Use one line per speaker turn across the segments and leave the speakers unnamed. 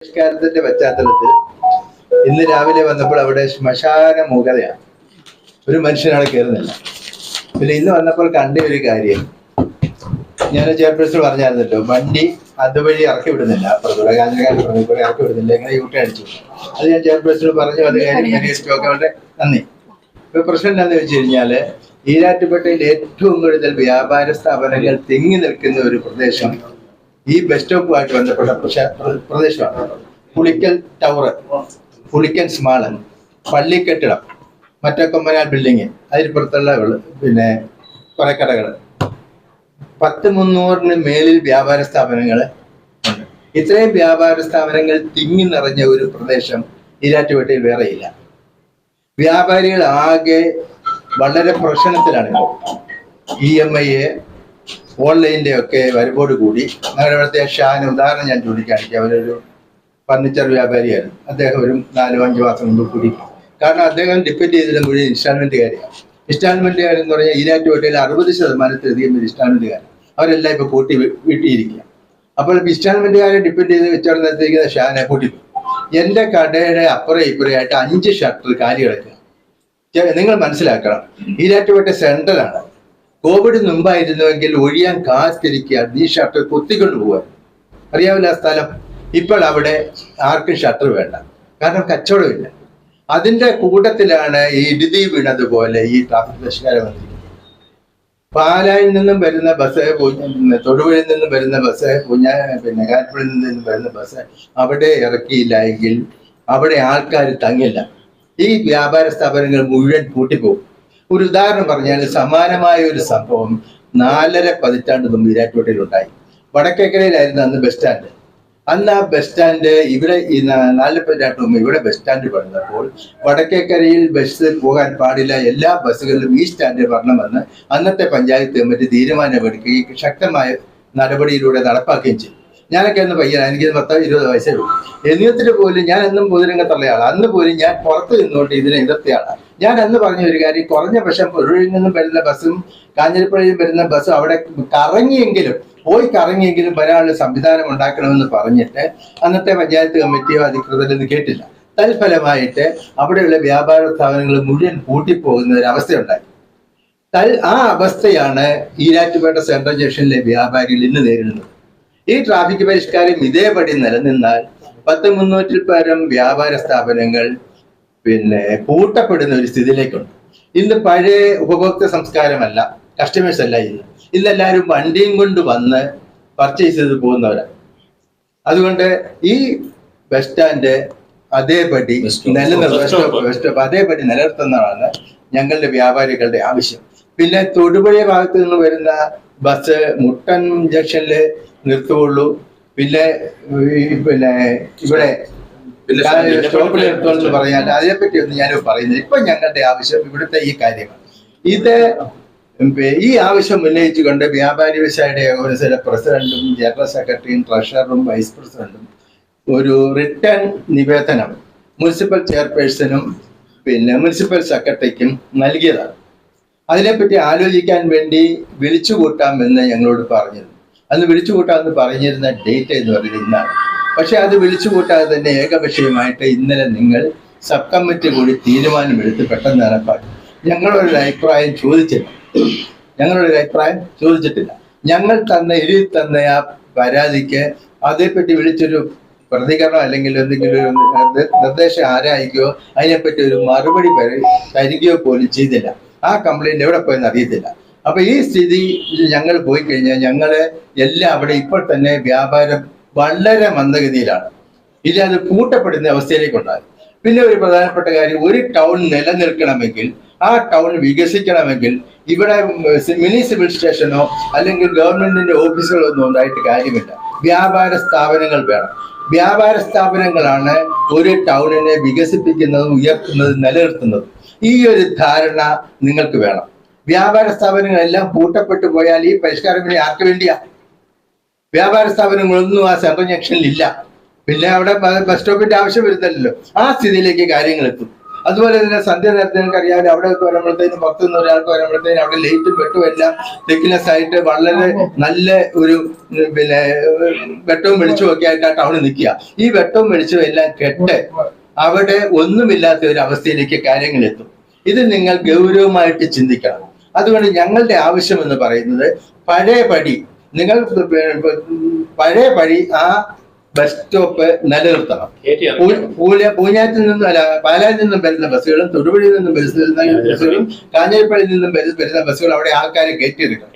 പരിഷ്കാരത്തിന്റെ പശ്ചാത്തലത്തിൽ ഇന്ന് രാവിലെ വന്നപ്പോൾ അവിടെ ശ്മശാന മൂകതയാണ്. ഒരു മനുഷ്യനാണ് കയറുന്നില്ല. പിന്നെ ഇന്ന് വന്നപ്പോൾ കണ്ട ഒരു കാര്യം, ഞാൻ ചെയർപേഴ്സൺ പറഞ്ഞായിരുന്നല്ലോ, വണ്ടി അതുവഴി ഇറക്കി വിടുന്നില്ല, അപ്പുറത്തൂടെ കാഞ്ഞങ്ങാട് കൂടെ ഇറക്കി വിടുന്നില്ല, എങ്ങനെ യൂട്ടി അടിച്ചു. അത് ഞാൻ ചെയർപേഴ്സൺ പറഞ്ഞു, അത് കാര്യം പരിഹരിച്ചൊക്കെ നന്ദി. ഇപ്പൊ പ്രശ്നം എന്താണെന്ന് വെച്ച് കഴിഞ്ഞാല്, ഈരാറ്റുപേട്ടയിൽ ഏറ്റവും കൂടുതൽ വ്യാപാര സ്ഥാപനങ്ങൾ തിങ്ങി നിൽക്കുന്ന ഒരു പ്രദേശം ഈ ബസ് സ്റ്റോപ്പുമായിട്ട് ബന്ധപ്പെട്ട പ്രദേശമാണ്. പുളിക്കൽ ടവർ, പുളിക്കൽ സ്മാള്, പള്ളിക്കെട്ടിടം, മറ്റേ കൊമ്പനാൽ ബിൽഡിങ്, അതിൽപ്പുറത്തുള്ള പിന്നെ കുറെ കടകൾ, 100-300 മേളിൽ വ്യാപാര സ്ഥാപനങ്ങൾ ഉണ്ട്. ഇത്രയും വ്യാപാര സ്ഥാപനങ്ങൾ തിങ്ങി നിറഞ്ഞ ഒരു പ്രദേശം ഈരാറ്റുപേട്ടയിൽ വേറെയില്ല. വ്യാപാരികൾ ആകെ വളരെ പ്രശ്നത്തിലാണ്. EMI ഓൺലൈനിന്റെ ഒക്കെ വരവോട് കൂടി ഞങ്ങളുടെ ഇവിടുത്തെ ഷാൻ ഉദാഹരണം ഞാൻ ചൂണ്ടിക്കാണിക്കുക. അവരൊരു ഫർണിച്ചർ വ്യാപാരിയായിരുന്നു. അദ്ദേഹം ഒരു 4-5 മാസം മുമ്പ് കൂടി. കാരണം അദ്ദേഹം ഡിപ്പെൻഡ് ചെയ്തിരുന്ന മുഴുവൻ ഇൻസ്റ്റാൾമെന്റുകാരെയാണ്. ഇൻസ്റ്റാൾമെന്റുകാർ എന്ന് പറഞ്ഞാൽ ഈരാറ്റുപേട്ടയിൽ 60%-ത്തിലധികം ഇൻസ്റ്റാൾമെന്റുകാർ അവരെല്ലാം ഇപ്പൊ കൂട്ടി വീട്ടിയിരിക്കുക. അപ്പോൾ ഇൻസ്റ്റാൾമെന്റുകാരെ ഡിപ്പെൻഡ് ചെയ്ത് വെച്ചോണ്ടിരിക്കുന്ന ഷാനെ കൂട്ടിപ്പോയി. എന്റെ കടയുടെ അപ്പുറം ഇപ്പുറയായിട്ട് 5 ഷട്ടർ കാലി കിടക്കുക. നിങ്ങൾ മനസ്സിലാക്കണം, ഈരാറ്റുപേട്ട സെൻട്രലാണ്. കോവിഡ് മുമ്പായിരുന്നുവെങ്കിൽ ഒഴിയാൻ കാത്തിരിക്കുക, ഈ ഷട്ടർ കുത്തിക്കൊണ്ട് പോകാൻ അറിയാവില്ല സ്ഥലം. ഇപ്പോൾ അവിടെ ആർക്കും ഷട്ടർ വേണ്ട, കാരണം കച്ചവടമില്ല. അതിന്റെ കൂട്ടത്തിലാണ് ഈ ഇടുതി വീണതുപോലെ ഈ ട്രാഫിക് പരിഷ്കാരം വന്നിരിക്കുന്നത്. പാലായിൽ നിന്നും വരുന്ന ബസ്, തൊടുപുഴയിൽ നിന്നും വരുന്ന ബസ്, പിന്നെ കാൽപ്പുഴയിൽ നിന്നും വരുന്ന ബസ് അവിടെ ഇറക്കിയില്ല എങ്കിൽ അവിടെ ആൾക്കാർ തങ്ങില്ല. ഈ വ്യാപാര സ്ഥാപനങ്ങൾ മുഴുവൻ പൂട്ടിപ്പോകും. ഒരു ഉദാഹരണം പറഞ്ഞാൽ, സമാനമായ ഒരു സംഭവം 4.5 പതിറ്റാണ്ട് മുമ്പ് ഈരാറ്റുപേട്ടയിൽ ഉണ്ടായി. വടക്കേക്കരയിലായിരുന്നു അന്ന് ബസ് സ്റ്റാൻഡ്. അന്ന് ആ ബസ് സ്റ്റാൻഡ് ഇവിടെ ഈ 4 പതിറ്റാണ്ട് മുമ്പ് ഇവിടെ ബസ് സ്റ്റാൻഡ് പണിതപ്പോൾ വടക്കേക്കരയിൽ ബസ് പോകാൻ പാടില്ല, എല്ലാ ബസ്സുകളിലും ഈ സ്റ്റാൻഡിൽ വരണമെന്ന് അന്നത്തെ പഞ്ചായത്ത് കമ്മിറ്റി തീരുമാനമെടുക്കുകയും ശക്തമായ നടപടിയിലൂടെ നടപ്പാക്കുകയും ചെയ്തു. ഞാനൊക്കെ അന്ന് പയ്യനാണ്, എനിക്ക് 10-20 വയസ്സേ ഉള്ളൂ. എന്നിട്ട് പോലും ഞാൻ എന്നും പൊതുരംഗത്തുള്ള ആളാണ്. അന്ന് പോലും ഞാൻ പുറത്ത് നിന്നുകൊണ്ട് ഇതിനെ എതിർത്ത ആളാണ്. ഞാൻ അന്ന് പറഞ്ഞ ഒരു കാര്യം, കുറഞ്ഞ പക്ഷം പൊരുഴിൽ നിന്നും വരുന്ന ബസ്സും കാഞ്ഞിരപ്പള്ളിയിൽ വരുന്ന ബസ്സും അവിടെ കറങ്ങിയെങ്കിലും വരാനുള്ള സംവിധാനം ഉണ്ടാക്കണമെന്ന് പറഞ്ഞിട്ട് അന്നത്തെ പഞ്ചായത്ത് കമ്മിറ്റിയോ അധികൃതരൊന്നും കേട്ടില്ല. തൽഫലമായിട്ട് അവിടെയുള്ള വ്യാപാര സ്ഥാപനങ്ങൾ മുഴുവൻ പൂട്ടിപ്പോകുന്ന ഒരു അവസ്ഥയുണ്ടായി. ആ അവസ്ഥയാണ് ഈരാറ്റുപേട്ട സെൻട്രൽ ജംഗ്ഷനിലെ വ്യാപാരികൾ ഇന്ന് നേരിടുന്നത്. ഈ ട്രാഫിക് പരിഷ്കാരം ഇതേപടി നിലനിന്നാൽ 10-300 പരം വ്യാപാര സ്ഥാപനങ്ങൾ പിന്നെ പൂട്ടപ്പെടുന്ന ഒരു സ്ഥിതിയിലേക്കുണ്ട്. ഇന്ന് പഴയ ഉപഭോക്തൃ സംസ്കാരമല്ല, കസ്റ്റമേഴ്സ് അല്ല. ഇന്നെല്ലാവരും വണ്ടിയും കൊണ്ട് വന്ന് പർച്ചേസ് ചെയ്ത് പോകുന്നവരാണ്. അതുകൊണ്ട് ഈ ബസ് സ്റ്റാൻഡ് അതേപടി അതേപടി നിലനിർത്തുന്നതാണ് ഞങ്ങളുടെ വ്യാപാരികളുടെ ആവശ്യം. പിന്നെ തൊടുപുഴ ഭാഗത്ത് നിന്ന് വരുന്ന ബസ് മുട്ടൻ ജംഗ്ഷനില് നിർത്തുകയുള്ളൂ. പിന്നെ ഇവിടെ സ്റ്റോപ്പിൽ നിർത്തുമെന്ന് പറഞ്ഞാൽ അതിനെപ്പറ്റി ഒന്നും ഞാൻ പറയുന്നില്ല. ഇപ്പൊ ഞങ്ങളുടെ ആവശ്യം ഇവിടുത്തെ ഈ കാര്യമാണ്. ഈ ആവശ്യം ഉന്നയിച്ചുകൊണ്ട് വ്യാപാരി വ്യവസായ ഏകോപന പ്രസിഡന്റും ജനറൽ സെക്രട്ടറിയും ട്രഷററും വൈസ് പ്രസിഡന്റും ഒരു റിട്ടേൺ നിവേദനം മുനിസിപ്പൽ ചെയർപേഴ്സണും പിന്നെ മുനിസിപ്പൽ സെക്രട്ടറിക്കും നൽകിയതാണ്. അതിനെപ്പറ്റി ആലോചിക്കാൻ വേണ്ടി വിളിച്ചുകൂട്ടാമെന്ന് ഞങ്ങളോട് പറഞ്ഞിരുന്നു. അന്ന് വിളിച്ചുകൂട്ടാമെന്ന് പറഞ്ഞിരുന്ന ഡേറ്റ് എന്ന് പറയുന്നത് ഇന്നാണ്. പക്ഷെ അത് വിളിച്ചുകൂട്ടാതെ തന്നെ ഏകപക്ഷീയമായിട്ട് ഇന്നലെ നിങ്ങൾ സബ് കമ്മിറ്റി കൂടി തീരുമാനമെടുത്ത് പെട്ടെന്ന് നടപ്പാക്കി. ഞങ്ങളൊരു അഭിപ്രായം ചോദിച്ചിട്ടില്ല. ഞങ്ങൾ എഴുതി തന്ന ആ പരാതിക്ക് അതേപ്പറ്റി വിളിച്ചൊരു പ്രതികരണം അല്ലെങ്കിൽ എന്തെങ്കിലും ഒരു നിർദ്ദേശം ആരായിക്കോ അതിനെപ്പറ്റി ഒരു മറുപടി തരികയോ പോലും ചെയ്തില്ല. ആ കംപ്ലൈന്റ് എവിടെ പോയെന്ന് അറിയത്തില്ല. അപ്പൊ ഈ സ്ഥിതി ഞങ്ങൾ പോയി കഴിഞ്ഞാൽ ഞങ്ങള് എല്ലാം അവിടെ ഇപ്പോൾ തന്നെ വ്യാപാരം വളരെ മന്ദഗതിയിലാണ്. ഇനി അത് പൂട്ടപ്പെടുന്ന അവസ്ഥയിലേക്കുണ്ടാകും. പിന്നെ ഒരു പ്രധാനപ്പെട്ട കാര്യം, ഒരു ടൗൺ നിലനിൽക്കണമെങ്കിൽ, ആ ടൗൺ വികസിക്കണമെങ്കിൽ ഇവിടെ മിനി സിവിൽ സ്റ്റേഷനോ അല്ലെങ്കിൽ ഗവൺമെന്റിന്റെ ഓഫീസുകളോ ഒന്നും ഉണ്ടായിട്ട് കാര്യമില്ല. വ്യാപാര സ്ഥാപനങ്ങൾ വേണം. വ്യാപാര സ്ഥാപനങ്ങളാണ് ഒരു ടൗണിനെ വികസിപ്പിക്കുന്നതും ഉയർത്തുന്നതും നിലനിർത്തുന്നതും. ഈ ഒരു ധാരണ നിങ്ങൾക്ക് വേണം. വ്യാപാര സ്ഥാപനങ്ങളെല്ലാം പൂട്ടപ്പെട്ടു പോയാൽ ഈ പരിഷ്കാരം വേണ്ടി ആർക്ക് വേണ്ടിയാ? വ്യാപാര സ്ഥാപനങ്ങളൊന്നും ആ സെൻട്രൽ ജംഗ്ഷനിൽ ഇല്ല. പിന്നെ അവിടെ ബസ് സ്റ്റോപ്പിന്റെ ആവശ്യം വരുന്നില്ലല്ലോ. ആ സ്ഥിതിയിലേക്ക് കാര്യങ്ങൾ എത്തും. അതുപോലെ തന്നെ സന്ധ്യ നേരത്തെ നിങ്ങൾക്ക് അറിയാമല്ലോ, അവിടെ വരുമ്പോഴത്തേനും പുറത്തുനിന്ന് ഒരാൾക്ക് വരുമ്പോഴത്തേനും അവിടെ ലൈറ്റും വെട്ടും എല്ലാം തിക്നെസ് ആയിട്ട് വളരെ നല്ല ഒരു പിന്നെ വെട്ടവും വെളിച്ചവും ഒക്കെ ആയിട്ട് ആ ടൗണിൽ നിൽക്കുക. ഈ വെട്ടവും വെളിച്ചവും എല്ലാം കെട്ട് അവിടെ ഒന്നുമില്ലാത്ത ഒരു അവസ്ഥയിലേക്ക് കാര്യങ്ങൾ എത്തും. ഇത് നിങ്ങൾ ഗൗരവമായിട്ട് ചിന്തിക്കണം. അതുകൊണ്ട് ഞങ്ങളുടെ ആവശ്യം എന്ന് പറയുന്നത് പഴയപടി നിങ്ങൾ പഴയപടി ആ ബസ് സ്റ്റോപ്പ് നിലനിർത്തണം. പൂഞ്ഞാറ്റിൽ നിന്നും അല്ല പാലായിൽ നിന്നും വരുന്ന ബസ്സുകളും തൊടുപുഴയിൽ നിന്നും വരുന്ന ബസ്സുകളും കാഞ്ഞിരപ്പള്ളിയിൽ നിന്നും വരുന്ന ബസ്സുകൾ അവിടെ ആൾക്കാരെ കയറ്റിയെടുക്കണം.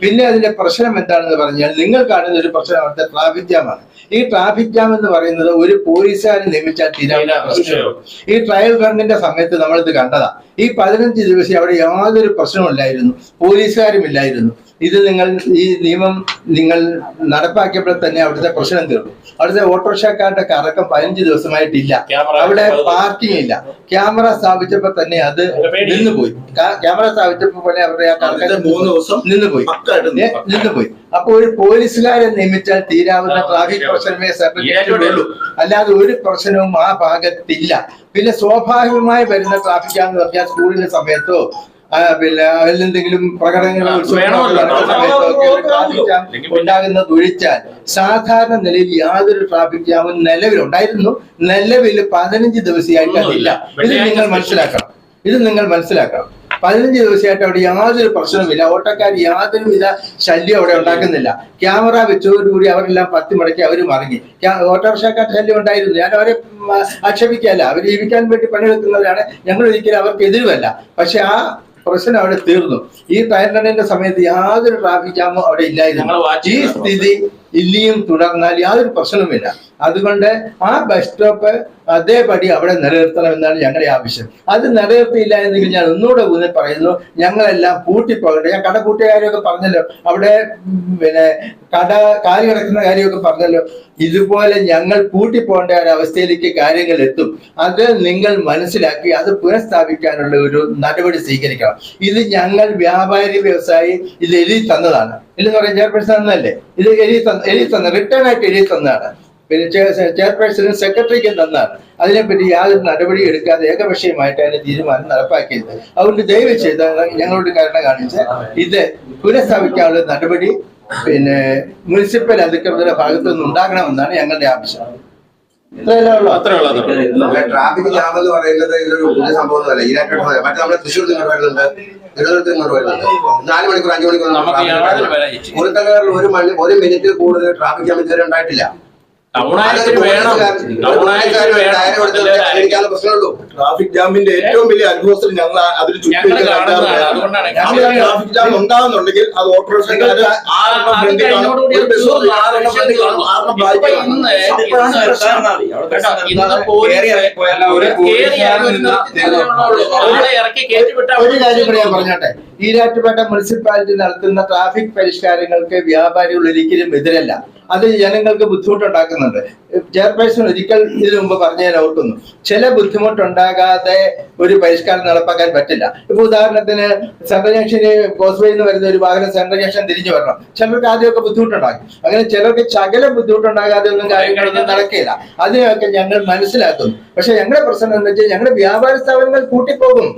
പിന്നെ അതിന്റെ പ്രശ്നം എന്താണെന്ന് പറഞ്ഞാൽ നിങ്ങൾ കാണുന്ന ഒരു പ്രശ്നം അവിടുത്തെ ട്രാഫിക് ജാമാണ്. ഈ ട്രാഫിക് ജാം എന്ന് പറയുന്നത് ഒരു പോലീസുകാരൻ നിയമിച്ചാൽ തീരാവുന്ന പ്രശ്നവും. ഈ ട്രയൽ റണ്ണിന്റെ സമയത്ത് നമ്മളിത് കണ്ടതാ. ഈ 15 ദിവസം അവിടെ യാതൊരു പ്രശ്നമില്ലായിരുന്നു, പോലീസുകാരും ഇല്ലായിരുന്നു. ഇത് ഈ നിയമം നിങ്ങൾ നടപ്പാക്കിയപ്പോൾ തന്നെ അവിടുത്തെ പ്രശ്നം തീർന്നു. അവിടുത്തെ ഓട്ടോറിക്ഷക്കാരുടെ കറക്കം 15 ദിവസമായിട്ടില്ല. അവിടെ പാർക്കിംഗ് ഇല്ല. ക്യാമറ സ്ഥാപിച്ചപ്പോൾ തന്നെ അത് നിന്നുപോയി. ക്യാമറ സ്ഥാപിച്ചപ്പോൾ തന്നെ അവരുടെ ആ കറക്കം 3 ദിവസം നിന്നുപോയി. അപ്പൊ ഒരു പോലീസുകാരെ നിയമിച്ചാൽ തീരാവുന്ന ട്രാഫിക് പ്രശ്നമേ സെക്രട്ടേറിയറ്റിലുള്ളൂ, അല്ലാതെ ഒരു പ്രശ്നവും ആ ഭാഗത്തില്ല. പിന്നെ സ്വാഭാവികമായി വരുന്ന ട്രാഫിക് ആണെന്ന് പറഞ്ഞാൽ സ്കൂളിന്റെ സമയത്തോ പിന്നെ അതിലെന്തെങ്കിലും പ്രകടനങ്ങളോ ഉണ്ടാകുന്നത് ഒഴിച്ചാൽ സാധാരണ നിലയിൽ യാതൊരു ട്രാഫിക് ജാമും നിലവിലുണ്ടായിരുന്നു. നിലവിൽ 15 ദിവസമായിട്ട് അതില്ല. ഇത് നിങ്ങൾ മനസ്സിലാക്കണം. 15 ദിവസമായിട്ട് അവിടെ യാതൊരു പ്രശ്നവുമില്ല. ഓട്ടോക്കാർ യാതൊരുവിധ ശല്യം അവിടെ ഉണ്ടാക്കുന്നില്ല. ക്യാമറ വെച്ചതോടുകൂടി അവരെല്ലാം പത്തി മുടക്കി അവർ മടങ്ങി. ഓട്ടോറിക്ഷക്കാരുടെ ശല്യം ഉണ്ടായിരുന്നു. ഞാൻ അവരെ ആക്ഷേപിക്കാല്ല, അവർ ജീവിക്കാൻ വേണ്ടി പണിയെടുക്കുന്നവരാണ്. ഞങ്ങൾ ഒരിക്കലും അവർക്ക് എതിരുമല്ല. പക്ഷെ ആ പ്രശ്നം അവിടെ തീർന്നു. ഈ ട്രയൽ റണ്ണിന്റെ സമയത്ത് യാതൊരു ട്രാഫിക് ജാമും അവിടെ ഇല്ലായിരുന്നു. ഈ സ്ഥിതി ഇനിയും തുടർന്നാൽ യാതൊരു പ്രശ്നവുമില്ല. അതുകൊണ്ട് ആ ബസ് സ്റ്റോപ്പ് അതേപടി അവിടെ നിലനിർത്തണമെന്നാണ് ഞങ്ങളുടെ ആവശ്യം. അത് നിലനിർത്തിയില്ല എന്നെങ്കിൽ ഞാൻ ഒന്നുകൂടെ ഊന്നി പറയുന്നു, ഞങ്ങളെല്ലാം പൂട്ടിപ്പോകട്ടെ. ഞാൻ കട കൂട്ടുകാരൊക്കെ പറഞ്ഞല്ലോ, അവിടെ പിന്നെ കട കാലി കിടക്കുന്ന കാര്യമൊക്കെ പറഞ്ഞല്ലോ. ഇതുപോലെ ഞങ്ങൾ പൂട്ടിപ്പോകേണ്ട ഒരവസ്ഥയിലേക്ക് കാര്യങ്ങൾ എത്തും. അത് നിങ്ങൾ മനസ്സിലാക്കി അത് പുനഃസ്ഥാപിക്കാനുള്ള ഒരു നടപടി സ്വീകരിക്കണം. ഇത് ഞങ്ങൾ വ്യാപാരി വ്യവസായി ഇത് എഴുതി തന്നതാണ്. എന്ന് പറയാൻ ചെയർപേഴ്സൺ തന്നല്ലേ, ഇത് എഴുതി തന്ന റിട്ടേൺ ആയിട്ട് എഴുതി തന്നതാണ്. പിന്നെ ചെയർപേഴ്സണും സെക്രട്ടറിക്കും തന്നാണ്. അതിനെപ്പറ്റി യാതൊരു നടപടി എടുക്കാതെ ഏകപക്ഷീയമായിട്ട് അതിന് തീരുമാനം നടപ്പാക്കിയത്. അതുകൊണ്ട് ദയവ് ചെയ്ത് ഞങ്ങളോട് കാരണം കാണിച്ച് ഇത് പുനഃസ്ഥാപിക്കാനുള്ള നടപടി പിന്നെ മുനിസിപ്പൽ അധികൃതരുടെ ഭാഗത്തു നിന്ന് ഉണ്ടാകണമെന്നാണ് ഞങ്ങളുടെ ആവശ്യം.
ട്രാഫിക് ജാം എന്ന് പറയുന്നത് ഇതൊരു പുതിയ സംഭവമല്ല. ഇതിനായിട്ട് മറ്റേ നമ്മുടെ തൃശ്ശൂർ ഇങ്ങോട്ട് വരുന്നുണ്ട്, തിരുവനന്തപുരത്ത് ഇങ്ങോട്ട് വരുന്നുണ്ട്. 4 മണിക്കൂർ 5 മണിക്കൂർ മുറിത്തലകളിൽ 1 മിനിറ്റിൽ കൂടുതൽ ട്രാഫിക് ജാം ഇതുവരെ ഉണ്ടായിട്ടില്ല.
ട്രാഫിക് ജാമിന്റെ ഏറ്റവും വലിയ അനുഭവത്തിൽ ഞങ്ങൾ അതിൽ ട്രാഫിക് ജാം ഉണ്ടാകുന്നുണ്ടെങ്കിൽ അത് ഓട്ടോറിക്ഷക്കാര്
ഒരു കാര്യം കൂടി ഞാൻ പറഞ്ഞോട്ടെ. ഈരാറ്റുപേട്ട മുനിസിപ്പാലിറ്റി നടത്തുന്ന ട്രാഫിക് പരിഷ്കാരങ്ങൾക്ക് വ്യാപാരികൾ ഒരിക്കലും എതിരല്ല. അത് ജനങ്ങൾക്ക് ബുദ്ധിമുട്ടുണ്ടാക്കുന്നുണ്ട്. ചെയർപേഴ്സൺ ഒരിക്കൽ ഇതിനു മുമ്പ് പറഞ്ഞു ഞാൻ ഓർക്കുന്നു, ചില ബുദ്ധിമുട്ടുണ്ടാകാതെ ഒരു പരിഷ്കാരം നടപ്പാക്കാൻ പറ്റില്ല. ഇപ്പൊ ഉദാഹരണത്തിന് സെൻട്രൽ ജംഗ്ഷന് കോസ്വേയിൽ നിന്ന് വരുന്ന ഒരു വാഹനം സെൻട്രൽ ജംഗ്ഷൻ തിരിഞ്ഞു വരണം. ചിലർക്ക് ആദ്യമൊക്കെ ബുദ്ധിമുട്ടുണ്ടാകും. അങ്ങനെ ചിലർക്ക് ശകല ബുദ്ധിമുട്ടുണ്ടാകാതെ ഒന്നും കാര്യങ്ങളൊന്നും നടക്കില്ല. അതിനെയൊക്കെ ഞങ്ങൾ മനസ്സിലാക്കുന്നു. പക്ഷെ ഞങ്ങളുടെ പ്രശ്നം എന്ന് വെച്ചാൽ ഞങ്ങളുടെ വ്യാപാര സ്ഥാപനങ്ങൾ കൂട്ടിപ്പോകും.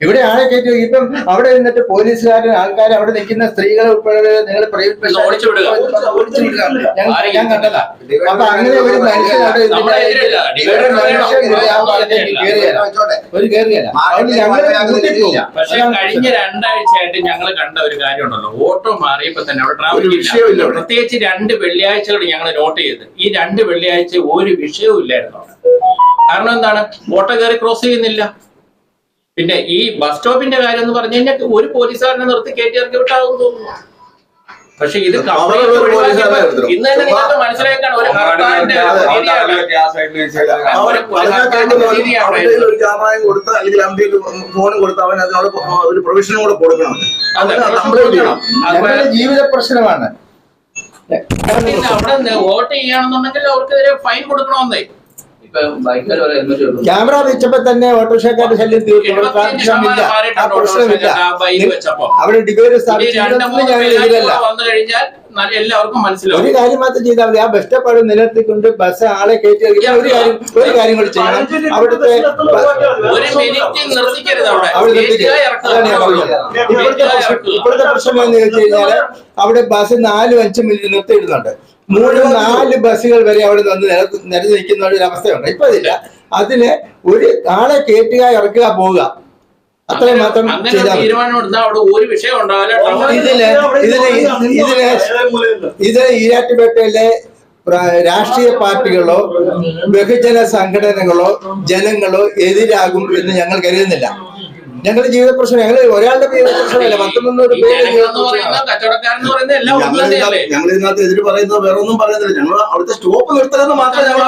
ഇവിടെ ആളെ കയറ്റി ഇപ്പം അവിടെ നിന്നിട്ട് പോലീസുകാരൻ ആൾക്കാർ അവിടെ നിൽക്കുന്ന സ്ത്രീകളെ ഉൾപ്പെടെ നിങ്ങൾ ഞാൻ കണ്ടതാ. അപ്പൊ അങ്ങനെ ഒരു മനുഷ്യൻ അവിടെ ഒരു കയറിയല്ല.
പക്ഷെ കഴിഞ്ഞ 2 ആഴ്ചയായിട്ട് ഞങ്ങൾ കണ്ട ഒരു കാര്യമുണ്ടല്ലോ, ഓട്ടോ മാറിയപ്പോ തന്നെ അവിടെ ട്രാഫിക് ഇല്ല. പ്രത്യേകിച്ച് 2 വെള്ളിയാഴ്ചകൾ ഞങ്ങൾ നോട്ട് ചെയ്ത്, ഈ 2 വെള്ളിയാഴ്ച ഒരു വിഷയവും ഇല്ലായിരുന്നു. കാരണം എന്താണ്, ഓട്ടോ കയറി ക്രോസ് ചെയ്യുന്നില്ല. പിന്നെ ഈ ബസ് സ്റ്റോപ്പിന്റെ കാര്യം എന്ന് പറഞ്ഞു കഴിഞ്ഞാൽ ഒരു പോലീസുകാരനെ നിർത്തി കയറ്റി ഇറക്കി വിട്ടാകും തോന്നുന്നു. പക്ഷെ ഇത് ഇന്ന് തന്നെ നിങ്ങൾക്ക് മനസ്സിലാക്കാണ് ഒരു
ഫോണും കൊടുത്ത് അവൻ അതിനോട് ഒരു പ്രൊവിഷനും കൂടെ കൊടുക്കണം.
ജീവിത പ്രശ്നമാണ്.
അവിടെ വോട്ട് ചെയ്യണമെന്നുണ്ടെങ്കിൽ അവർക്കെതിരെ ഫൈൻ കൊടുക്കണമെന്നേ.
ക്യാമറ വെച്ചപ്പോ തന്നെ ഓട്ടോറിക്ഷക്കാരുടെ ശല്യം തീർന്നു. അവിടെ ഡിവൈഡ് സ്ഥാപിച്ചു.
വന്നു കഴിഞ്ഞാൽ എല്ലാവർക്കും മനസ്സിലാവും.
ഒരു കാര്യം മാത്രം ചെയ്താൽ മതി, ആ ബസ് സ്റ്റോപ്പ് അവിടെ നിലനിർത്തിക്കൊണ്ട് ബസ് ആളെ കയറ്റി ഒരു കാര്യം കൂടി ചെയ്യണം. അവിടുത്തെ ഇപ്പോഴത്തെ പ്രശ്നം എന്ന് ചോദിച്ചു കഴിഞ്ഞാല് അവിടെ ബസ് 4-5 മിനിറ്റ് നിർത്തിയിടുന്നുണ്ട്. 3-4 ബസ്സുകൾ വരെ അവിടെ നിരന്ന് നിൽക്കുന്ന ഒരു അവസ്ഥയുണ്ട്. ഇപ്പൊ അതില്ല. അതിന് ഒരു ആളെ കയറ്റുക, ഇറക്കുക, പോവുക, അത്രയും മാത്രം ചെയ്താൽ ഇതിന് ഈരാറ്റുപേട്ടയിലെ രാഷ്ട്രീയ പാർട്ടികളോ ബഹുജന സംഘടനകളോ ജനങ്ങളോ എതിരാകും എന്ന് ഞങ്ങൾ കരുതുന്നില്ല. ഞങ്ങളുടെ ജീവിത പ്രശ്നം, ഞങ്ങൾ ഒരാളുടെ ജീവിത പ്രശ്നമല്ല, 100-300 പേര്.
ഞങ്ങൾ ഇതിനകത്ത് എതിര് പറയുന്നത് വേറെ ഒന്നും പറയുന്നില്ല. ഞങ്ങൾ അവിടുത്തെ സ്റ്റോപ്പ് നിർത്തലെന്ന് മാത്രമേ ഞങ്ങൾ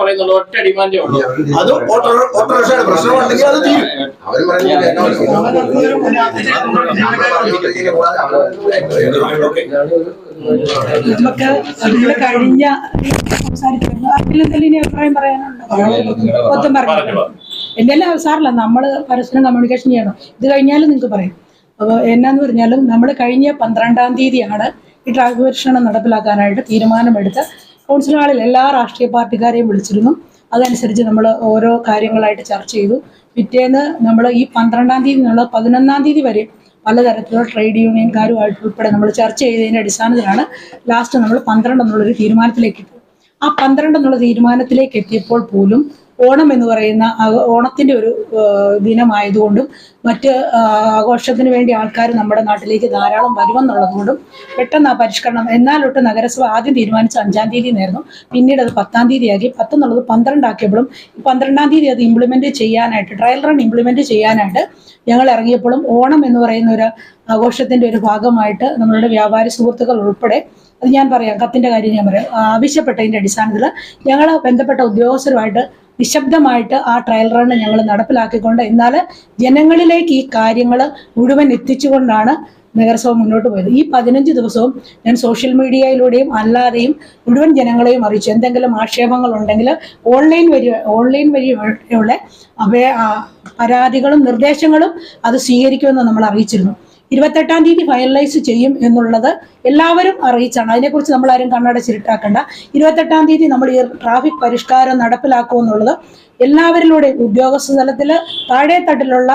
പറയുന്നുള്ളൂ. ഒറ്റ ഡിമാൻഡേ ഉള്ളൂ.
അതും ഓട്ടോറിക്ഷയുടെ പ്രശ്നമുണ്ടെങ്കിൽ അത് തീരും.
നമുക്ക് നമ്മള് കഴിഞ്ഞ സംസാരിച്ചിരുന്നു. അഖിലെന്തെങ്കിലും അഭിപ്രായം പറയാനുണ്ടോ? മൊത്തം പറഞ്ഞു. എന്തെല്ലാം സാറില്ല, നമ്മള് പരസ്പരം കമ്മ്യൂണിക്കേഷൻ ചെയ്യണം. ഇത് കഴിഞ്ഞാലും നിങ്ങൾക്ക് പറയാം. അപ്പോൾ എന്നാന്ന് പറഞ്ഞാലും നമ്മൾ കഴിഞ്ഞ 12-ാം തീയതിയാണ് ഈ ട്രാഫിക് പരിഷ്കരണം നടപ്പിലാക്കാനായിട്ട് തീരുമാനമെടുത്ത് കൗൺസിൽ ഹാളിൽ എല്ലാ രാഷ്ട്രീയ പാർട്ടിക്കാരെയും വിളിച്ചിരുന്നു. അതനുസരിച്ച് നമ്മൾ ഓരോ കാര്യങ്ങളായിട്ട് ചർച്ച ചെയ്തു. പിറ്റേന്ന് നമ്മൾ ഈ 12-ാം തീയതി എന്നുള്ള 11-ാം തീയതി വരെ പലതരത്തിലുള്ള ട്രേഡ് യൂണിയൻകാരുമായിട്ട് ഉൾപ്പെടെ നമ്മൾ ചർച്ച ചെയ്തതിൻ്റെ അടിസ്ഥാനത്തിലാണ് ലാസ്റ്റ് നമ്മൾ 12 എന്നുള്ളൊരു തീരുമാനത്തിലേക്ക് എത്തിയത്. ആ 12 എന്നുള്ള തീരുമാനത്തിലേക്ക് എത്തിയപ്പോൾ പോലും ഓണം എന്ന് പറയുന്ന ഓണത്തിൻ്റെ ഒരു ദിനമായതുകൊണ്ടും മറ്റ് ആഘോഷത്തിന് വേണ്ടി ആൾക്കാർ നമ്മുടെ നാട്ടിലേക്ക് ധാരാളം വരുമെന്നുള്ളത് കൊണ്ടും പെട്ടെന്ന് ആ പരിഷ്കരണം എന്നാലൊട്ട് നഗരസഭ ആദ്യം തീരുമാനിച്ച 5-ാം തീയതി ആയിരുന്നു. പിന്നീട് അത് 10-ാം തീയതി ആക്കി. 10 എന്നുള്ളത് 12 ആക്കിയപ്പോഴും 12-ാം തീയതി അത് ഇംപ്ലിമെന്റ് ചെയ്യാനായിട്ട്, ട്രയൽ റൺ ഇംപ്ലിമെന്റ് ചെയ്യാനായിട്ട് ഞങ്ങൾ ഇറങ്ങിയപ്പോഴും ഓണം എന്ന് പറയുന്ന ഒരു ആഘോഷത്തിന്റെ ഒരു ഭാഗമായിട്ട് നമ്മളുടെ വ്യാപാരി സുഹൃത്തുക്കൾ ഉൾപ്പെടെ, അത് ഞാൻ പറയാം, കത്തിന്റെ കാര്യം ഞാൻ പറയാം, ആവശ്യപ്പെട്ടതിന്റെ അടിസ്ഥാനത്തിൽ ഞങ്ങൾ ബന്ധപ്പെട്ട ഉദ്യോഗസ്ഥരുമായിട്ട് നിശബ്ദമായിട്ട് ആ ട്രയൽ റൺ ഞങ്ങൾ നടപ്പിലാക്കിക്കൊണ്ട് എന്നാൽ ജനങ്ങളിലേക്ക് ഈ കാര്യങ്ങൾ മുഴുവൻ എത്തിച്ചുകൊണ്ടാണ് നഗരസഭ മുന്നോട്ട് പോയത്. ഈ 15 ദിവസവും ഞാൻ സോഷ്യൽ മീഡിയയിലൂടെയും അല്ലാതെയും മുഴുവൻ ജനങ്ങളെയും അറിയിച്ചു. എന്തെങ്കിലും ആക്ഷേപങ്ങൾ ഉണ്ടെങ്കിൽ ഓൺലൈൻ വഴിയുള്ള പരാതികളും നിർദ്ദേശങ്ങളും അത് സ്വീകരിക്കുമെന്ന് നമ്മൾ അറിയിച്ചിരുന്നു. 28-ാം തീയതി ഫൈനലൈസ് ചെയ്യും എന്നുള്ളത് എല്ലാവരും അറിയിച്ചാണ്. അതിനെക്കുറിച്ച് നമ്മളാരും കണ്ണടച്ചിട്ടാക്കണ്ട. 28-ാം തീയതി നമ്മൾ ഈ ട്രാഫിക് പരിഷ്കാരം നടപ്പിലാക്കുമെന്നുള്ളത് എല്ലാവരിലൂടെയും ഉദ്യോഗസ്ഥ തലത്തിൽ താഴെ തട്ടിലുള്ള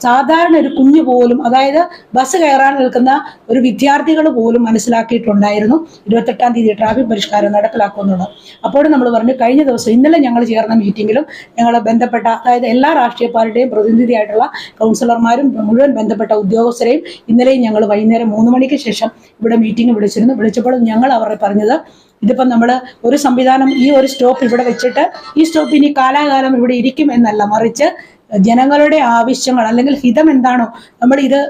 സാധാരണ ഒരു കുഞ്ഞു പോലും, അതായത് ബസ് കയറാൻ നിൽക്കുന്ന ഒരു വിദ്യാർത്ഥികൾ പോലും മനസ്സിലാക്കിയിട്ടുണ്ടായിരുന്നു 28-ാം തീയതി ട്രാഫിക് പരിഷ്കാരം നടപ്പിലാക്കുമെന്നുള്ളത്. അപ്പോഴും നമ്മൾ പറഞ്ഞു, കഴിഞ്ഞ ദിവസം ഇന്നലെ ഞങ്ങൾ ചേർന്ന മീറ്റിങ്ങിലും ഞങ്ങൾ ബന്ധപ്പെട്ട, അതായത് എല്ലാ രാഷ്ട്രീയ പാർട്ടിയുടെയും പ്രതിനിധിയായിട്ടുള്ള കൗൺസിലർമാരും മുഴുവൻ ബന്ധപ്പെട്ട ഉദ്യോഗസ്ഥരെയും ഇന്നലെയും ഞങ്ങൾ വൈകുന്നേരം 3 മണിക്ക് ശേഷം ഇവിടെ മീറ്റിംഗ് വിളിച്ചിരുന്നു. വിളിച്ചപ്പോൾ ഞങ്ങൾ അവരെ പറഞ്ഞത്, ഇതിപ്പം നമ്മൾ ഒരു സംവിധാനം, ഈ ഒരു സ്റ്റോപ്പ് ഇവിടെ വെച്ചിട്ട് ഈ സ്റ്റോപ്പ് ഇനി കാലാകാലം ഇവിടെ ഇരിക്കും എന്നല്ല, മറിച്ച് ജനങ്ങളുടെ ആവശ്യങ്ങൾ അല്ലെങ്കിൽ ഹിതം എന്താണോ നമ്മൾ ഇത്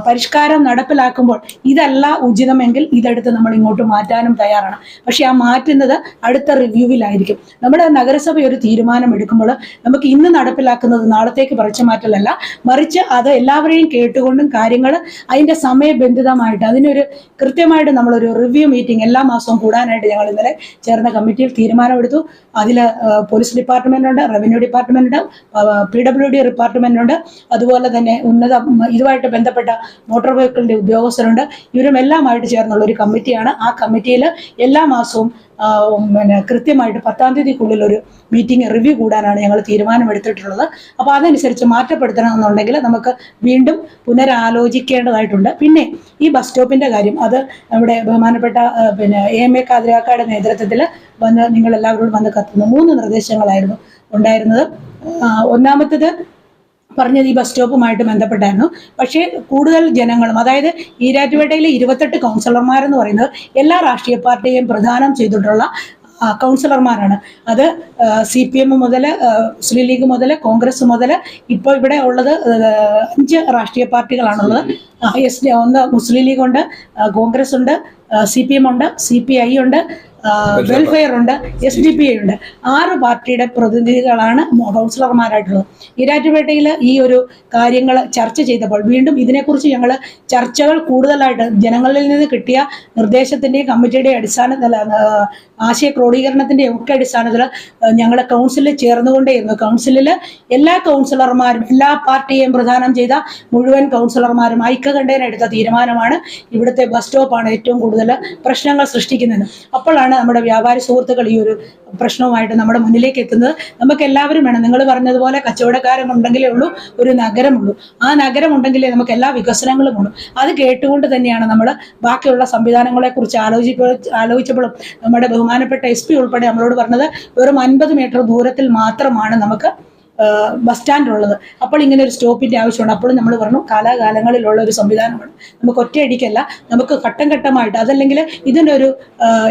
പരിഷ്കാരം നടപ്പിലാക്കുമ്പോൾ ഇതല്ല ഉചിതമെങ്കിൽ ഇതെടുത്ത് നമ്മൾ ഇങ്ങോട്ട് മാറ്റാനും തയ്യാറാണ്. പക്ഷെ ആ മാറ്റുന്നത് അടുത്ത റിവ്യൂവിലായിരിക്കും. നമ്മുടെ നഗരസഭ ഒരു തീരുമാനം എടുക്കുമ്പോൾ നമുക്ക് ഇന്ന് നടപ്പിലാക്കുന്നത് നാളത്തേക്ക് പറിച്ചു മാറ്റലല്ല, മറിച്ച് അത് എല്ലാവരെയും കേട്ടുകൊണ്ടും കാര്യങ്ങൾ അതിൻ്റെ സമയബന്ധിതമായിട്ട് അതിനൊരു കൃത്യമായിട്ട് നമ്മളൊരു റിവ്യൂ മീറ്റിംഗ് എല്ലാ മാസവും കൂടാനായിട്ട് ഞങ്ങൾ ഇന്നലെ ചേർന്ന കമ്മിറ്റിയിൽ തീരുമാനമെടുത്തു. അതിൽ പോലീസ് ഡിപ്പാർട്ട്മെന്റ് ഉണ്ട്, റവന്യൂ ഡിപ്പാർട്ട്മെന്റ് ഉണ്ട്, PWD ഡിപ്പാർട്ട്മെന്റ് ഉണ്ട്, അതുപോലെ തന്നെ ഇതുമായിട്ട് ബന്ധപ്പെട്ട മോട്ടോർ വെഹിക്കിളിന്റെ ഉദ്യോഗസ്ഥരുണ്ട്. ഇവരുമെല്ലാമായിട്ട് ചേർന്നുള്ള ഒരു കമ്മിറ്റിയാണ്. ആ കമ്മിറ്റിയിൽ എല്ലാ മാസവും കൃത്യമായിട്ട് 10-ാം തീയതിക്കുള്ളിൽ ഒരു മീറ്റിംഗ് റിവ്യൂ കൂടാനാണ് ഞങ്ങൾ തീരുമാനമെടുത്തിട്ടുള്ളത്. അപ്പോൾ അതനുസരിച്ച് മാറ്റപ്പെടുത്തണമെന്നുണ്ടെങ്കിൽ നമുക്ക് വീണ്ടും പുനരാലോചിക്കേണ്ടതായിട്ടുണ്ട്. പിന്നെ ഈ ബസ് സ്റ്റോപ്പിന്റെ കാര്യം, അത് നമ്മുടെ ബഹുമാനപ്പെട്ട AMA കാതിരാക്കയുടെ നേതൃത്വത്തിൽ വന്ന് നിങ്ങളെല്ലാവരോടും വന്ന് കത്തുന്നു 3 നിർദ്ദേശങ്ങളായിരുന്നു ഉണ്ടായിരുന്നത്. ഒന്നാമത്തേത് പറഞ്ഞത് ഈ ബസ് സ്റ്റോപ്പുമായിട്ട് ബന്ധപ്പെട്ടായിരുന്നു. പക്ഷേ കൂടുതൽ ജനങ്ങളും, അതായത് ഈരാറ്റുപേട്ടയിലെ 28 കൗൺസിലർമാരെന്ന് പറയുന്നത് എല്ലാ രാഷ്ട്രീയ പാർട്ടിയെയും പ്രദാനം ചെയ്തിട്ടുള്ള കൗൺസിലർമാരാണ്. അത് CPM മുതൽ, മുസ്ലിം ലീഗ് മുതൽ, കോൺഗ്രസ് മുതൽ, ഇപ്പോൾ ഇവിടെ ഉള്ളത് 5 രാഷ്ട്രീയ പാർട്ടികളാണുള്ളത്. ഒന്ന് മുസ്ലിം ലീഗ് ഉണ്ട്, കോൺഗ്രസ് ഉണ്ട്, CPM ഉണ്ട്, CPI ഉണ്ട്, വെൽഫെയർ ഉണ്ട്, SDPI ഉണ്ട്. 6 പാർട്ടിയുടെ പ്രതിനിധികളാണ് കൗൺസിലർമാരായിട്ടുള്ളത്. ഈരാറ്റുപേട്ടയിൽ ഈ ഒരു കാര്യങ്ങൾ ചർച്ച ചെയ്തപ്പോൾ വീണ്ടും ഇതിനെക്കുറിച്ച് ഞങ്ങൾ ചർച്ചകൾ കൂടുതലായിട്ട് ജനങ്ങളിൽ നിന്ന് കിട്ടിയ നിർദ്ദേശത്തിന്റെയും കമ്മിറ്റിയുടെയും അടിസ്ഥാനത്തിൽ ആശയ ക്രോഡീകരണത്തിന്റെയും ഒക്കെ അടിസ്ഥാനത്തിൽ ഞങ്ങൾ കൗൺസിലിൽ ചേർന്നുകൊണ്ടേയിരുന്നു. കൗൺസിലിൽ എല്ലാ കൗൺസിലർമാരും എല്ലാ പാർട്ടിയെയും പ്രദാനം ചെയ്ത മുഴുവൻ കൗൺസിലർമാരും ഐക്യകണ്ഠേന എടുത്ത തീരുമാനമാണ് ഇവിടുത്തെ ബസ് സ്റ്റോപ്പാണ് ഏറ്റവും കൂടുതൽ പ്രശ്നങ്ങൾ സൃഷ്ടിക്കുന്നത്. അപ്പോഴാണ് നമ്മുടെ വ്യാപാരി സുഹൃത്തുക്കൾ ഈ ഒരു പ്രശ്നവുമായിട്ട് നമ്മുടെ മുന്നിലേക്ക് എത്തുന്നത്. നമുക്ക് എല്ലാവരും വേണം, നിങ്ങൾ പറഞ്ഞതുപോലെ കച്ചവടക്കാരൻ ഉണ്ടെങ്കിലേ ഉള്ളൂ ഒരു നഗരമുള്ളൂ. ആ നഗരം ഉണ്ടെങ്കിലേ നമുക്ക് എല്ലാ വികസനങ്ങളും ഉള്ളൂ. അത് കേട്ടുകൊണ്ട് തന്നെയാണ് നമ്മൾ ബാക്കിയുള്ള സംവിധാനങ്ങളെ കുറിച്ച് ആലോചിച്ചപ്പോഴും നമ്മുടെ ബഹുമാനപ്പെട്ട SP ഉൾപ്പെടെ നമ്മളോട് പറഞ്ഞത് വെറും 50 മീറ്റർ ദൂരത്തിൽ മാത്രമാണ് നമുക്ക് ബസ് സ്റ്റാൻഡ് ഉള്ളത്. അപ്പോൾ ഇങ്ങനെ ഒരു സ്റ്റോപ്പിന്റെ ആവശ്യമുണ്ട്. അപ്പോൾ നമ്മൾ പറഞ്ഞു കാലാകാലങ്ങളിലുള്ള ഒരു സംവിധാനമാണ്, നമുക്ക് ഒറ്റയടിക്കല്ല, നമുക്ക് ഘട്ടം ഘട്ടമായിട്ട്. അതല്ലെങ്കിൽ ഇതിൻ്റെ ഒരു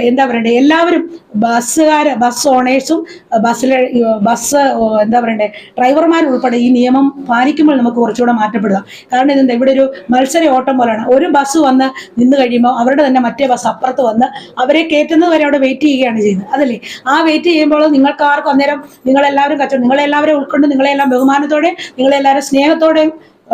എന്താ പറയണ്ടേ, എല്ലാവരും ബസ് ഓണേഴ്സും ബസ് എന്താ പറയണ്ടേ ഡ്രൈവർമാരുൾപ്പെടെ ഈ നിയമം പാലിക്കുമ്പോൾ നമുക്ക് കുറച്ചുകൂടെ മാറ്റപ്പെടുക. കാരണം ഇതെന്താ, ഇവിടെ ഒരു മത്സര ഓട്ടം പോലെയാണ്. ഒരു ബസ് വന്ന് നിന്ന് കഴിയുമ്പോൾ അവരുടെ തന്നെ മറ്റേ ബസ് അപ്പുറത്ത് വന്ന് അവരെ കയറ്റുന്നത് വരെ അവിടെ വെയിറ്റ് ചെയ്യുകയാണ് ചെയ്യുന്നത്. അതല്ലേ, ആ വെയിറ്റ് ചെയ്യുമ്പോൾ നിങ്ങൾക്ക് ആർക്കും അന്നേരം നിങ്ങളെല്ലാവരും നിങ്ങളെല്ലാവരും നിങ്ങളെല്ലാം ബഹുമാനത്തോടെ നിങ്ങളെല്ലാവരും സ്നേഹത്തോടെ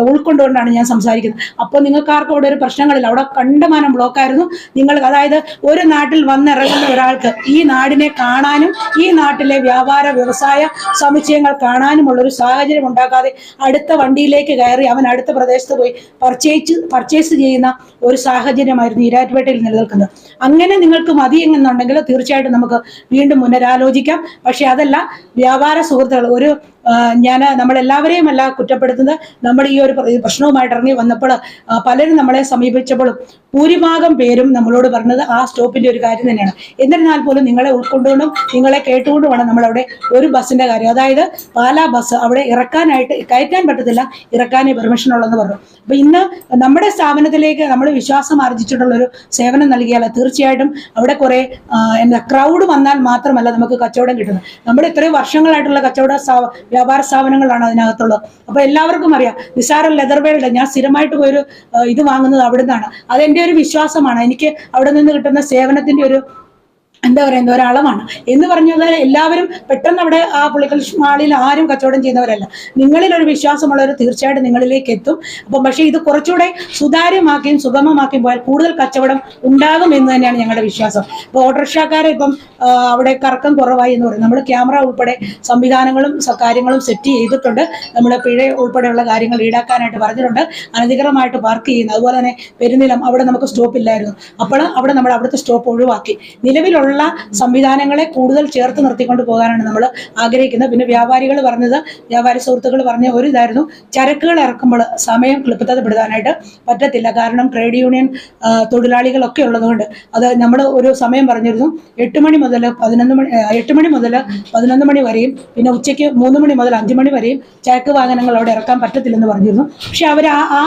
ഉൾക്കൊണ്ടുകൊണ്ടാണ് ഞാൻ സംസാരിക്കുന്നത്. അപ്പോൾ നിങ്ങൾക്ക് ആർക്കും അവിടെ ഒരു പ്രശ്നങ്ങളില്ല. അവിടെ കണ്ടമാനം ബ്ലോക്കായിരുന്നു. നിങ്ങൾ അതായത് ഒരു നാട്ടിൽ വന്നിറങ്ങുന്ന ഒരാൾക്ക് ഈ നാടിനെ കാണാനും ഈ നാട്ടിലെ വ്യാപാര വ്യവസായ സമുച്ചയങ്ങൾ കാണാനുമുള്ളൊരു സാഹചര്യം ഉണ്ടാക്കാതെ അടുത്ത വണ്ടിയിലേക്ക് കയറി അവൻ അടുത്ത പ്രദേശത്ത് പോയി പർച്ചേസ് ചെയ്യുന്ന ഒരു സാഹചര്യമായിരുന്നു ഈരാറ്റുപേട്ടയിൽ നിലനിൽക്കുന്നത്. അങ്ങനെ നിങ്ങൾക്ക് മതി എന്നുണ്ടെങ്കിൽ തീർച്ചയായിട്ടും നമുക്ക് വീണ്ടും പുനരാലോചിക്കാം. പക്ഷെ അതല്ല, വ്യാപാര സുഹൃത്തുക്കൾ ഒരു നമ്മളെല്ലാവരെയും അല്ല കുറ്റപ്പെടുത്തുന്നത്. നമ്മൾ ഈ ഒരു പ്രശ്നവുമായിട്ട് ഇറങ്ങി വന്നപ്പോൾ പലരും നമ്മളെ സമീപിച്ചപ്പോഴും ഭൂരിഭാഗം പേരും നമ്മളോട് പറഞ്ഞത് ആ സ്റ്റോപ്പിന്റെ ഒരു കാര്യം തന്നെയാണ്. എന്നിരുന്നാൽ പോലും നിങ്ങളെ ഉൾക്കൊണ്ടുകൊണ്ടും നിങ്ങളെ കേട്ടുകൊണ്ടും വേണം നമ്മളവിടെ ഒരു ബസ്സിന്റെ കാര്യം, അതായത് പാലാ ബസ് അവിടെ കയറ്റാൻ പറ്റത്തില്ല, ഇറക്കാനേ പെർമിഷൻ ഉള്ളെന്ന് പറഞ്ഞു. അപ്പൊ ഇന്ന് നമ്മുടെ സ്ഥാപനത്തിലേക്ക് നമ്മൾ വിശ്വാസം ആർജിച്ചിട്ടുള്ള ഒരു സേവനം നൽകിയാൽ തീർച്ചയായിട്ടും അവിടെ കുറെ ക്രൗഡ് വന്നാൽ മാത്രമല്ല നമുക്ക് കച്ചവടം കിട്ടുന്നത്. നമ്മുടെ ഇത്രയും വർഷങ്ങളായിട്ടുള്ള വ്യാപാര സ്ഥാപനങ്ങളാണ് അതിനകത്തുള്ളത്. അപ്പൊ എല്ലാവർക്കും അറിയാം, നിസാരം ലെതർ വേൾഡ് ഞാൻ സ്ഥിരമായിട്ട് പോയൊരു ഇത് വാങ്ങുന്നത് അവിടെ നിന്നാണ്. അതെന്റെ ഒരു വിശ്വാസമാണ്. എനിക്ക് അവിടെ നിന്ന് കിട്ടുന്ന സേവനത്തിന്റെ ഒരു എന്താ പറയുന്ന ഒരളവാണ് എന്ന് പറഞ്ഞാൽ എല്ലാവരും പെട്ടെന്ന് അവിടെ ആ പുള്ളിക്കൽ മാളിൽ ആരും കച്ചവടം ചെയ്യുന്നവരല്ല. നിങ്ങളിൽ ഒരു വിശ്വാസമുള്ളവർ തീർച്ചയായിട്ടും നിങ്ങളിലേക്ക് എത്തും. അപ്പം പക്ഷേ ഇത് കുറച്ചുകൂടെ സുതാര്യമാക്കിയും സുഗമമാക്കിയും പോയാൽ കൂടുതൽ കച്ചവടം ഉണ്ടാകും എന്ന് തന്നെയാണ് ഞങ്ങളുടെ വിശ്വാസം. ഇപ്പോൾ ഓട്ടോറിക്ഷക്കാരെ ഇപ്പം അവിടെ കറക്കം കുറവായി എന്ന് പറയും. നമ്മൾ ക്യാമറ ഉൾപ്പെടെ സംവിധാനങ്ങളും കാര്യങ്ങളും സെറ്റ് ചെയ്തിട്ടുണ്ട്. നമ്മൾ പിഴ ഉൾപ്പെടെയുള്ള കാര്യങ്ങൾ ഈടാക്കാനായിട്ട് പറഞ്ഞിട്ടുണ്ട്. അനധികൃതമായിട്ട് പാർക്ക് ചെയ്യുന്നത്, അതുപോലെ തന്നെ പെരുന്നിലം അവിടെ നമുക്ക് സ്റ്റോപ്പ് ഇല്ലായിരുന്നു. അപ്പോൾ അവിടെ നമ്മൾ അവിടുത്തെ സ്റ്റോപ്പ് ഒഴിവാക്കി. നിലവിലുള്ള സംവിധാനങ്ങളെ കൂടുതൽ ചേർത്ത് നിർത്തിക്കൊണ്ട് പോകാനാണ് നമ്മൾ ആഗ്രഹിക്കുന്നത്. പിന്നെ വ്യാപാരി സുഹൃത്തുക്കൾ പറഞ്ഞ ഒരു ഇതായിരുന്നു, ചരക്കുകൾ ഇറക്കുമ്പോൾ സമയം ക്ലിപ്തപ്പെടുത്താനായിട്ട് പറ്റത്തില്ല. കാരണം ട്രേഡ് യൂണിയൻ തൊഴിലാളികളൊക്കെ ഉള്ളതുകൊണ്ട് അത് നമ്മൾ ഒരു സമയം പറഞ്ഞിരുന്നു. 8 മണി മുതൽ 11 മണി വരെയും പിന്നെ ഉച്ചയ്ക്ക് 3 മണി മുതൽ 5 മണി വരെയും ചരക്ക് വാഹനങ്ങൾ അവിടെ ഇറക്കാൻ പറ്റത്തില്ലെന്ന് പറഞ്ഞിരുന്നു. പക്ഷെ അവർ ആ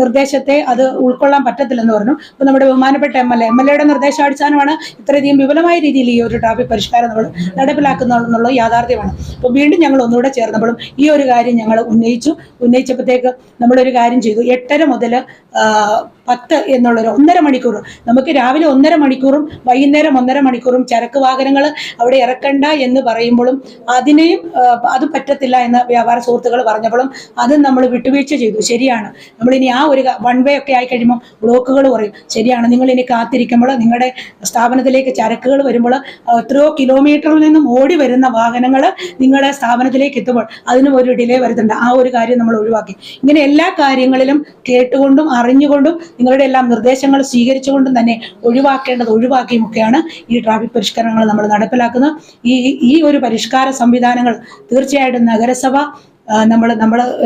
നിർദ്ദേശത്തെ അത് ഉൾക്കൊള്ളാൻ പറ്റത്തില്ലെന്ന് പറഞ്ഞു. അപ്പൊ നമ്മുടെ ബഹുമാനപ്പെട്ട MLA നിർദ്ദേശാടിസ്ഥാനമാണ് ഇത്രയധികം വിപുലമായ രീതിയിൽ ഈ ഒരു ട്രാഫിക് പരിഷ്കാരം നമ്മൾ നടപ്പിലാക്കുന്നുള്ള യാഥാർത്ഥ്യമാണ്. അപ്പോൾ വീണ്ടും ഞങ്ങൾ ഒന്നുകൂടെ ചേർന്നപ്പോഴും ഈ ഒരു കാര്യം ഞങ്ങൾ ഉന്നയിച്ചപ്പോഴത്തേക്ക് നമ്മളൊരു കാര്യം ചെയ്തു. 8:30 മുതൽ 10 എന്നുള്ളൊരു 1.5 മണിക്കൂർ, നമുക്ക് രാവിലെ 1.5 മണിക്കൂറും വൈകുന്നേരം 1.5 മണിക്കൂറും ചരക്ക് വാഹനങ്ങൾ അവിടെ ഇറക്കണ്ട എന്ന് പറയുമ്പോഴും അത് പറ്റത്തില്ല എന്ന് വ്യാപാര സുഹൃത്തുക്കൾ പറഞ്ഞപ്പോഴും അത് നമ്മൾ വിട്ടുവീഴ്ച ചെയ്തു. ശരിയാണ്, നമ്മളിനി ആ ഒരു 1 വേ ഒക്കെ ആയി കഴിയുമ്പോൾ ബ്ലോക്കുകൾ കുറയും. ശരിയാണ്, നിങ്ങൾ ഇനി കാത്തിരിക്കുമ്പോൾ നിങ്ങളുടെ സ്ഥാപനത്തിലേക്ക് ചരക്കുകൾ വരുമ്പോൾ എത്രയോ കിലോമീറ്ററിൽ നിന്നും ഓടി വരുന്ന വാഹനങ്ങൾ നിങ്ങളുടെ സ്ഥാപനത്തിലേക്ക് എത്തുമ്പോൾ അതിനും ഒരു ഡിലേ വരുന്നുണ്ട്. ആ ഒരു കാര്യം നമ്മൾ ഒഴിവാക്കി. ഇങ്ങനെ എല്ലാ കാര്യങ്ങളിലും കേട്ടുകൊണ്ടും അറിഞ്ഞുകൊണ്ടും നിങ്ങളുടെ എല്ലാം നിർദ്ദേശങ്ങൾ സ്വീകരിച്ചുകൊണ്ടും തന്നെ ഒഴിവാക്കിയുമൊക്കെയാണ് ഈ ട്രാഫിക് പരിഷ്കരണങ്ങൾ നമ്മൾ നടപ്പിലാക്കുന്നത്. ഈ ഒരു പരിഷ്കാര സംവിധാനങ്ങൾ തീർച്ചയായിട്ടും നഗരസഭ നമ്മൾ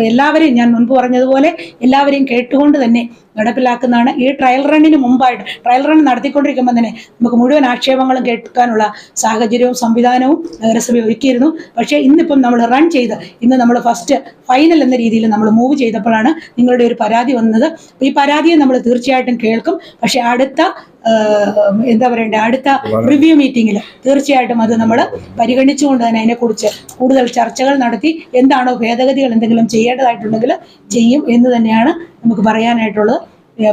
എല്ലാവരെയും, ഞാൻ മുൻപ് പറഞ്ഞതുപോലെ എല്ലാവരെയും കേട്ടുകൊണ്ട് തന്നെ നടപ്പിലാക്കുന്നതാണ്. ഈ ട്രയൽ റണ്ണിന് മുമ്പായിട്ട് ട്രയൽ റൺ നടത്തിക്കൊണ്ടിരിക്കുമ്പോൾ തന്നെ നമുക്ക് മുഴുവൻ ആക്ഷേപങ്ങളും കേൾക്കാനുള്ള സാഹചര്യവും സംവിധാനവും നഗരസഭ ഒരുക്കിയിരുന്നു. പക്ഷേ ഇന്നിപ്പം നമ്മൾ റൺ ചെയ്ത് ഇന്ന് നമ്മൾ ഫൈനൽ എന്ന രീതിയിൽ നമ്മൾ മൂവ് ചെയ്തപ്പോഴാണ് നിങ്ങളുടെ ഒരു പരാതി വന്നത്. ഈ പരാതിയെ നമ്മൾ തീർച്ചയായിട്ടും കേൾക്കും. പക്ഷെ അടുത്ത റിവ്യൂ മീറ്റിംഗിൽ തീർച്ചയായിട്ടും അത് നമ്മൾ പരിഗണിച്ചുകൊണ്ട് തന്നെ അതിനെക്കുറിച്ച് കൂടുതൽ ചർച്ചകൾ നടത്തി എന്താണോ ഭേദഗതികൾ എന്തെങ്കിലും ചെയ്യേണ്ടതായിട്ടുണ്ടെങ്കിൽ ചെയ്യും എന്ന് തന്നെയാണ് നമുക്ക് പറയാനായിട്ടുള്ളത്.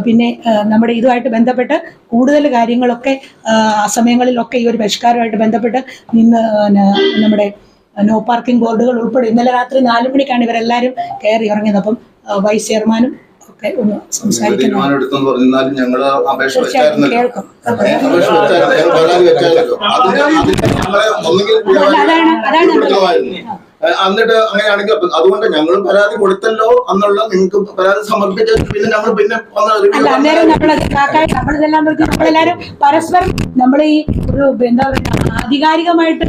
പിന്നെ നമ്മുടെ ഇതുമായിട്ട് ബന്ധപ്പെട്ട് കൂടുതൽ കാര്യങ്ങളൊക്കെ ആ സമയങ്ങളിലൊക്കെ ഈ ഒരു പരിഷ്കാരമായിട്ട് ബന്ധപ്പെട്ട് നിന്ന് നമ്മുടെ നോ പാർക്കിംഗ് ബോർഡുകൾ ഉൾപ്പെടെ ഇന്നലെ രാത്രി 4 മണിക്കാണ് ഇവരെല്ലാവരും കയറി ഇറങ്ങിയത്. അപ്പം വൈസ് ചെയർമാനും ഒക്കെ ഒന്ന് സംസാരിക്കണം.
എന്നിട്ട് അങ്ങനെയാണെങ്കിൽ അതുകൊണ്ട് ഞങ്ങൾ പരാതി കൊടുത്തല്ലോ എന്നുള്ള നിങ്ങൾക്ക് പരാതി സമർപ്പിച്ചിട്ട് പിന്നെ ഞങ്ങൾ പിന്നെ
അന്നേരം നമ്മളെല്ലാരും പരസ്പരം നമ്മൾ ഈ ഒരു എന്താ പറയുക ആധികാരികമായിട്ട്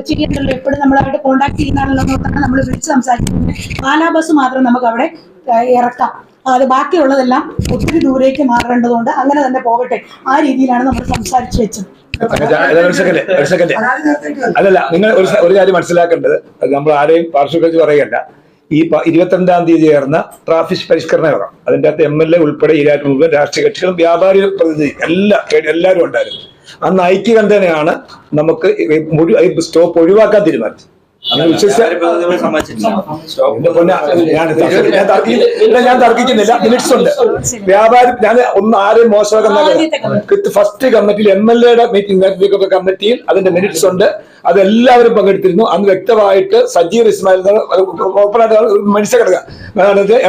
ചെയ്യണ്ടല്ലോ, എപ്പോഴും നമ്മളായിട്ട് കോണ്ടാക്ട് ചെയ്യുന്നതാണല്ലോ എന്നൊക്കെയാണ് നമ്മൾ വിളിച്ച് സംസാരിക്കുന്നത്. പാലാ ബസ് മാത്രം നമുക്ക് അവിടെ ഇറക്കാം, അത് ബാക്കിയുള്ളതെല്ലാം ഒത്തിരി ദൂരേക്ക് മാറേണ്ടതുകൊണ്ട് അങ്ങനെ തന്നെ പോകട്ടെ, ആ രീതിയിലാണ് നമ്മൾ സംസാരിച്ചു വെച്ചത്.
അല്ലല്ല, നിങ്ങൾ ഒരു കാര്യം മനസ്സിലാക്കേണ്ടത്, നമ്മൾ ആരെയും പാർശ്വകരിച്ച് പറയല്ല. ഈ 22-ാം തീയതി ചേർന്ന ട്രാഫിക് പരിഷ്കരണ യോഗം, അതിൻ്റെ അകത്ത് MLA ഉൾപ്പെടെ ഈരാറ്റ് മുഴുവൻ രാഷ്ട്രീയ കക്ഷികളും വ്യാപാരി പ്രതിനിധി എല്ലാവരും ഉണ്ടായിരുന്നു. അന്ന് ഐക്യകണ്ഠേനയാണ് നമുക്ക് സ്റ്റോപ്പ് ഒഴിവാക്കാൻ തീരുമാനിച്ചത്. അങ്ങനെ ഞാൻ തർക്കിക്കുന്നില്ല, മിനിറ്റ്സ് ഉണ്ട്. വ്യാപാരി ഞാൻ ആരെയും മോശമാക്കുന്ന ഫസ്റ്റ് കമ്മിറ്റിയിൽ MLA മീറ്റിംഗ് കമ്മിറ്റിയിൽ അതിന്റെ മിനിറ്റ്സ് ഉണ്ട്, അതെല്ലാവരും പങ്കെടുത്തിരുന്നു. അന്ന് വ്യക്തമായിട്ട് സജീർ ഇസ്മായിൽ ഓപ്പണായിട്ട് മനസ്സിലാക്കുക,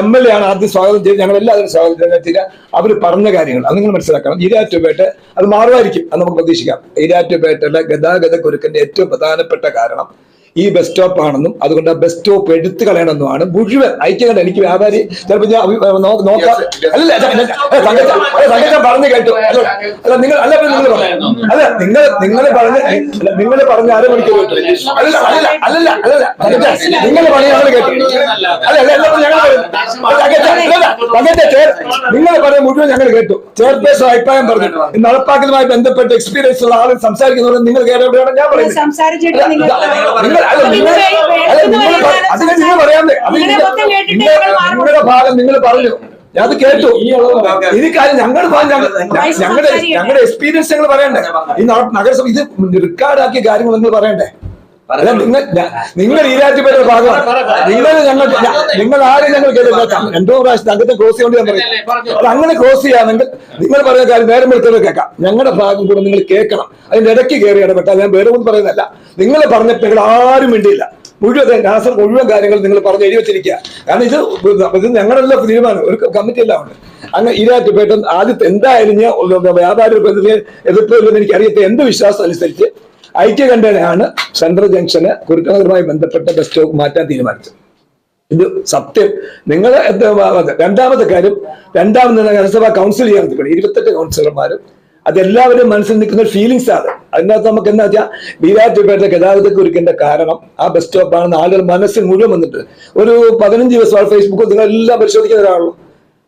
MLA ആണ് ആദ്യം സ്വാഗതം ചെയ്ത്, ഞങ്ങൾ എല്ലാവരും സ്വാഗതം ചെയ്ത അവർ പറഞ്ഞ കാര്യങ്ങൾ അത് നിങ്ങൾ മനസ്സിലാക്കണം. ഈരാറ്റുപേട്ട അത് മാറുമായിരിക്കും, അത് നമുക്ക് പ്രതീക്ഷിക്കാം. ഈരാറ്റുപേട്ടയുടെ ഗതാഗത കുരുക്കിന്റെ ഏറ്റവും പ്രധാനപ്പെട്ട കാരണം ഈ ബസ് സ്റ്റോപ്പ് ആണെന്നും അതുകൊണ്ട് ആ ബസ് സ്റ്റോപ്പ് എടുത്തു കളയണമെന്നുമാണ് മുഴുവൻ ഐക്യകണ്ഠ. എനിക്ക് വ്യാപാരി ചിലപ്പോൾ ഞാൻ നോക്കാം, അല്ല പറഞ്ഞു കേട്ടു, അല്ല നിങ്ങൾ അല്ല നിങ്ങൾ പറഞ്ഞു, അല്ല നിങ്ങൾ പറഞ്ഞ അരമണിക്കൂർ കേട്ടു, അല്ലല്ല നിങ്ങൾ പറഞ്ഞ ഞങ്ങൾ കേട്ടു, നിങ്ങൾ പറഞ്ഞ മുഴുവൻ ഞങ്ങൾ കേട്ടു. ചെയർപേഴ്സൺ അഭിപ്രായം പറഞ്ഞു, നടപ്പാക്കലുമായി ബന്ധപ്പെട്ട് എക്സ്പീരിയൻസ് ഉള്ള ആളുകൾ സംസാരിക്കുന്നവരെ നിങ്ങൾ കേരളമാണ് ഞാൻ പറയുന്നത്. നിങ്ങളുടെ ഭാഗം നിങ്ങൾ പറഞ്ഞു, അത് കേട്ടു. ഈ കാര്യം ഞങ്ങളുടെ എക്സ്പീരിയൻസ് ഞങ്ങൾ പറയണ്ടേ? ഈ നഗരസഭ ഇത് റെക്കോർഡാക്കിയ കാര്യങ്ങൾ നിങ്ങൾ പറയണ്ടേ? അല്ല നിങ്ങൾ ഈരാറ്റുപേരുടെ ഭാഗമാണ്. നിങ്ങൾ ആരും ഞങ്ങൾ കേട്ടില്ല. 2 പ്രാവശ്യം അംഗത്തെ ക്രോസ് ചെയ്യേണ്ടി ഞാൻ പറയും. അത് അങ്ങനെ ക്രോസ് ചെയ്യാണെങ്കിൽ നിങ്ങൾ പറയുന്ന കാര്യം നേരം എടുത്തത് കേൾക്കാം. ഞങ്ങളുടെ ഭാഗം കൂടെ നിങ്ങൾ കേൾക്കണം. അതിന്റെ ഇടയ്ക്ക് കയറി ഇടപെട്ടാൽ ഞാൻ വേറെ ഒന്നും പറയുന്നതല്ല. നിങ്ങൾ പറഞ്ഞപ്പോൾ നിങ്ങൾ ആരും വേണ്ടിയില്ല, മുഴുവൻ കാര്യങ്ങൾ നിങ്ങൾ പറഞ്ഞ് എഴുതി വെച്ചിരിക്കുക. കാരണം ഇത് ഞങ്ങളുടെ തീരുമാനം, ഒരു കമ്മിറ്റി എല്ലാം ഉണ്ട്. അങ്ങനെ ഈരാറ്റുപേട്ട ആദ്യത്തെ എന്തായാലും വ്യാപാര എതിർപ്പില്ലെന്ന് എനിക്കറിയത്തെ എന്റെ വിശ്വാസം അനുസരിച്ച് ഐക്യകണ്ഠേനയാണ് സെൻട്രൽ ജംഗ്ഷന് കുരുക്കനഗറുമായി ബന്ധപ്പെട്ട ബസ് സ്റ്റോപ്പ് മാറ്റാൻ തീരുമാനിച്ചത്. ഇത് സത്യം. നിങ്ങൾ രണ്ടാമത്തെ കാര്യം, നഗരസഭാ കൗൺസിൽ ചെയ്യാൻ 28 കൗൺസിലർമാരും അതെല്ലാവരും മനസ്സിൽ നിൽക്കുന്ന ഒരു ഫീലിങ്സ് ആണ്. അതിനകത്ത് നമുക്ക് എന്താ വെച്ചാൽ ഈരാറ്റുപേട്ട ഗതാഗത കുരുക്കിന്റെ കാരണം ആ ബസ് സ്റ്റോപ്പാണെന്ന് ആളുകൾ മനസ്സിൽ മുഴുവൻ വന്നിട്ട് ഒരു 15 ദിവസം ഫേസ്ബുക്കിൽ നിങ്ങൾ എല്ലാം പരിശോധിക്കുന്ന ഒരാളുള്ളൂ.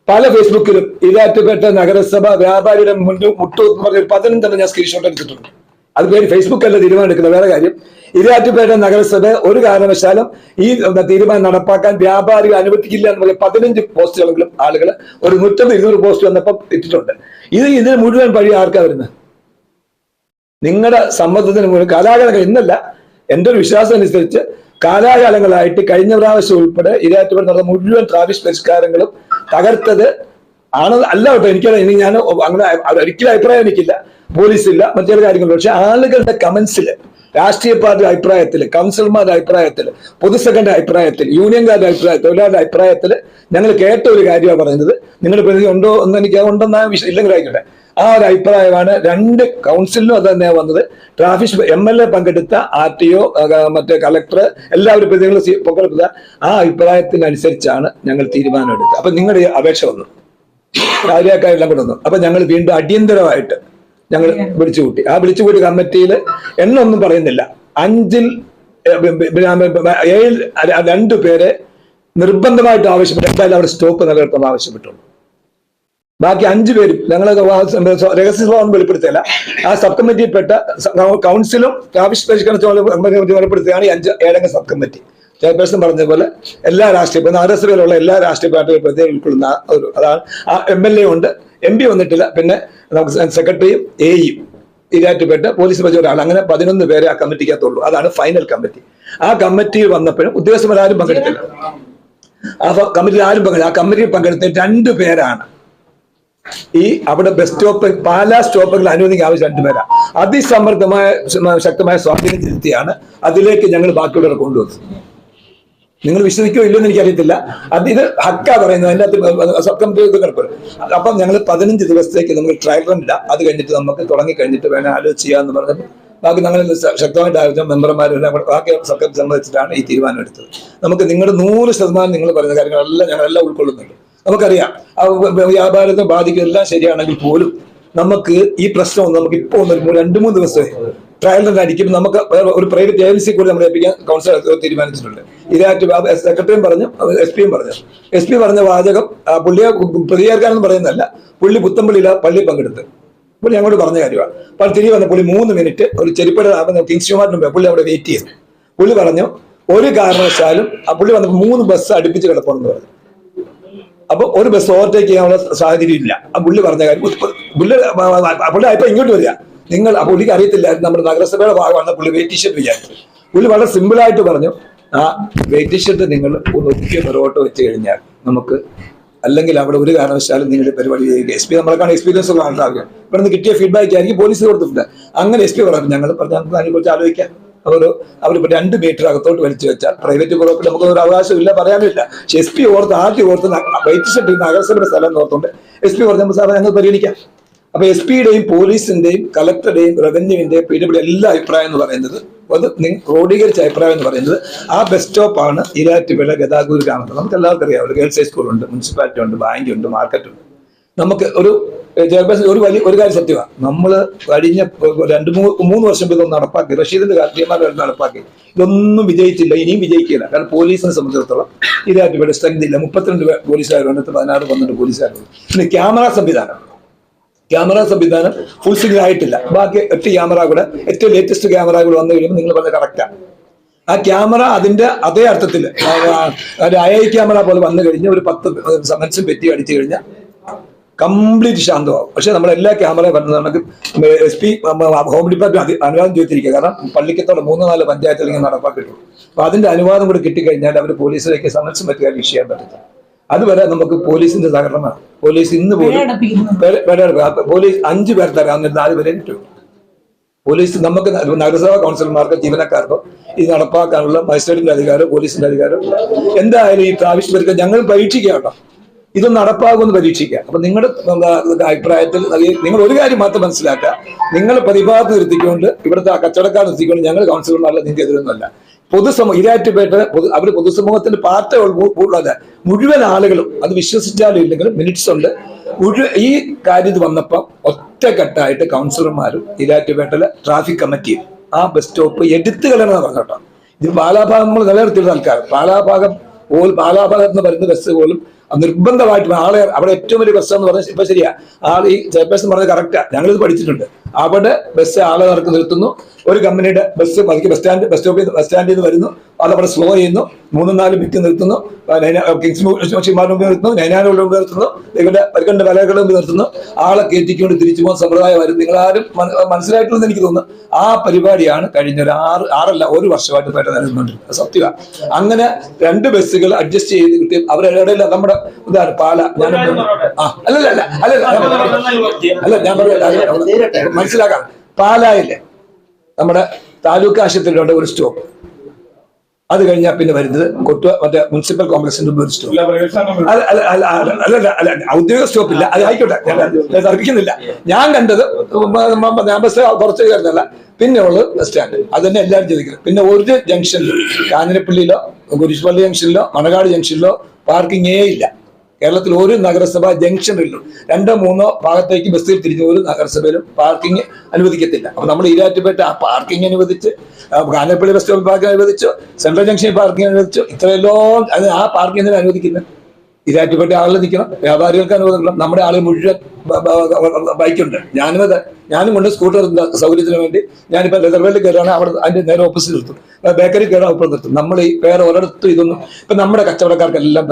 പല ഫേസ്ബുക്കിലും ഈരാറ്റുപേട്ട നഗരസഭ വ്യാപാരിയുടെ മുട്ടു പറഞ്ഞ 15 ഞാൻ സ്ക്രീൻഷോട്ട് എടുത്തിട്ടുണ്ട്. അത് പേര് ഫേസ്ബുക്ക് അല്ല തീരുമാനം എടുക്കുന്നത്. വേറെ കാര്യം, ഈരാറ്റുപേട്ട നഗരസഭ ഒരു കാരണവശാലും ഈ തീരുമാനം നടപ്പാക്കാൻ വ്യാപാരികൾ അനുവദിക്കില്ല എന്ന് പറഞ്ഞ 15 പോസ്റ്റുകളെങ്കിലും ആളുകൾ ഒരു 150-200 പോസ്റ്റ് വന്നപ്പം ഇട്ടിട്ടുണ്ട്. ഇതിന് മുഴുവൻ പഴി ആർക്കാ വരുന്നത്? നിങ്ങളുടെ സമ്മതത്തിന് മുഴുവൻ കാലാകാലങ്ങൾ ഇന്നല്ല, എൻ്റെ ഒരു വിശ്വാസം അനുസരിച്ച് കാലാകാലങ്ങളായിട്ട് കഴിഞ്ഞ പ്രാവശ്യം ഉൾപ്പെടെ ഈരാറ്റുപേട്ട നടന്ന മുഴുവൻ ട്രാഫിക് പരിഷ്കാരങ്ങളും തകർത്തത് ആണ്. അല്ല കേട്ടോ, എനിക്കറിയാം, ഇനി ഞാൻ അങ്ങനെ ഒരിക്കലും അഭിപ്രായം എനിക്കില്ല, പോലീസില്ല, മറ്റു ചില കാര്യങ്ങളുണ്ട്. പക്ഷെ ആളുകളുടെ കമന്റ്സിൽ, രാഷ്ട്രീയ പാർട്ടി അഭിപ്രായത്തിൽ, കൗൺസിലർമാരുടെ അഭിപ്രായത്തിൽ, പൊതുസെക്രട്ടറി അഭിപ്രായത്തിൽ, യൂണിയൻകാരുടെ അഭിപ്രായത്തിൽ, തൊഴിലാളിയുടെ അഭിപ്രായത്തിൽ ഞങ്ങൾ കേട്ട ഒരു കാര്യമാണ് പറയുന്നത്. നിങ്ങളുടെ പ്രതിനിധി ഉണ്ടോ എന്ന് എനിക്ക് ഉണ്ടെന്ന വിഷയം ഇല്ലെങ്കിൽ ആയിക്കോട്ടെ. ആ ഒരു അഭിപ്രായമാണ് 2 കൗൺസിലിനും അത് തന്നെയാണ് വന്നത്. ട്രാഫിക് MLA പങ്കെടുത്ത RTO, മറ്റേ കളക്ടർ, എല്ലാവരും പ്രതിനിധികൾ പങ്കെടുത്ത ആ അഭിപ്രായത്തിനനുസരിച്ചാണ് ഞങ്ങൾ തീരുമാനമെടുത്തത്. അപ്പൊ നിങ്ങളുടെ അപേക്ഷ വന്നു, കാര്യക്കാരെല്ലാം കൂടെ വന്നു. അപ്പൊ ഞങ്ങൾ വീണ്ടും അടിയന്തരമായിട്ട് ഞങ്ങൾ വിളിച്ചുകൂട്ടി. ആ വിളിച്ചുകൂട്ടി കമ്മിറ്റിയിൽ എണ്ണൊന്നും പറയുന്നില്ല, 5-ൽ 7 2 പേരെ നിർബന്ധമായിട്ട് ആവശ്യപ്പെട്ടു, എന്തായാലും അവിടെ സ്റ്റോപ്പ് നിലനിർത്താൻ ആവശ്യപ്പെട്ടുള്ളൂ. ബാക്കി 5 പേരും ഞങ്ങൾ രഹസ്യ സ്വഭാവം വെളിപ്പെടുത്തില്ല. ആ സബ് കമ്മിറ്റിയിൽപ്പെട്ട കൗൺസിലും ട്രാഫിക് പരിഷ്കരണ വെളിപ്പെടുത്തുകയാണ് ഈ 5-7 അംഗ സബ് കമ്മിറ്റി. ചെയർപേഴ്സൺ പറഞ്ഞതുപോലെ എല്ലാ രാഷ്ട്രീയ നഗരസഭയിലുള്ള എല്ലാ രാഷ്ട്രീയ പാർട്ടികളും പ്രതിനിധികൾ ഉൾക്കൊള്ളുന്ന അതാണ്. ആ MLA ഉണ്ട്, MP വന്നിട്ടില്ല, പിന്നെ നമുക്ക് സെക്രട്ടറിയും AEയും ഈരാറ്റുപേട്ട പോലീസ് വെച്ച ഒരാൾ, അങ്ങനെ 11 പേരെ ആ കമ്മിറ്റിക്കകത്തുള്ളൂ. അതാണ് ഫൈനൽ കമ്മിറ്റി. ആ കമ്മിറ്റിയിൽ വന്നപ്പോഴും ഉദ്യോഗസ്ഥന്മാരും പങ്കെടുത്തില്ല. ആ കമ്മിറ്റിയിൽ ആരും പങ്കെടുത്തില്ല. ആ കമ്മിറ്റിയിൽ പങ്കെടുത്ത 2 പേരാണ് ഈ അവിടെ ബസ് സ്റ്റോപ്പ് പാലാ സ്റ്റോപ്പുകൾ അനുവദിക്കാൻ ആവശ്യം 2 പേരാ. അതിസമർത്ഥമായ ശക്തമായ സ്വാധീനം ചെലുത്തിയാണ് അതിലേക്ക് ഞങ്ങൾ ബാക്കിയുള്ളവരെ കൊണ്ടുവന്നത്. നിങ്ങൾ വിശ്വസിക്കോ ഇല്ലെന്ന് എനിക്കറിയത്തില്ല. ഇത് ഹക്ക പറയുന്നത് അതിൻ്റെ അകത്ത് സബ് കമ്മിറ്റി കിടക്കും. അപ്പം ഞങ്ങൾ 15 ദിവസത്തേക്ക് നമുക്ക് ട്രയൽ റൺ ഇടാം, അത് കഴിഞ്ഞിട്ട് നമുക്ക് തുടങ്ങി കഴിഞ്ഞിട്ട് വേണം ആലോചിച്ച് ചെയ്യാമെന്ന് പറഞ്ഞപ്പോൾ ബാക്കി ഞങ്ങൾ ശക്തമായിട്ട് ആലോചിച്ച മെമ്പർമാരെല്ലാം ബാക്കി സബ് കമ്മിറ്റി സംബന്ധിച്ചിട്ടാണ് ഈ തീരുമാനം എടുത്തത്. നമുക്ക് നിങ്ങളുടെ 100% നിങ്ങൾ പറയുന്ന കാര്യങ്ങളെല്ലാം ഞങ്ങളെല്ലാം ഉൾക്കൊള്ളുന്നുണ്ട്. നമുക്കറിയാം വ്യാപാരത്തെ ബാധിക്കും എല്ലാം ശരിയാണെങ്കിൽ പോലും നമുക്ക് ഈ പ്രശ്നം നമുക്ക് ഇപ്പോൾ 2-3 ദിവസമേ ട്രയൽ റൺ അടിക്കുമ്പോൾ നമുക്ക് ഒരു പ്രൈവറ്റ് ഏജൻസി കൂടി നമ്മൾ ഏൽപ്പിക്കാൻ കൗൺസിൽ തീരുമാനിച്ചിട്ടുണ്ട്. ഇതായിട്ട് സെക്രട്ടറിയും പറഞ്ഞു, SP പറഞ്ഞു. SP പറഞ്ഞ വാചകം പുള്ളിയെ പ്രതികരിക്കാനെന്ന് പറയുന്നതല്ല, പുള്ളി പുത്തമ്പള്ളിയിലെ പള്ളിയിൽ പങ്കെടുത്ത് പുള്ളി ഞങ്ങളോട് പറഞ്ഞ കാര്യമാണ്. അപ്പോൾ തിരികെ വന്ന പുള്ളി 3 മിനിറ്റ് ഒരു ചെരിപ്പയുടെ കിങ്സ് ഷുമാറിന് മുമ്പ് പുള്ളി അവിടെ വെയിറ്റ് ചെയ്തു. പുള്ളി പറഞ്ഞു ഒരു കാരണവശാലും പുള്ളി വന്നപ്പോൾ 3 ബസ് അടുപ്പിച്ച് കിടപ്പുണ്ടെന്ന് പറഞ്ഞു. അപ്പൊ ഒരു ബസ് ഓവർടേക്ക് ചെയ്യാനുള്ള സാഹചര്യം ഇല്ല. പുള്ളി പറഞ്ഞ കാര്യം പുള്ളി ഇപ്പൊ ഇങ്ങോട്ട് വരിക നിങ്ങൾ പുള്ളിക്ക് അറിയത്തില്ലായിരുന്നു നമ്മുടെ നഗരസഭയുടെ ഭാഗമാണ് പുള്ളി വെയിറ്റ് ഷർട്ട് വിചാരിച്ചത്. പുള്ളി വളരെ സിമ്പിൾ ആയിട്ട് പറഞ്ഞു, ആ വെയിറ്റ് ഷർട്ട് നിങ്ങൾ ഒതുക്കിയ പുറകോട്ട് വെച്ച് കഴിഞ്ഞാൽ നമുക്ക്, അല്ലെങ്കിൽ അവിടെ ഒരു കാരണവശാലും നിങ്ങളുടെ പരിപാടി ചെയ്യുക. SP നമ്മളെക്കാണ് എക്സ്പീരിയൻസ് ഉള്ള ആൾക്കാർക്ക് ഇവിടെ നിന്ന് കിട്ടിയ ഫീഡ്ബാക്ക് ആയിരിക്കും പോലീസ് കൊടുത്തിട്ടുണ്ട്. അങ്ങനെ SP പറഞ്ഞു ഞങ്ങൾ അതിനെക്കുറിച്ച് ആലോചിക്കാം. അവരിപ്പോ 2 മീറ്റർ അകത്തോട്ട് വലിച്ചു വെച്ചാൽ പ്രൈവറ്റ് പ്രോപ്പർട്ടി നമുക്ക് ഒരു അവകാശമില്ല, പറയാനില്ല. പക്ഷെ SP ആദ്യം ഓർത്ത് വെയിറ്റ് ഷർട്ട് നഗരസഭയുടെ സ്ഥലം ഓർത്തുകൊണ്ട് SP പറഞ്ഞപ്പോൾ സാറേ ഞങ്ങൾ പരിഗണിക്കാം. അപ്പൊ SP-യുടെയും പോലീസിന്റെയും കളക്ടറുടെയും റവന്യൂവിന്റെയും PWD എല്ലാ അഭിപ്രായം എന്ന് പറയുന്നത്, അത് ക്രോഡീകരിച്ച അഭിപ്രായം എന്ന് പറയുന്നത് ആ ബസ് സ്റ്റോപ്പാണ് ഈരാറ്റുപേട്ട ഗതാഗത ഗ്രാമത്തിൽ. നമുക്ക് എല്ലാവർക്കും അറിയാം, ഒരു ഗേൾസ് ഹൈസ്കൂളുണ്ട്, മുനിസിപ്പാലിറ്റി ഉണ്ട്, ബാങ്ക് ഉണ്ട്, മാർക്കറ്റ് ഉണ്ട്. നമുക്ക് ഒരു കാര്യം സത്യമാണ്, നമ്മൾ കഴിഞ്ഞ 2-3 വർഷം ഇതൊന്നും നടപ്പാക്കി, റഷീദിന്റെ കാർത്തികമാരെ നടപ്പാക്കി, ഇതൊന്നും വിജയിച്ചില്ല, ഇനിയും വിജയിക്കില്ല. കാരണം പോലീസിനെ സംബന്ധിച്ചിടത്തോളം ഈരാറ്റുപേട്ട സ്ട്രെങ്ത് ഇല്ല. 32 പോലീസുകാരുണ്ട്, 16-12 പോലീസുകാരുണ്ട്. പിന്നെ ക്യാമറ സംവിധാനം ഫുൾ സിഗ്നൽ ആയിട്ടില്ല. ബാക്കി 8 ക്യാമറ കൂടെ, ഏറ്റവും ലേറ്റസ്റ്റ് ക്യാമറ കൂടെ വന്നു കഴിയുമ്പോൾ നിങ്ങൾ പറഞ്ഞ കറക്റ്റാണ്. ആ ക്യാമറ അതിന്റെ അതേ അർത്ഥത്തിൽ AI ക്യാമറ പോലെ വന്നു കഴിഞ്ഞ് ഒരു 10 സമൻസും പെറ്റി അടിച്ചു കഴിഞ്ഞാൽ കംപ്ലീറ്റ് ശാന്തമാവും. പക്ഷെ നമ്മളെല്ലാ ക്യാമറ വരുന്നത് SP ഹോം ഡിപ്പാർട്ട്മെന്റ് അനുവാദം ചോദിച്ചിരിക്കുക. കാരണം പള്ളിക്കത്തോടെ 3-4 പഞ്ചായത്തിൽ ഇങ്ങനെ നടപ്പാക്കിയിട്ടുള്ളൂ. അപ്പൊ അതിന്റെ അനുവാദം കൂടി കിട്ടിക്കഴിഞ്ഞാൽ അവർ പോലീസിലേക്ക് സമൻസും പറ്റുക ചെയ്യാൻ പറ്റില്ല. അതുവരെ നമുക്ക് പോലീസിന്റെ സഹകരണമാണ്. പോലീസ് ഇന്ന് പോലും പോലീസ് 5 പേർ തരാം, 4 പേരെ കിട്ടും. പോലീസ് നമുക്ക് നഗരസഭാ കൗൺസിലർമാർക്കോ ജീവനക്കാർക്കോ ഇത് നടപ്പാക്കാനുള്ള മജിസ്ട്രേറ്റിന്റെ അധികാരം, പോലീസിന്റെ അധികാരം എന്തായാലും ഈ പ്രാവശ്യം ഞങ്ങൾ പരീക്ഷിക്കുക കേട്ടോ, ഇത് നടപ്പാകുമെന്ന് പരീക്ഷിക്കുക. അപ്പൊ നിങ്ങളുടെ അഭിപ്രായത്തിൽ നിങ്ങൾ ഒരു കാര്യം മാത്രം മനസ്സിലാക്കുക, നിങ്ങൾ പ്രതിഭാഗത്ത് നിർത്തിക്കൊണ്ട് ഇവിടുത്തെ കച്ചവടക്കാർ നിർത്തിക്കൊണ്ട് ഞങ്ങൾ കൗൺസിലർമാരല്ല, നിങ്ങൾക്ക് എതിരൊന്നുമല്ല. ഈരാറ്റുപേട്ട അവര് പൊതുസമൂഹത്തിന്റെ പാർട്ടി ഉള്ളത് മുഴുവൻ ആളുകളും അത് വിശ്വസിച്ചാലും ഇല്ലെങ്കിലും മിനിറ്റ്സ് ഉണ്ട്. ഈ കാര്യം വന്നപ്പം ഒറ്റക്കെട്ടായിട്ട് കൗൺസിലർമാരും ഈരാറ്റുപേട്ടയിലെ ട്രാഫിക് കമ്മിറ്റിയും ആ ബസ് സ്റ്റോപ്പ് എടുത്തു കളയണമെന്ന് പറഞ്ഞോട്ടോ. ഇത് പാലാഭാഗം നമ്മൾ നിലനിർത്തിയുള്ള ആൾക്കാർ, പാലാഭാഗത്ത് നിന്ന് വരുന്ന ബസ് പോലും നിർബന്ധമായിട്ട് ആളെ അവിടെ ഏറ്റവും വലിയ ബസ് എന്ന് പറഞ്ഞാൽ ഇപ്പൊ ശരിയാ, ഈ ചെയർപേഴ്സൺ പറഞ്ഞത് കറക്റ്റാ, ഞങ്ങളിത് പഠിച്ചിട്ടുണ്ട്. അവിടെ ബസ് ആളെ നിർത്തുന്നു, ഒരു കമ്പനിയുടെ ബസ് ബസ് സ്റ്റാൻഡിൽ നിന്ന് വരുന്നു, അതവിടെ സ്ലോ ചെയ്യുന്നു, 3-4 മിനിറ്റ് നിർത്തുന്നു, കിങ്സ്മാരുടെ മുമ്പ് നിർത്തുന്നു, നൈനാരുടെ മുമ്പ് നിർത്തുന്നു, ഇവരുടെ പരിക്കണ്ട വലകളുടെ മുമ്പ് നിർത്തുന്നു, ആളെ കയറ്റിക്കൊണ്ട് തിരിച്ചു പോകുന്ന സമ്പ്രദായമായിരുന്നു. നിങ്ങളാരും മനസ്സിലായിട്ടുള്ളത് എനിക്ക് തോന്നുന്നു. ആ പരിപാടിയാണ് കഴിഞ്ഞ 1 വർഷമായിട്ട് പേട്ട നിലനിന്നുകൊണ്ടിരുന്നത്. സത്യമാണ്. അങ്ങനെ 2 ബസ്സുകൾ അഡ്ജസ്റ്റ് ചെയ്ത് കിട്ടി. അവരുടെ നമ്മുടെ ഇതാണ് പാല. ഞാൻ മനസ്സിലാക്കാം. പാലായില്ലേ നമ്മുടെ താലൂക്ക് ആശുപത്രിയിലുണ്ട് ഒരു സ്റ്റോപ്പ്, അത് കഴിഞ്ഞാൽ പിന്നെ വരുന്നത് മറ്റേ മുനിസിപ്പൽ കോംപ്ലക്സിന്റെ ഒരു സ്റ്റോപ്പ്. അല്ല ഔദ്യോഗിക സ്റ്റോപ്പില്ല, അത് ആയിക്കോട്ടെ, ഞാൻ തർക്കിക്കുന്നില്ല. ഞാൻ കണ്ടത് ഞാൻ ബസ് കുറച്ച് കയറുന്നല്ല, പിന്നെ ഉള്ളത് ബസ് സ്റ്റാൻഡ്, അത് തന്നെ എല്ലാവരും ചോദിക്കുന്നത്. പിന്നെ ഒരു ജംഗ്ഷനിലോ കാഞ്ഞിരപ്പള്ളിയിലോ കുരിശുപള്ളി ജംഗ്ഷനിലോ മണക്കാട് ജംഗ്ഷനിലോ പാർക്കിങ്ങേ ഇല്ല. കേരളത്തിൽ ഒരു നഗരസഭ ജംഗ്ഷനിലും 2-3 ഭാഗത്തേക്ക് ബസ്സിൽ തിരിഞ്ഞ ഒരു നഗരസഭയിലും പാർക്കിംഗ് അനുവദിക്കത്തില്ല. അപ്പൊ നമ്മൾ ഈരാറ്റുപേട്ട ആ പാർക്കിംഗ് അനുവദിച്ച്, കാഞ്ഞിരപ്പള്ളി ബസ് സ്റ്റോപ്പിൽ പാർക്കിംഗ് അനുവദിച്ചു, സെൻട്രൽ ജംഗ്ഷനിൽ പാർക്കിംഗ് അനുവദിച്ചു, ഇത്രയെല്ലാം ആ പാർക്കിംഗ് അനുവദിക്കുന്നത് ഈരാറ്റുപേട്ട ആളുകൾ നിൽക്കണം, വ്യാപാരികൾക്ക് അനുവദിക്കണം. നമ്മുടെ ആളുകൾ മുഴുവൻ ബൈക്കുണ്ട്, ഞാനും കൊണ്ട് സ്കൂട്ടർ സൗകര്യത്തിന് വേണ്ടി ഞാനിപ്പോ റിസർവേലിൽ കയറുകയാണ്, അവിടെ അതിന്റെ നേരെ ഓപ്പോസിറ്റ് നിർത്തും, ബേക്കറി കയറാൻ ഒപ്പം നിർത്തും. നമ്മൾ ഈ വേറെ ഒരിടത്തും ഇതൊന്നും ഇപ്പൊ നമ്മുടെ കച്ചവടക്കാർക്കെല്ലാം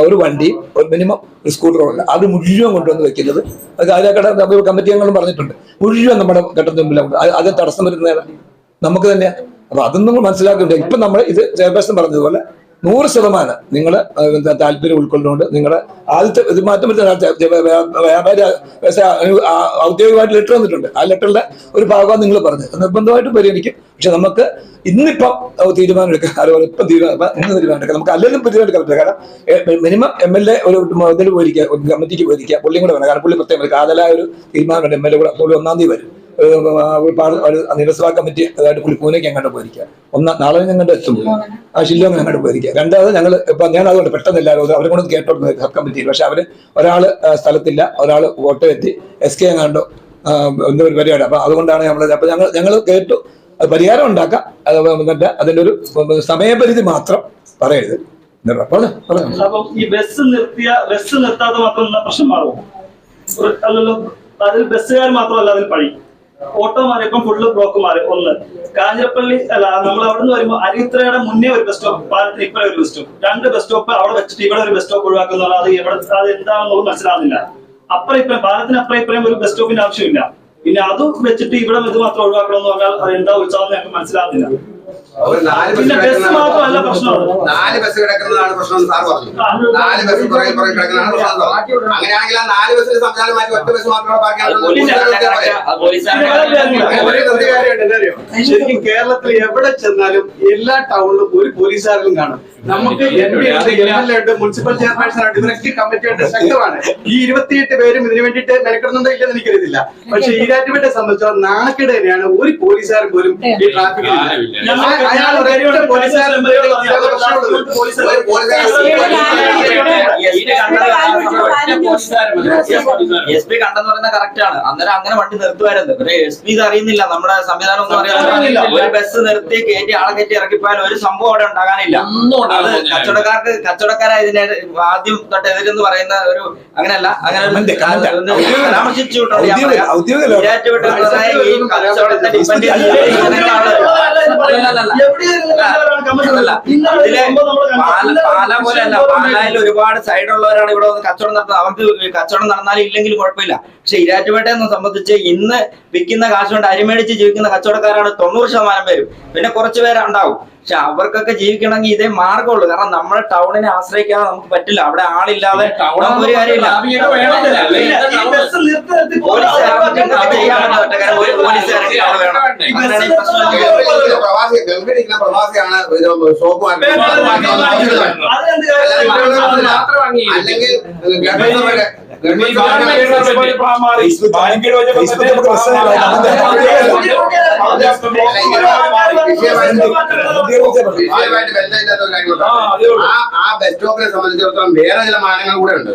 ഒരു വണ്ടി ഒരു മിനിമം ഒരു സ്കൂട്ടറുണ്ട്, അത് മുഴുവൻ കൊണ്ടുവന്ന് വെക്കുന്നത്. അത് കാര്യക്കട കമ്മിറ്റി അംഗങ്ങളും പറഞ്ഞിട്ടുണ്ട്, മുഴുവൻ നമ്മുടെ ഘട്ടത്തിന് മുമ്പിലുണ്ട്. അത് തടസ്സം വരുന്നതാണ് നമുക്ക് തന്നെയാണ്. അപ്പൊ അതൊന്നും മനസ്സിലാക്കുന്നുണ്ട്. ഇപ്പൊ നമ്മൾ ഇത് ചെയർപേഴ്സൺ പറഞ്ഞതുപോലെ 100% നിങ്ങൾ താല്പര്യം ഉൾക്കൊണ്ടുകൊണ്ട് നിങ്ങളുടെ ആദ്യത്തെ ഇത് മാറ്റം വ്യാപാരി ഔദ്യോഗികമായിട്ട് ലെറ്റർ വന്നിട്ടുണ്ട്. ആ ലെറ്ററിന്റെ ഒരു ഭാഗമാണ് നിങ്ങൾ പറഞ്ഞത്, നിർബന്ധമായിട്ടും പരിഗണിക്കും. പക്ഷെ നമുക്ക് ഇന്നിപ്പം തീരുമാനം എടുക്കാം, അതുപോലെ ഇപ്പം ഇന്ന് തീരുമാനം എടുക്കാം. നമുക്ക് അല്ലെങ്കിൽ തീരുമാനം എടുക്കാൻ പറ്റില്ല. കാരണം മിനിമം MLA ഒരു ഇതിൽ പോയിരിക്കുക, കമ്മിറ്റിക്ക് പോയിരിക്കുക, പുള്ളിയും കൂടെ വേണം. കാരണം പുള്ളി പ്രത്യേകം കാതലായ ഒരു തീരുമാനമുണ്ട്. MLA കൂടെ പുള്ളി 1-ാം തീയതി വരും. നിയമസഭാ കമ്മിറ്റി അതായിട്ട് പുള്ളി പൂനെക്ക് അങ്ങോട്ട് പോയിരിക്കുക. നാളെ ഞങ്ങളുടെ എത്തും ആ ഷില്ലോങ്ങിന് അങ്ങോട്ട് പോയിരിക്കുക. രണ്ടാമത് ഞങ്ങൾ ഇപ്പം ഞാൻ അതുകൊണ്ട് പെട്ടെന്ന് എല്ലാവരും അവരെ കൊണ്ട് കേട്ടോടുന്നത് സബ് കമ്മിറ്റിയിൽ. പക്ഷെ അവര് ഒരാള് സ്ഥലത്തില്ല, ഒരാള് കോട്ടയം എത്തി, SK എങ്ങാണ്ടോ എന്തോ ഒരു പരിപാടി. അപ്പൊ അതുകൊണ്ടാണ് നമ്മളത്. അപ്പൊ ഞങ്ങൾ കേട്ടു, അത് പരിഹാരം ഉണ്ടാക്കാം. എന്നിട്ട് അതിന്റെ ഒരു സമയപരിധി മാത്രം പറയരുത്.
അപ്പം ഈ ബസ് നിർത്താതെ മാത്രം പ്രശ്നം മാറുമോ? അല്ലല്ലോ, അതിൽ ബസ്സുകാർ മാത്രമല്ല അതിൽ പഴി. ഓട്ടോമാരെ ഇപ്പം ഫുള്ള് ബ്ലോക്കുമാര്. ഒന്ന് കാഞ്ഞിരപ്പള്ളി അല്ല, നമ്മൾ അവിടെ നിന്ന് വരുമ്പോൾ അരിത്രയുടെ മുന്നേ ഒരു ബസ് സ്റ്റോപ്പ്, പാലത്തിന് ഇപ്പഴേ ഒരു ബസ് സ്റ്റോപ്പ്, 2 ബസ് സ്റ്റോപ്പ് അവിടെ വെച്ചിട്ട് ഇവിടെ ഒരു ബസ് സ്റ്റോപ്പ് ഒഴിവാക്കുന്ന അത് എന്താണെന്നുള്ളത് മനസ്സിലാവുന്നില്ല. അപ്പുറം ഇപ്പുറം പാലത്തിന് അപ്പുറം ഇപ്പുറം ഒരു ബസ് സ്റ്റോപ്പിന്റെ ആവശ്യമില്ല. പിന്നെ അത് വെച്ചിട്ട് ഇവിടെ ഇത് മാത്രം ഒഴിവാക്കണം എന്ന് പറഞ്ഞാൽ അത് എന്താ ഉത്സാഹം ഞങ്ങൾക്ക് മനസ്സിലാവുന്നില്ല.
ഒരു 4 ബസ് കിടക്കുന്നതാണ് പ്രശ്നം സാർ പറഞ്ഞു. 4 ബസ് പുറകെ കിടക്കുന്നതാണ് പ്രശ്നം. അങ്ങനെയാണെങ്കിൽ ആ 4 ബസ്സിന് സംവിധാനം മാറ്റി ഒറ്റ ബസ് മാത്രം ബാക്കിയാണ്.
ശരിക്കും കേരളത്തിൽ എവിടെ ചെന്നാലും എല്ലാ ടൗണിലും ഒരു പോലീസുകാരും കാണും. നമുക്ക് MLA ഉണ്ട്, മുനിസിപ്പൽ ചെയർപേഴ്സൺ ഉണ്ട്, ഇവരൊക്കെ കമ്മിറ്റിയുണ്ട്, ശക്തമാണ്. ഈ 28 പേരും ഇതിനു വേണ്ടിയിട്ട് മെനക്കെടുന്നുണ്ടോ ഇല്ലെന്ന് എനിക്കറിയത്തില്ല. പക്ഷെ ഈരാറ്റുപേട്ടയെ സംബന്ധിച്ചോളം നാണക്കേട് തന്നെയാണ്. ഒരു പോലീസുകാരൻ പോലും ഈ ട്രാഫിക്കിൽ
SP കണ്ടെന്ന് പറയുന്നത് കറക്റ്റ് ആണ്. അന്നേരം അങ്ങനെ വണ്ടി നിർത്തുമായിരുന്നു. പക്ഷേ SP ഇത് അറിയുന്നില്ല, നമ്മുടെ സംവിധാനം ഒന്നും അറിയാനില്ല. ഒരു ബസ് നിർത്തി കയറ്റി ആളെ കയറ്റി ഇറക്കിപ്പോയാൽ ഒരു സംഭവം അവിടെ ഉണ്ടാകാനില്ല. അത് കച്ചവടക്കാരായ ഇതിനെ ആദ്യം തൊട്ട് എതിരെന്ന് പറയുന്ന ഒരു അങ്ങനെയല്ല, അങ്ങനെ പരാമർശിച്ചു പാല പോലെയല്ല. പാലായിൽ ഒരുപാട് സൈഡുള്ളവരാണ് ഇവിടെ വന്ന് കച്ചവടം നടത്തുന്നത്. അവർക്ക് കച്ചവടം നടന്നാലും ഇല്ലെങ്കിലും കുഴപ്പമില്ല. പക്ഷെ ഈരാറ്റുപേട്ടയെ സംബന്ധിച്ച് ഇന്ന് വിൽക്കുന്ന കാശ് കൊണ്ട് അരിമേടിച്ച് ജീവിക്കുന്ന കച്ചവടക്കാരാണ് 90% പേരും. പിന്നെ കുറച്ച് പേരുണ്ടാവും. പക്ഷെ അവർക്കൊക്കെ ജീവിക്കണമെങ്കിൽ ഇതേ മാർഗമുള്ളൂ. കാരണം നമ്മുടെ ടൗണിനെ ആശ്രയിക്കാതെ നമുക്ക് പറ്റില്ല. അവിടെ ആളില്ലാതെ ഒരു കാര്യമില്ല.
പ്രവാസിയാണ് അല്ലെങ്കിൽ ആ ബസ് സ്റ്റോപ്പിനെ സംബന്ധിച്ചിടത്തോളം വേറെ ചില മാനങ്ങൾ കൂടെ ഉണ്ട്.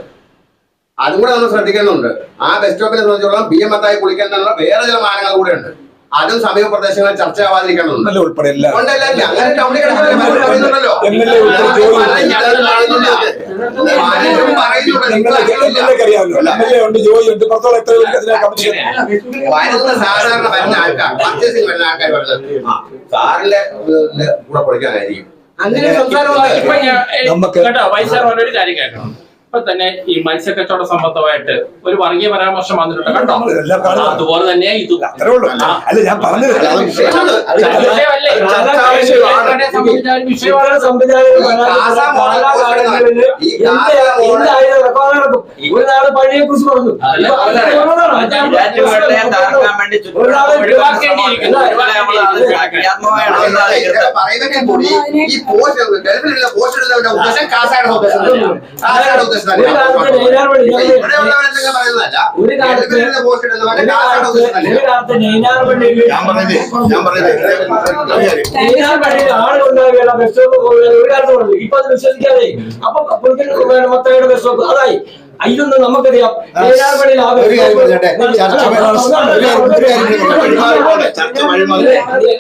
അതും കൂടെ നമ്മൾ ശ്രദ്ധിക്കുന്നുണ്ട്. ആ ബസ് സ്റ്റോപ്പിനെ സംബന്ധിച്ചിടത്തോളം BM കുളിക്കാനുള്ള വേറെ ചില മാനങ്ങൾ കൂടെ ഉണ്ട്. അതും സമീപ പ്രദേശങ്ങളിൽ ചർച്ചയാവാതിരിക്കണമെന്നുണ്ട്. അങ്ങനെ ടൗണിൽ കിടക്കുന്നല്ലോ. വരുന്ന സാധാരണ വരുന്ന ആൾക്കാർ, പർച്ചേസിംഗ് വരുന്ന ആൾക്കാർ വരുന്നത് സാറിന്റെ കൂടെ പൊളിക്കാനായിരിക്കും. അങ്ങനെ
കേട്ടോ വൈസാർ ഒരു കാര്യം കേൾക്കണം. ഇപ്പൊ തന്നെ ഈ മത്സ്യക്കച്ചവട സംബന്ധമായിട്ട് ഒരു വർഗീയ പരാമർശം വന്നിട്ടുണ്ട് കേട്ടോ. അതുപോലെ തന്നെ ഇത്
അല്ല ഞാൻ പറഞ്ഞത്
ഒരാള് പഴയെ കുറിച്ച് പറഞ്ഞു. ആളുണ്ടാവുകയാണ് ബസ് സ്റ്റോപ്പ് ഒരു കാലത്ത് പറഞ്ഞു. ഇപ്പൊ അത് വിശ്വസിക്കാതെ അപ്പൊ മൊത്തയുടെ ബസ് സ്റ്റോപ്പ് അതായി. ഇതൊന്നും നമുക്കറിയാം.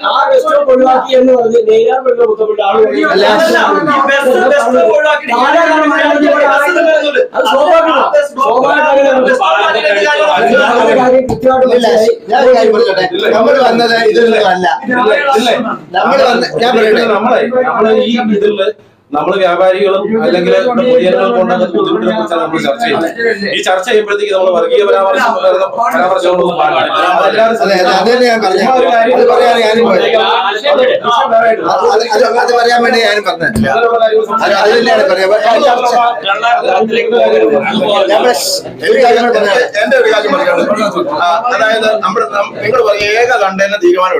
ആ ബസ് സ്റ്റോപ്പ് ഒഴിവാക്കി എന്ന് പറഞ്ഞ് നെയ്യാർപള്ളിയിലെ ബുദ്ധപ്പെട്ട ആളുകൾ
നമ്മൾ വന്നത് ഇതൊന്നും അല്ല. നമ്മള് ഈ ഇതില്
നമ്മൾ വ്യാപാരികളും അല്ലെങ്കിൽ പൊതുജനങ്ങൾ കൊണ്ടുവന്ന ബുദ്ധിമുട്ടിനെ കുറിച്ചാണ് നമ്മൾ ചർച്ച ചെയ്യുന്നത്. ഈ ചർച്ച ചെയ്യുമ്പോഴത്തേക്ക് നമ്മൾ വർഗീയ പരാമർശങ്ങളൊന്നും പാടില്ല.
അത് പറയാൻ വേണ്ടി ഞാനും പറഞ്ഞത്.
എന്റെ ഒരു കാര്യം പറയുകയാണ്. അതായത് നിങ്ങൾ പറയും ഏക കണ്ടേന തീരുമാനം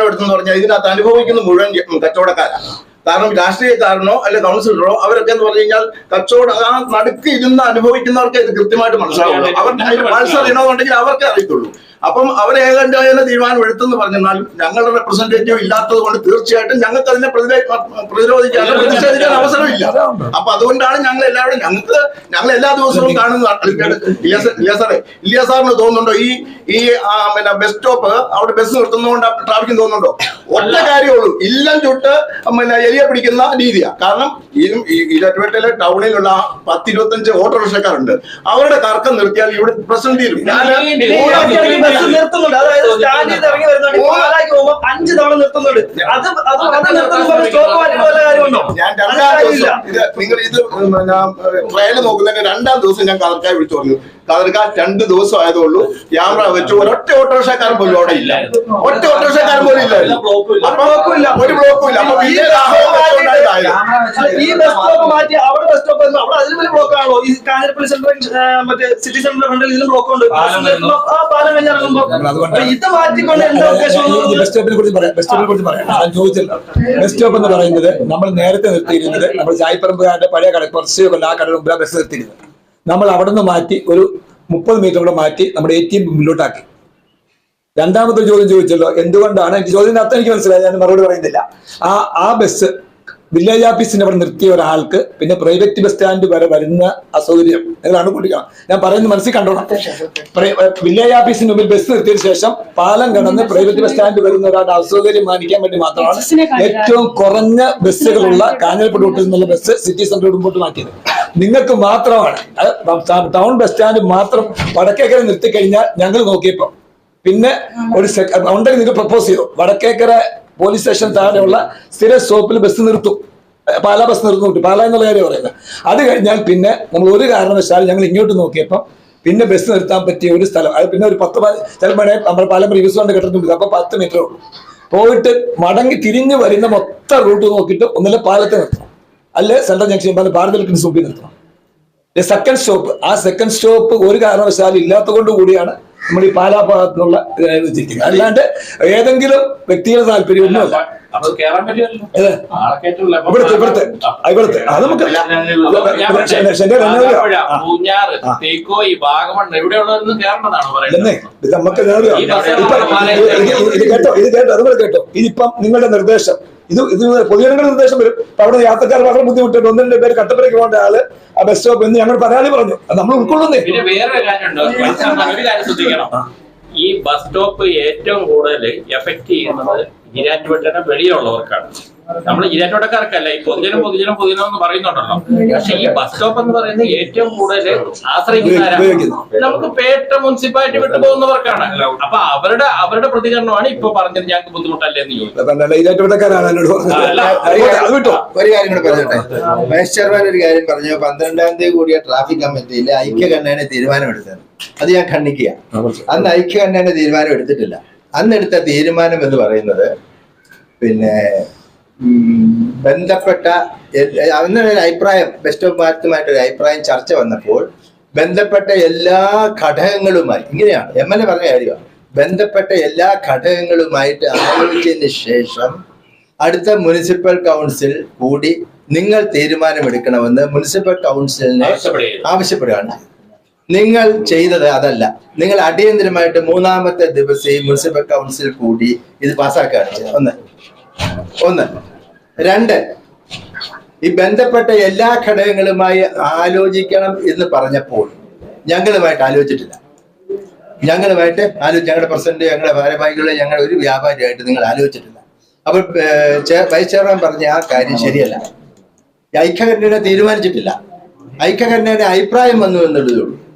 എടുത്തെന്ന് പറഞ്ഞാൽ ഇതിനകത്ത് അനുഭവിക്കുന്ന മുഴുവൻ കച്ചവടക്കാരാണ്. കാരണം രാഷ്ട്രീയക്കാരനോ അല്ലെ കൗൺസിലറോ അവരൊക്കെ എന്ന് പറഞ്ഞു കഴിഞ്ഞാൽ കച്ചവടം ആ നടുക്ക് ഇരുന്ന് അനുഭവിക്കുന്നവർക്ക് ഇത് കൃത്യമായിട്ട് മനസ്സിലാവുള്ളൂ. അവർ മത്സരണമെന്നുണ്ടെങ്കിൽ അവർക്കേ അറിയത്തുള്ളൂ. അപ്പം അവരേകണ്ഠേന തീരുമാനം എടുത്തെന്ന് പറഞ്ഞാൽ ഞങ്ങളുടെ റെപ്രസെന്റേറ്റീവ് ഇല്ലാത്തത് കൊണ്ട് തീർച്ചയായിട്ടും ഞങ്ങൾക്ക് അതിനെ പ്രതിരോധിക്കാനോ പ്രതിഷേധിക്കാൻ അവസരമില്ല. അപ്പൊ അതുകൊണ്ടാണ് ഞങ്ങൾ എല്ലാ ദിവസവും കാണുന്ന ഇല്യാസാറിന് തോന്നുന്നുണ്ടോ ഈ പിന്നെ ബസ് സ്റ്റോപ്പ് അവിടെ ബസ് നിർത്തുന്നതുകൊണ്ട് ട്രാഫിക്കിന് തോന്നുന്നുണ്ടോ? ഒറ്റ കാര്യമുള്ളൂ, ഇല്ലം ചുട്ട് പിന്നെ എലിയെ പിടിക്കുന്ന രീതിയാണ്. കാരണം ഈരാറ്റുപേട്ടയിലെ ടൗണിലുള്ള 10-25 ഓട്ടോറിക്ഷക്കാരുണ്ട്. അവരുടെ കറക്കം നിർത്തിയാൽ ഇവിടെ പ്രശ്നം തീരും.
ബസ് നിർത്തുന്നുണ്ട്, അതായത് സ്റ്റാൻഡിൽ നിന്ന് ഇറങ്ങി വരുന്നുണ്ട്, പാലാക്ക് പോകുമ്പോൾ 5 തവണ നിർത്തുന്നുണ്ട്. അത് നിർത്തുമ്പോൾ സ്റ്റോപ്പ് മാറ്റുന്ന വല്ല കാര്യമുണ്ടോ?
ഞാൻ 2-ാം ദിവസം നിങ്ങൾ ഇത് ട്രയൽ നോക്കുന്നതിന്റെ 2-ാം ദിവസം ഞാൻ കതർക്കായി വിളിച്ചു പറഞ്ഞു. കതർക്കാർ 2 ദിവസം ആയതുള്ളൂ ക്യാമറ വെച്ച് ഒരൊറ്റ ഓട്ടോറിക്ഷക്കാരൻ പോലും അവിടെ ഇല്ല. ഒറ്റ ഓട്ടോറിക്ഷക്കാരൻ പോലും ഇല്ല, ഒരു ബ്ലോക്കും ഇല്ല. അപ്പൊ
ഈ ബസ് സ്റ്റോപ്പ് മാറ്റി അവിടെ ബസ് സ്റ്റോപ്പ് അവിടെ അതിന് വലിയ ബ്ലോക്ക് ആണോ? ഈ കാഞ്ഞിരപ്പള്ളി സെന്റർ മറ്റേ സിറ്റി സെന്റർ ഫ്രണ്ടിൽ ഇതിലും ബ്ലോക്ക് ഉണ്ട്. ആ പാലം കഴിഞ്ഞിറങ്ങുമ്പോ ഇത് മാറ്റിക്കൊണ്ട് എന്താ
ബസ് സ്റ്റോപ്പിനെ കുറിച്ച് പറയാം. ഞാൻ ചോദിച്ചില്ല. ബസ് സ്റ്റോപ്പ് എന്ന് പറയുന്നത് നമ്മൾ നേരത്തെ നിർത്തിയിരുന്നത് നമ്മൾ ചായപ്പറമ്പുകാരുടെ പഴയ കട കുറച്ച് ആ കടയുടെ മുമ്പിലാണ് ബസ് നിർത്തിയിരുന്നത്. നമ്മൾ അവിടെ നിന്ന് മാറ്റി ഒരു 30 മീറ്റർ കൂടെ മാറ്റി നമ്മുടെ ATM മുന്നിലോട്ടാക്കി. രണ്ടാമത്തെ ചോദ്യം ചോദിച്ചല്ലോ, എന്തുകൊണ്ടാണ്? എനിക്ക് ചോദ്യത്തിന്റെ അർത്ഥം എനിക്ക് മനസ്സിലായി, ഞാൻ മറുപടി പറയുന്നില്ല. ആ ബസ് വില്ലേജ് ഓഫീസിന്റെ അവിടെ നിർത്തിയ ഒരാൾക്ക് പിന്നെ പ്രൈവറ്റ് ബസ് സ്റ്റാൻഡ് വരെ വരുന്ന അസൗകര്യം നിങ്ങളാണ് കുട്ടിക്കണം. ഞാൻ പറയുന്നത് മനസ്സിൽ കണ്ടോണം. വില്ലേജ് ഓഫീസിന് മുമ്പിൽ ബസ് നിർത്തിയതിനു ശേഷം പാലം കടന്ന് പ്രൈവറ്റ് ബസ് സ്റ്റാൻഡ് വരുന്ന ഒരാളുടെ അസൗകര്യം മാനിക്കാൻ വേണ്ടി മാത്രമാണ് ഏറ്റവും കുറഞ്ഞ ബസ്സുകളുള്ള കാഞ്ഞിരപ്പള്ളി റൂട്ടിൽ നിന്നുള്ള ബസ് സിറ്റി സെന്റർ മുമ്പോട്ട് മാറ്റിയത്. നിങ്ങൾക്ക് മാത്രമാണ് ടൗൺ ബസ് സ്റ്റാൻഡ് മാത്രം വടക്കേക്കര നിർത്തിക്കഴിഞ്ഞാൽ ഞങ്ങൾ നോക്കിയപ്പോ പിന്നെ ഒരു ഉണ്ടെങ്കിൽ നിങ്ങൾ പ്രപ്പോസ് ചെയ്തു വടക്കേക്കര പോലീസ് സ്റ്റേഷൻ താഴെയുള്ള സ്ഥിര സ്റ്റോപ്പിൽ ബസ് നിർത്തും. പാലാ ബസ് നിർത്തും, പാല എന്നുള്ള കാര്യം പറയുന്നത്. അത് കഴിഞ്ഞാൽ പിന്നെ നമ്മൾ ഒരു കാരണവശാൽ ഞങ്ങൾ ഇങ്ങോട്ട് നോക്കിയപ്പോൾ പിന്നെ ബസ് നിർത്താൻ പറ്റിയ ഒരു സ്ഥലം അത് പിന്നെ ഒരു 10 ചിലപ്പോൾ നമ്മൾ പാലം പ്രീവിയസ് കൊണ്ട് കിടന്നിട്ടുണ്ട്. അപ്പൊ 10 മീറ്റർ ഉള്ളൂ. പോയിട്ട് മടങ്ങി തിരിഞ്ഞു വരുന്ന മൊത്തം റൂട്ട് നോക്കിയിട്ട് ഒന്നിലെ പാലത്തെ നിർത്തണം, അല്ലെ സെൻട്രൽ ജംഗ്ഷൻ ഭാരതലക്കിന് സൂപ്പി നിർത്തണം. സെക്കൻഡ് സ്റ്റോപ്പ്, ആ സെക്കൻഡ് സ്റ്റോപ്പ് ഒരു കാരണവശാലും ഇല്ലാത്തത് കൊണ്ട് കൂടിയാണ് നമ്മൾ ഈ പാലാ ഭാഗത്തുനിന്നുള്ള വെച്ചിരിക്കുന്നത്. അല്ലാണ്ട് ഏതെങ്കിലും വ്യക്തിയുടെ താല്പര്യം ഒന്നുമല്ല. ഇവിടുത്തെ അത് നമുക്ക് കേട്ടോ. ഇതിപ്പം നിങ്ങളുടെ നിർദ്ദേശം ഇത് പൊതുജനങ്ങളുടെ നിർദ്ദേശം വരും. അവിടെ യാത്രക്കാർ വളരെ ബുദ്ധിമുട്ടുണ്ട്. 1-2 പേര് കട്ടപ്പനയ്ക്ക് പോകേണ്ട ആള് ആ ബസ് സ്റ്റോപ്പ് എന്ന് ഞങ്ങൾ പരാതി പറഞ്ഞു. അത് നമ്മൾ ഉൾക്കൊള്ളുന്നേ.
പിന്നെ വേറൊരു കാര്യമുണ്ട്, ഒരു കാര്യം ശ്രദ്ധിക്കണം. ഈ ബസ് സ്റ്റോപ്പ് ഏറ്റവും കൂടുതൽ എഫക്ട് ചെയ്യുന്നത് ഈരാറ്റുപേട്ടയുടെ വെളിയിലുള്ളവർക്കാണ്. നമ്മൾ ഈരാറ്റുപേട്ടക്കാർക്കല്ല. ഈ പൊതുജനം എന്ന് പറയുന്നുണ്ടല്ലോ. പക്ഷെ ഈ ബസ് സ്റ്റോപ്പ് എന്ന് പറയുന്നത് ഏറ്റവും കൂടുതൽ ആശ്രയിക്കുന്ന നമുക്ക് പേട്ട മുനിസിപ്പാലിറ്റി വിട്ടു പോകുന്നവർക്കാണ്. അപ്പൊ അവരുടെ പ്രതികരണമാണ് ഇപ്പൊ പറഞ്ഞത് ഞങ്ങൾക്ക് ബുദ്ധിമുട്ടല്ലേ എന്ന് ചോദിച്ചു.
ഒരു കാര്യം കൂടെ പറഞ്ഞോട്ടെ. വൈസ് ചെയർമാൻ ഒരു കാര്യം പറഞ്ഞു, 12-ാം തീയതി കൂടിയ ട്രാഫിക് കമ്മിറ്റിയിൽ ഐക്യകണ്ഠേന തീരുമാനമെടുത്തത്. അത് ഞാൻ ഖണ്ഡിക്കുക. അന്ന് ഐക്യകണ്ഠേന തീരുമാനം എടുത്തിട്ടില്ല. അന്നെടുത്ത തീരുമാനം എന്ന് പറയുന്നത് പിന്നെ ബന്ധപ്പെട്ട അന്നൊരു അഭിപ്രായം ബസ് സ്റ്റോപ്പ് മാറ്റമായിട്ടൊരു അഭിപ്രായം ചർച്ച വന്നപ്പോൾ ബന്ധപ്പെട്ട എല്ലാ ഘടകങ്ങളുമായി ഇങ്ങനെയാണ് MLA പറഞ്ഞ കാര്യമാണ്. ബന്ധപ്പെട്ട എല്ലാ ഘടകങ്ങളുമായിട്ട് ആലോചിച്ചതിന് ശേഷം അടുത്ത മുനിസിപ്പൽ കൗൺസിൽ കൂടി നിങ്ങൾ തീരുമാനമെടുക്കണമെന്ന് മുനിസിപ്പൽ കൗൺസിലിനെ ആവശ്യപ്പെടുകയാണ്. നിങ്ങൾ ചെയ്തത് അതല്ല. നിങ്ങൾ അടിയന്തരമായിട്ട് 3-ാമത്തെ ദിവസം ഈ മുനിസിപ്പൽ കൗൺസിൽ കൂടി ഇത് പാസ്സാക്കുകയാണ് ചെയ്തത്. ഒന്ന്. 2, ഈ ബന്ധപ്പെട്ട എല്ലാ ഘടകങ്ങളുമായി ആലോചിക്കണം എന്ന് പറഞ്ഞപ്പോൾ ഞങ്ങളുമായിട്ട് ആലോചിച്ചിട്ടില്ല. ഞങ്ങളുടെ പ്രസിഡന്റ്, ഞങ്ങളുടെ ഭാരവാഹികളെ, ഞങ്ങളുടെ ഒരു വ്യാപാരിയായിട്ട് നിങ്ങൾ ആലോചിച്ചിട്ടില്ല. അപ്പോൾ വൈസ് ചെയർമാൻ പറഞ്ഞ ആ കാര്യം ശരിയല്ല. ഐക്യകണ്ഠേന തീരുമാനിച്ചിട്ടില്ല. ഐക്യകണ്ഠേന അഭിപ്രായം വന്നു എന്നുള്ളതേ ഉള്ളൂ.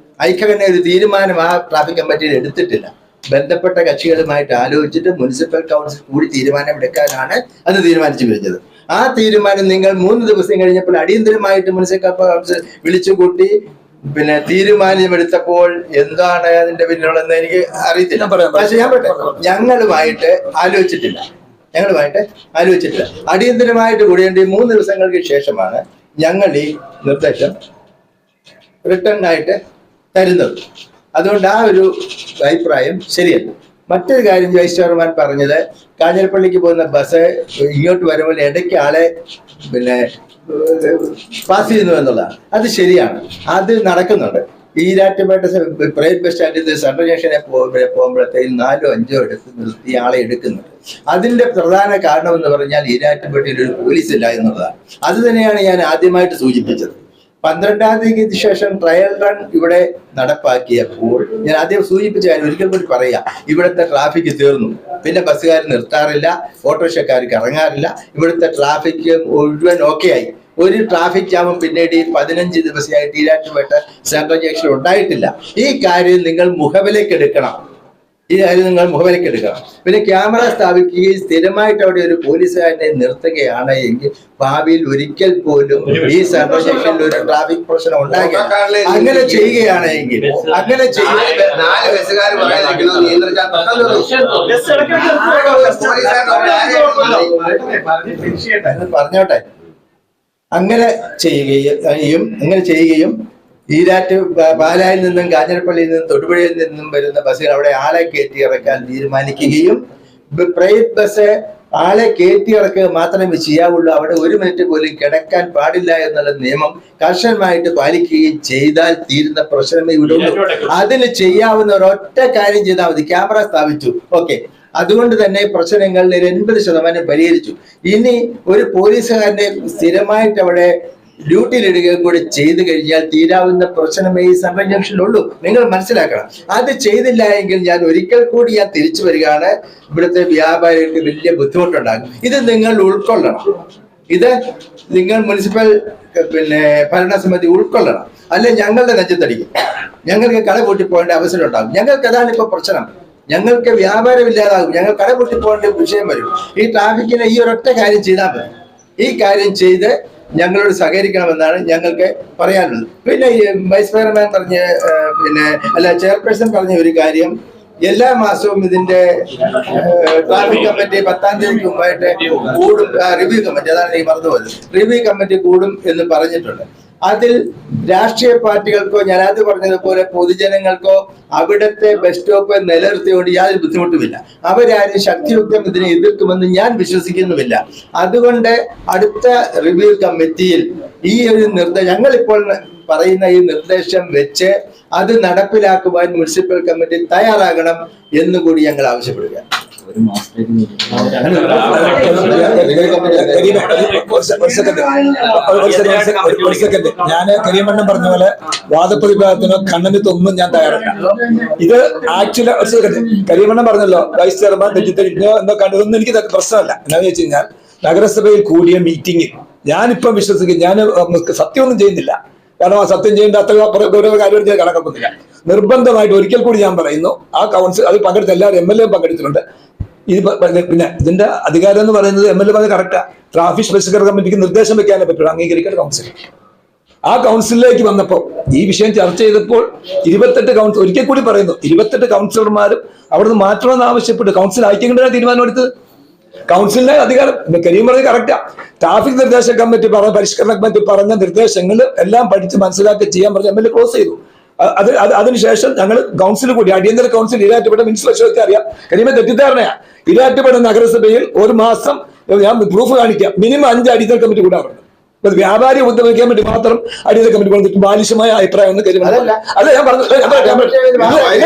ഐക്യകണ്ഠേന ഒരു തീരുമാനം ആ ട്രാഫിക് കമ്മിറ്റിയിൽ എടുത്തിട്ടില്ല. ബന്ധപ്പെട്ട കക്ഷികളുമായിട്ട് ആലോചിച്ചിട്ട് മുനിസിപ്പൽ കൗൺസിൽ കൂടി തീരുമാനമെടുക്കാനാണ് അത് തീരുമാനിച്ചു കഴിഞ്ഞത്. ആ തീരുമാനം നിങ്ങൾ 3 ദിവസം കഴിഞ്ഞപ്പോൾ അടിയന്തരമായിട്ട് മുനിസിപ്പൽ കൗൺസിൽ വിളിച്ചുകൂട്ടി പിന്നെ തീരുമാനമെടുത്തപ്പോൾ എന്താണ് അതിന്റെ പിന്നിലുള്ളതെന്ന് എനിക്ക് അറിയത്തില്ല. പക്ഷെ ഞാൻ പറയട്ടെ, ഞങ്ങളുമായിട്ട് ആലോചിച്ചിട്ടില്ല. അടിയന്തരമായിട്ട് കൂടേണ്ടി 3 ദിവസങ്ങൾക്ക് ശേഷമാണ് ഞങ്ങൾ ഈ നിർദ്ദേശം റിട്ടേൺ ആയിട്ട് തരുന്നത്. അതുകൊണ്ട് ആ ഒരു അഭിപ്രായം ശരിയല്ല. മറ്റൊരു കാര്യം വൈസ് ചെയർമാൻ പറഞ്ഞത്, കാഞ്ഞിരപ്പള്ളിക്ക് പോകുന്ന ബസ് ഇങ്ങോട്ട് വരുമ്പോൾ ഇടയ്ക്ക് ആളെ പിന്നെ പാസ് ചെയ്യുന്നു എന്നുള്ളതാണ്. അത് ശരിയാണ്, അത് നടക്കുന്നുണ്ട്. ഈരാറ്റുപേട്ട പ്രൈവറ്റ് ബസ് സ്റ്റാൻഡിൽ സെൻട്രൽ ജംഗ്ഷനെ പോകുമ്പോഴത്തേക്കും 4 or 5 എടുത്ത് നിർത്തി ആളെ എടുക്കുന്നുണ്ട്. അതിന്റെ പ്രധാന കാരണം എന്ന് പറഞ്ഞാൽ ഈരാറ്റുപേട്ടയിൽ ഒരു പോലീസ് ഇല്ല എന്നുള്ളതാണ്. അത് തന്നെയാണ് ഞാൻ ആദ്യമായിട്ട് സൂചിപ്പിച്ചത്. 12-ാം തീയതിക്ക് ശേഷം ട്രയൽ റൺ ഇവിടെ നടപ്പാക്കിയപ്പോൾ ഞാൻ ആദ്യം സൂചിപ്പിച്ച കാര്യം ഒരിക്കൽ കൂടി പറയാം. ഇവിടുത്തെ ട്രാഫിക് തീർന്നു, പിന്നെ ബസ്സുകാർ നിർത്താറില്ല, ഓട്ടോറിക്ഷക്കാർക്ക് ഇറങ്ങാറില്ല, ഇവിടുത്തെ ട്രാഫിക് മുഴുവൻ ഓക്കെ ആയി. ഒരു ട്രാഫിക് ജാമും പിന്നീട് 15 ദിവസമായിട്ട് ഈരാറ്റുപേട്ട സെൻട്രൽ ജംഗ്ഷൻ ഉണ്ടായിട്ടില്ല. ഈ കാര്യം നിങ്ങൾ മുഖവിലേക്ക് എടുക്കണം. പിന്നെ ക്യാമറ സ്ഥാപിക്കുകയും സ്ഥിരമായിട്ട് അവിടെ ഒരു പോലീസുകാരനെ നിർത്തുകയാണ് എങ്കിൽ ഭാവിയിൽ ഒരിക്കൽ പോലും ഈ സെൻട്രൽ ജംഗ്ഷനിൽ ഒരു ട്രാഫിക് പ്രശ്നം ഉണ്ടാകില്ല. അങ്ങനെ ചെയ്യുകയാണ് എങ്കിൽ പറഞ്ഞോട്ടെ, അങ്ങനെ ചെയ്യുകയും പാലായിൽ നിന്നും കാഞ്ഞിരപ്പള്ളിയിൽ നിന്നും തൊടുപുഴയിൽ നിന്നും വരുന്ന ബസ്സുകൾ അവിടെ ആളെ കയറ്റി ഇറക്കാൻ തീരുമാനിക്കുകയും പ്രൈവറ്റ് ബസ് ആളെ കയറ്റി ഇറക്കുക മാത്രമേ ചെയ്യാവുള്ളൂ, അവിടെ 1 മിനിറ്റ് പോലും കിടക്കാൻ പാടില്ല എന്നുള്ള നിയമം കർശനമായിട്ട് പാലിക്കുകയും ചെയ്താൽ തീരുന്ന പ്രശ്നമേ ഇവിടെ ഉള്ളൂ. അതിന് ചെയ്യാവുന്ന ഒരൊറ്റ കാര്യം ചെയ്താൽ മതി. ക്യാമറ സ്ഥാപിച്ചു, ഓക്കെ, അതുകൊണ്ട് തന്നെ പ്രശ്നങ്ങൾ 80% പരിഹരിച്ചു. ഇനി ഒരു പോലീസുകാരനെ സ്ഥിരമായിട്ട് അവിടെ ഡ്യൂട്ടിയിലിടുകയും കൂടി ചെയ്തു കഴിഞ്ഞാൽ തീരാവുന്ന പ്രശ്നമേ ഈ സെൻട്രൽ ജംഗ്ഷനിലുള്ളൂ. നിങ്ങൾ മനസ്സിലാക്കണം. അത് ചെയ്തില്ല എങ്കിൽ ഞാൻ ഒരിക്കൽ കൂടി തിരിച്ചു വരികയാണ്, ഇവിടുത്തെ വ്യാപാരികൾക്ക് വലിയ ബുദ്ധിമുട്ടുണ്ടാകും. ഇത് നിങ്ങൾ ഉൾക്കൊള്ളണം. ഇത് നിങ്ങൾ മുനിസിപ്പൽ ഭരണസമിതി ഉൾക്കൊള്ളണം. അല്ലെ ഞങ്ങളുടെ നെഞ്ചത്തടിക്കും, ഞങ്ങൾക്ക് കട പൂട്ടി പോകേണ്ട അവസരം ഉണ്ടാകും. ഞങ്ങൾക്ക് അതാണ് ഇപ്പൊ പ്രശ്നം. ഞങ്ങൾക്ക് വ്യാപാരം ഇല്ലാതാകും, ഞങ്ങൾ കട പൂട്ടി പോകേണ്ട വിഷയം വരും. ഈ ട്രാഫിക്കിന് ഈ ഒരൊറ്റ കാര്യം ചെയ്താൽ മതി. ഈ കാര്യം ചെയ്ത് ഞങ്ങളോട് സഹകരിക്കണമെന്നാണ് ഞങ്ങൾക്ക് പറയാനുള്ളത്. പിന്നെ വൈസ് ചെയർമാൻ ചെയർപേഴ്സൺ പറഞ്ഞ ഒരു കാര്യം, എല്ലാ മാസവും ഇതിന്റെ ട്രാഫിക് കമ്മിറ്റി 10-ാം തീയതിക്ക് മുമ്പായിട്ട് കൂടും. റിവ്യൂ കമ്മിറ്റി, അതാണ് എനിക്ക് മറന്നുപോയത്, റിവ്യൂ കമ്മിറ്റി കൂടും എന്ന് പറഞ്ഞിട്ടുണ്ട്. അതിൽ രാഷ്ട്രീയ പാർട്ടികൾക്കോ ഞാൻ അത് പറഞ്ഞതുപോലെ പൊതുജനങ്ങൾക്കോ അവിടുത്തെ ബസ് സ്റ്റോപ്പ് നിലനിർത്തിയോണ്ട് യാതൊരു ബുദ്ധിമുട്ടുമില്ല. അവരാരും ശക്തിയുക്തം ഇതിനെ എതിർക്കുമെന്ന് ഞാൻ വിശ്വസിക്കുന്നുമില്ല. അതുകൊണ്ട് അടുത്ത റിവ്യൂ കമ്മിറ്റിയിൽ ഈ ഒരു ഞങ്ങളിപ്പോൾ പറയുന്ന ഈ നിർദ്ദേശം വെച്ച് അത് നടപ്പിലാക്കുവാൻ മുനിസിപ്പൽ കമ്മിറ്റി തയ്യാറാകണം എന്നുകൂടി ഞങ്ങൾ ആവശ്യപ്പെടുക.
ഞാൻ കരിയമ്മണ്ണം പറഞ്ഞ പോലെ വാദപ്രതിഭാഗത്തിനോ കണ്ണനത്തൊന്നും ഞാൻ തയ്യാറല്ല. ഇത് ആക്ച്വലി കരിയമ്മണ്ണം പറഞ്ഞല്ലോ, വൈസ് ചെയർമാൻ തെറ്റിദ്ധരിക്കോ എന്നോ കണ്ടതൊന്നും എനിക്ക് പ്രശ്നമല്ല. എന്താണെന്ന് വെച്ച് കഴിഞ്ഞാൽ നഗരസഭയിൽ കൂടിയ മീറ്റിംഗിൽ ഞാനിപ്പം വിശ്വസിക്കും, ഞാൻ സത്യമൊന്നും ചെയ്യുന്നില്ല. കാരണം ആ സത്യം ചെയ്യേണ്ട അത്ര കാര്യം ഞാൻ കണക്കാക്കുന്നില്ല. നിർബന്ധമായിട്ട് ഒരിക്കൽ കൂടി ഞാൻ പറയുന്നു, ആ കൗൺസിൽ അത് പങ്കെടുത്ത എല്ലാവരും MLA പങ്കെടുത്തിട്ടുണ്ട്. പിന്നെ ഇതിന്റെ അധികാരം എന്ന് പറയുന്നത് MLA പറഞ്ഞ കറക്റ്റാ. ട്രാഫിക് സ്പെഷ്യൽ കമ്മിറ്റിക്ക് നിർദ്ദേശം വെക്കാനേ പറ്റുള്ളൂ, അംഗീകരിക്കേണ്ട കൗൺസിൽ. ആ കൗൺസിലിലേക്ക് വന്നപ്പോൾ ഈ വിഷയം ചർച്ച ചെയ്തപ്പോൾ 28 കൗൺസിൽ, ഒരിക്കൽ കൂടി പറയുന്നു, 28 കൗൺസിലർമാരും അവിടുന്ന് മാറ്റണമെന്ന് ആവശ്യപ്പെട്ട് കൗൺസിൽ അയക്കേണ്ട തീരുമാനമെടുത്തത്. കൗൺസിലിന്റെ അധികാരം കരിയും പറഞ്ഞത് കറക്റ്റാ. ട്രാഫിക് നിർദ്ദേശ കമ്മിറ്റി പരിഷ്കരണ കമ്മിറ്റി പറഞ്ഞ നിർദ്ദേശങ്ങൾ എല്ലാം പഠിച്ച് മനസ്സിലാക്കി ചെയ്യാൻ പറഞ്ഞ് MLA ക്ലോസ് ചെയ്തു. അതിനുശേഷം ഞങ്ങൾ കൗൺസിൽ കൂടി, അടിയന്തര കൗൺസിൽ ഈരാറ്റുപേട്ട മുനിസിപ്പൽ അറിയാം, കരിമ തെറ്റിദ്ധാരണയാ. ഈരാറ്റുപേട്ട നഗരസഭയിൽ ഒരു മാസം ഞാൻ പ്രൂഫ് കാണിക്കാം, മിനിമം 5 അടിയന്തര കമ്മിറ്റി കൂടാറുണ്ട്. വ്യാപാരി ഉദ്ദേശിക്കാൻ വേണ്ടി മാത്രം അടിയന്തര കമ്മിറ്റി കൊണ്ടിട്ട് ബാലിശമായ അഭിപ്രായം ഒന്നും കരിമ അല്ല. ഞാൻ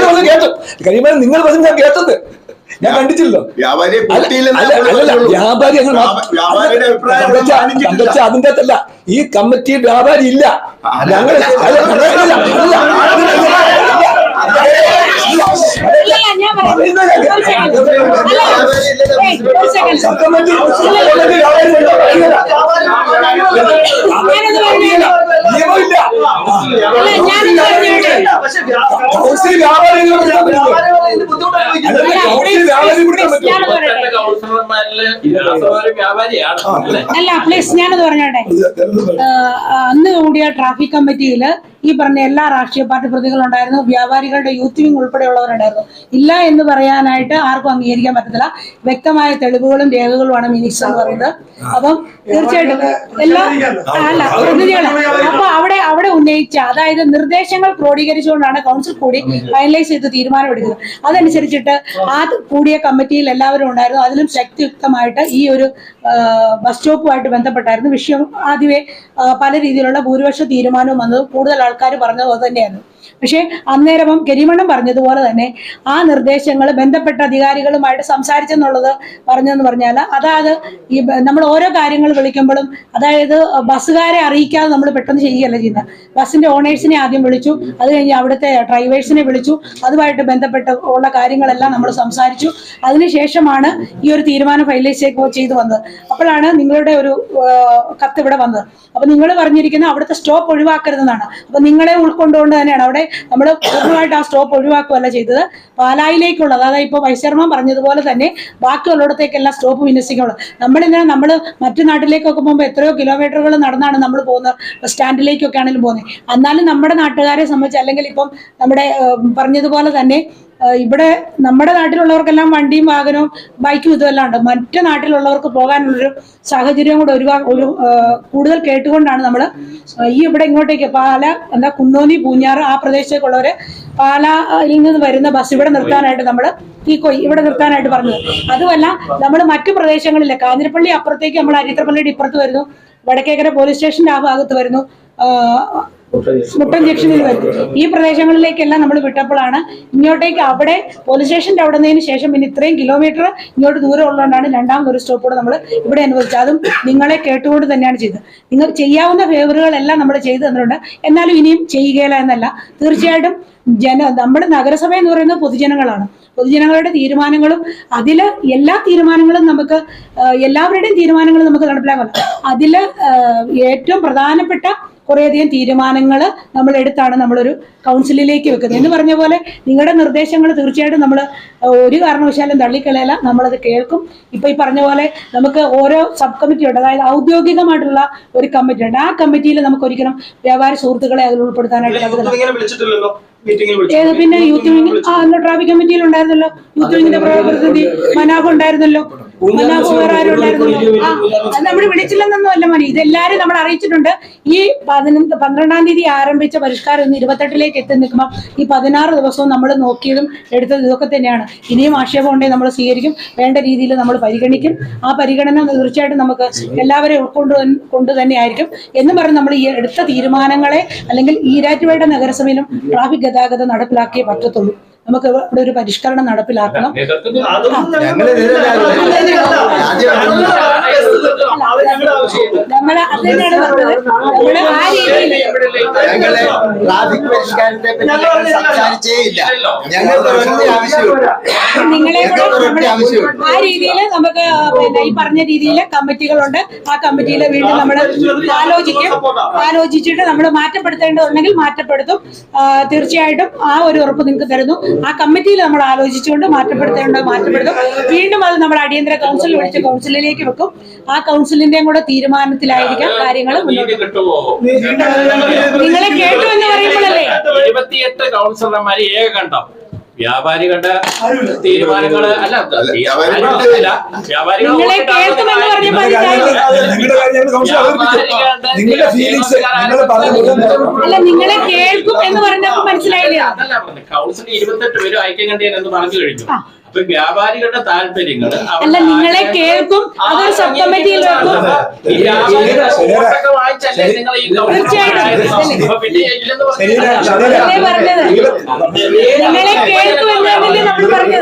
പറഞ്ഞു കേട്ടു, കരിമ നിങ്ങൾ പറഞ്ഞു ഞാൻ കേട്ടത് ഞാൻ കണ്ടിട്ടില്ലല്ലോ. വ്യാപാരി അതിന്റെ അകത്തല്ല, ഈ കമ്മിറ്റി വ്യാപാരി ഇല്ല. ഞങ്ങൾ ചെയ്യാൻ പറ്റുമോ?
ഞാനത് പറയട്ടെ.
വ്യാപാരിയാണ് അല്ലേ?
അല്ല പ്ലീസ് ഞാനത് പറഞ്ഞോട്ടെ. അന്ന് കൂടിയ ട്രാഫിക് കമ്മിറ്റിയിൽ ഈ പറഞ്ഞ എല്ലാ രാഷ്ട്രീയ പാർട്ടി പ്രതികളുണ്ടായിരുന്നു, വ്യാപാരികളുടെ യൂത്ത് വിംഗ് ഉൾപ്പെടെയുള്ളവരുണ്ടായിരുന്നു. ഇല്ല എന്ന് പറയാനായിട്ട് ആർക്കും അംഗീകരിക്കാൻ പറ്റത്തില്ല. വ്യക്തമായ തെളിവുകളും രേഖകളുമാണ് മിനിറ്റ്സ് എന്ന് പറയുന്നത്. അപ്പം തീർച്ചയായിട്ടും എല്ലാ അല്ല പ്രതിനിധികളെ അപ്പൊ അവിടെ ഉന്നയിച്ച അതായത് നിർദ്ദേശങ്ങൾ ക്രോഡീകരിച്ചുകൊണ്ടാണ് കൗൺസിൽ കൂടി ഫൈനലൈസ് ചെയ്ത് തീരുമാനമെടുക്കുന്നത്. അതനുസരിച്ചിട്ട് ആ കൂടിയ കമ്മിറ്റിയിൽ എല്ലാവരും ഉണ്ടായിരുന്നു. അതിലും ശക്തിയുക്തമായിട്ട് ഈ ഒരു ബസ് സ്റ്റോപ്പുമായിട്ട് ബന്ധപ്പെട്ടായിരുന്നു വിഷയം ആദ്യമേ പല രീതിയിലുള്ള ഭൂരിപക്ഷ തീരുമാനവും വന്നത് കൂടുതൽ ആൾക്കാർ പറഞ്ഞത് അത് തന്നെയായിരുന്നു. പക്ഷേ അന്നേരം കരിമണ്ണം പറഞ്ഞതുപോലെ തന്നെ ആ നിർദ്ദേശങ്ങൾ ബന്ധപ്പെട്ട അധികാരികളുമായിട്ട് സംസാരിച്ചെന്നുള്ളത് പറഞ്ഞെന്ന് പറഞ്ഞാൽ അതായത് ഈ നമ്മൾ ഓരോ കാര്യങ്ങൾ വിളിക്കുമ്പോഴും അതായത് ബസ്സുകാരെ അറിയിക്കാതെ നമ്മൾ പെട്ടെന്ന് ചെയ്യുകയല്ല ചെയ്യുന്നത്. ബസ്സിന്റെ ഓണേഴ്സിനെ ആദ്യം വിളിച്ചു, അത് കഴിഞ്ഞ് അവിടുത്തെ ഡ്രൈവേഴ്സിനെ വിളിച്ചു, അതുമായിട്ട് ബന്ധപ്പെട്ട ഉള്ള കാര്യങ്ങളെല്ലാം നമ്മൾ സംസാരിച്ചു. അതിനുശേഷമാണ് ഈ ഒരു തീരുമാനം ഫൈനലൈസ് ചെയ്ത് വന്നത്. അപ്പോഴാണ് നിങ്ങളുടെ ഒരു കത്ത് ഇവിടെ വന്നത്. അപ്പൊ നിങ്ങൾ പറഞ്ഞിരിക്കുന്ന അവിടുത്തെ സ്റ്റോപ്പ് ഒഴിവാക്കരുതെന്നാണ്. അപ്പൊ നിങ്ങളെ ഉൾക്കൊണ്ടുകൊണ്ട് തന്നെയാണ് അവിടെ നമ്മൾ പൂർണ്ണമായിട്ട് ആ സ്റ്റോപ്പ് ഒഴിവാക്കുകയല്ല ചെയ്തത്. പാലായിലേക്കുള്ളത് അതായത് ഇപ്പൊ വൈസ് ചെയർമാൻ പറഞ്ഞതുപോലെ തന്നെ ബാക്കിയുള്ളിടത്തേക്കെല്ലാം സ്റ്റോപ്പ് വിന്യസിക്കുള്ളത്. നമ്മൾ മറ്റു നാട്ടിലേക്കൊക്കെ പോകുമ്പോൾ എത്രയോ കിലോമീറ്ററുകൾ നടന്നാണ് നമ്മൾ പോകുന്നത്, സ്റ്റാൻഡിലേക്കൊക്കെ ആണെങ്കിലും പോകുന്നത്. എന്നാലും നമ്മുടെ നാട്ടുകാരെ സംബന്ധിച്ച് അല്ലെങ്കിൽ ഇപ്പം നമ്മുടെ പറഞ്ഞതുപോലെ തന്നെ ഇവിടെ നമ്മുടെ നാട്ടിലുള്ളവർക്കെല്ലാം വണ്ടിയും വാഹനവും ബൈക്കും ഇതുമെല്ലാം ഉണ്ട്. മറ്റു നാട്ടിലുള്ളവർക്ക് പോകാനുള്ളൊരു സാഹചര്യം കൂടെ കൂടുതൽ കേട്ടുകൊണ്ടാണ് നമ്മൾ ഈ ഇവിടെ ഇങ്ങോട്ടേക്ക് കുന്നോലി പൂഞ്ഞാറ് ആ പ്രദേശത്തേക്കുള്ളവര് പാലായിൽ നിന്ന് വരുന്ന ബസ് ഇവിടെ നിർത്താനായിട്ട് നമ്മൾ ഇവിടെ നിർത്താനായിട്ട് പറഞ്ഞത്. അതുമല്ല നമ്മൾ മറ്റു പ്രദേശങ്ങളിലെ കാഞ്ഞിരപ്പള്ളി അപ്പുറത്തേക്ക് നമ്മൾ അരിത്രപ്പള്ളിയുടെ ഇപ്പുറത്ത് വരുന്നു, വടക്കേക്കര പോലീസ് സ്റ്റേഷന്റെ ആ ഭാഗത്ത് വരുന്നു, മുട്ടൻ ജംഗ്ഷനിൽ വരുന്നു. ഈ പ്രദേശങ്ങളിലേക്കെല്ലാം നമ്മൾ വിട്ടപ്പോഴാണ് ഇങ്ങോട്ടേക്ക് അവിടെ പോലീസ് സ്റ്റേഷന്റെ അവിടെ നിന്നതിന് ശേഷം പിന്നെ ഇത്രയും കിലോമീറ്റർ ഇങ്ങോട്ട് ദൂരം ഉള്ളതുകൊണ്ടാണ് രണ്ടാമതൊരു സ്റ്റോപ്പോടെ നമ്മൾ ഇവിടെ അനുവദിച്ചത്. അതും നിങ്ങളെ കേട്ടുകൊണ്ട് തന്നെയാണ് ചെയ്തത്. നിങ്ങൾ ചെയ്യാവുന്ന ഫേവറുകളെല്ലാം നമ്മൾ ചെയ്തു തന്നിട്ടുണ്ട്. എന്നാലും ഇനിയും ചെയ്യുകയില്ല എന്നല്ല. തീർച്ചയായിട്ടും നമ്മുടെ നഗരസഭ എന്ന് പറയുന്നത് പൊതുജനങ്ങളാണ്. പൊതുജനങ്ങളുടെ തീരുമാനങ്ങളും അതിൽ എല്ലാ തീരുമാനങ്ങളും നമുക്ക് എല്ലാവരുടെയും തീരുമാനങ്ങൾ നമുക്ക് നടപ്പിലാക്കണം. അതിൽ ഏറ്റവും പ്രധാനപ്പെട്ട കുറേയധികം തീരുമാനങ്ങൾ നമ്മൾ എടുത്താണ് നമ്മളൊരു കൗൺസിലിലേക്ക് വെക്കുന്നത്. എന്ന് പറഞ്ഞ പോലെ നിങ്ങളുടെ നിർദ്ദേശങ്ങൾ തീർച്ചയായിട്ടും നമ്മൾ ഒരു കാരണവശാലും തള്ളിക്കളയല്ല, നമ്മളത് കേൾക്കും. ഇപ്പൊ ഈ പറഞ്ഞ പോലെ നമുക്ക് ഓരോ സബ് കമ്മിറ്റി ഉണ്ട്, അതായത് ഔദ്യോഗികമായിട്ടുള്ള ഒരു കമ്മിറ്റി ഉണ്ട്. ആ കമ്മിറ്റിയിൽ നമുക്ക് ഒരിക്കലും വ്യാപാര സുഹൃത്തുക്കളെ അതിൽ ഉൾപ്പെടുത്താനായിട്ട് പിന്നെ യൂത്ത് വിംഗ് ട്രാഫിക് കമ്മിറ്റിയിൽ ഉണ്ടായിരുന്നല്ലോ, യൂത്ത് വിംഗിന്റെ പ്രതിനിധി മനാഫ് ഉണ്ടായിരുന്നല്ലോ, മനാഫ് വേറെ ആരും ഉണ്ടായിരുന്നല്ലോ. നമ്മൾ വിളിച്ചില്ലെന്നൊന്നും അല്ല മതി, ഇതെല്ലാരും നമ്മൾ അറിയിച്ചിട്ടുണ്ട്. ഈ 12-ാം തീയതി ആരംഭിച്ച പരിഷ്കാരം ഇന്ന് 28-ലേക്ക് എത്തി നിൽക്കുമ്പോൾ ഈ 16 ദിവസവും നമ്മൾ നോക്കിയതും എടുത്തത് ഇതൊക്കെ തന്നെയാണ്. ഇനിയും ആക്ഷേപം ഉണ്ടെങ്കിൽ നമ്മൾ സ്വീകരിക്കും, വേണ്ട രീതിയിൽ നമ്മൾ പരിഗണിക്കും. ആ പരിഗണന തീർച്ചയായിട്ടും നമുക്ക് എല്ലാവരെയും ഉൾക്കൊണ്ട് തന്നെ ആയിരിക്കും. എന്ന് പറഞ്ഞ് നമ്മൾ ഈ എടുത്ത തീരുമാനങ്ങളെ അല്ലെങ്കിൽ ഈരാറ്റുപേട്ട നഗരസഭയിലും ട്രാഫിക് ഗതാഗതം നടപ്പിലാക്കിയേ പറ്റത്തുള്ളൂ. നമുക്ക് ഇവിടെ ഒരു പരിഷ്കരണം നടപ്പിലാക്കണം. നമ്മള് അത് തന്നെയാണ് പറഞ്ഞത്. നമ്മള് ആ രീതിയിൽ നിങ്ങളെ കൂടെ ആ രീതിയിൽ നമുക്ക് പിന്നെ ഈ പറഞ്ഞ രീതിയിൽ കമ്മിറ്റികളുണ്ട്. ആ കമ്മിറ്റിയിൽ വീണ്ടും നമ്മൾ ആലോചിച്ചിട്ട് നമ്മൾ മാറ്റപ്പെടുത്തേണ്ടതുണ്ടെങ്കിൽ മാറ്റപ്പെടുത്തും. തീർച്ചയായിട്ടും ആ ഒരു ഉറപ്പ് നിങ്ങൾക്ക് തരുന്നു. ആ കമ്മിറ്റിയിൽ നമ്മൾ ആലോചിച്ചുകൊണ്ട് മാറ്റപ്പെടുത്തേണ്ടത് മാറ്റപ്പെടുത്തും. വീണ്ടും അത് നമ്മൾ അടിയന്തര കൗൺസിൽ വിളിച്ച് കൗൺസിലിലേക്ക് വെക്കും. ആ കൗൺസിലിന്റെയും കൂടെ തീരുമാനത്തിലായിരിക്കാം കാര്യങ്ങൾ മുന്നോട്ട്. നിങ്ങളെ കേട്ടു എന്ന് പറയുമ്പോഴല്ലേ
28 കൗൺസിലർമാര് ഏകകണ്ഠം വ്യാപാരികളുടെ തീരുമാനങ്ങള് അല്ല
നിങ്ങളെ കേൾക്കുമെന്ന് പറഞ്ഞപ്പോൾ അല്ല നിങ്ങളെ കേൾക്കും എന്ന് പറഞ്ഞപ്പോൾ മനസ്സിലായില്ല.
കൗൺസിൽ 28 പേരും ഐക്യകണ്ഠേന എന്ന് പറഞ്ഞു കഴിഞ്ഞു. അപ്പൊ വ്യാപാരികളുടെ താല്പര്യങ്ങൾ
അല്ല നിങ്ങളെ കേൾക്കും, അതൊരു സബ് കമ്മിറ്റിയിൽ വെക്കും. നിങ്ങളെ കേൾക്കും എന്നല്ലേ നമ്മൾ പറഞ്ഞത്.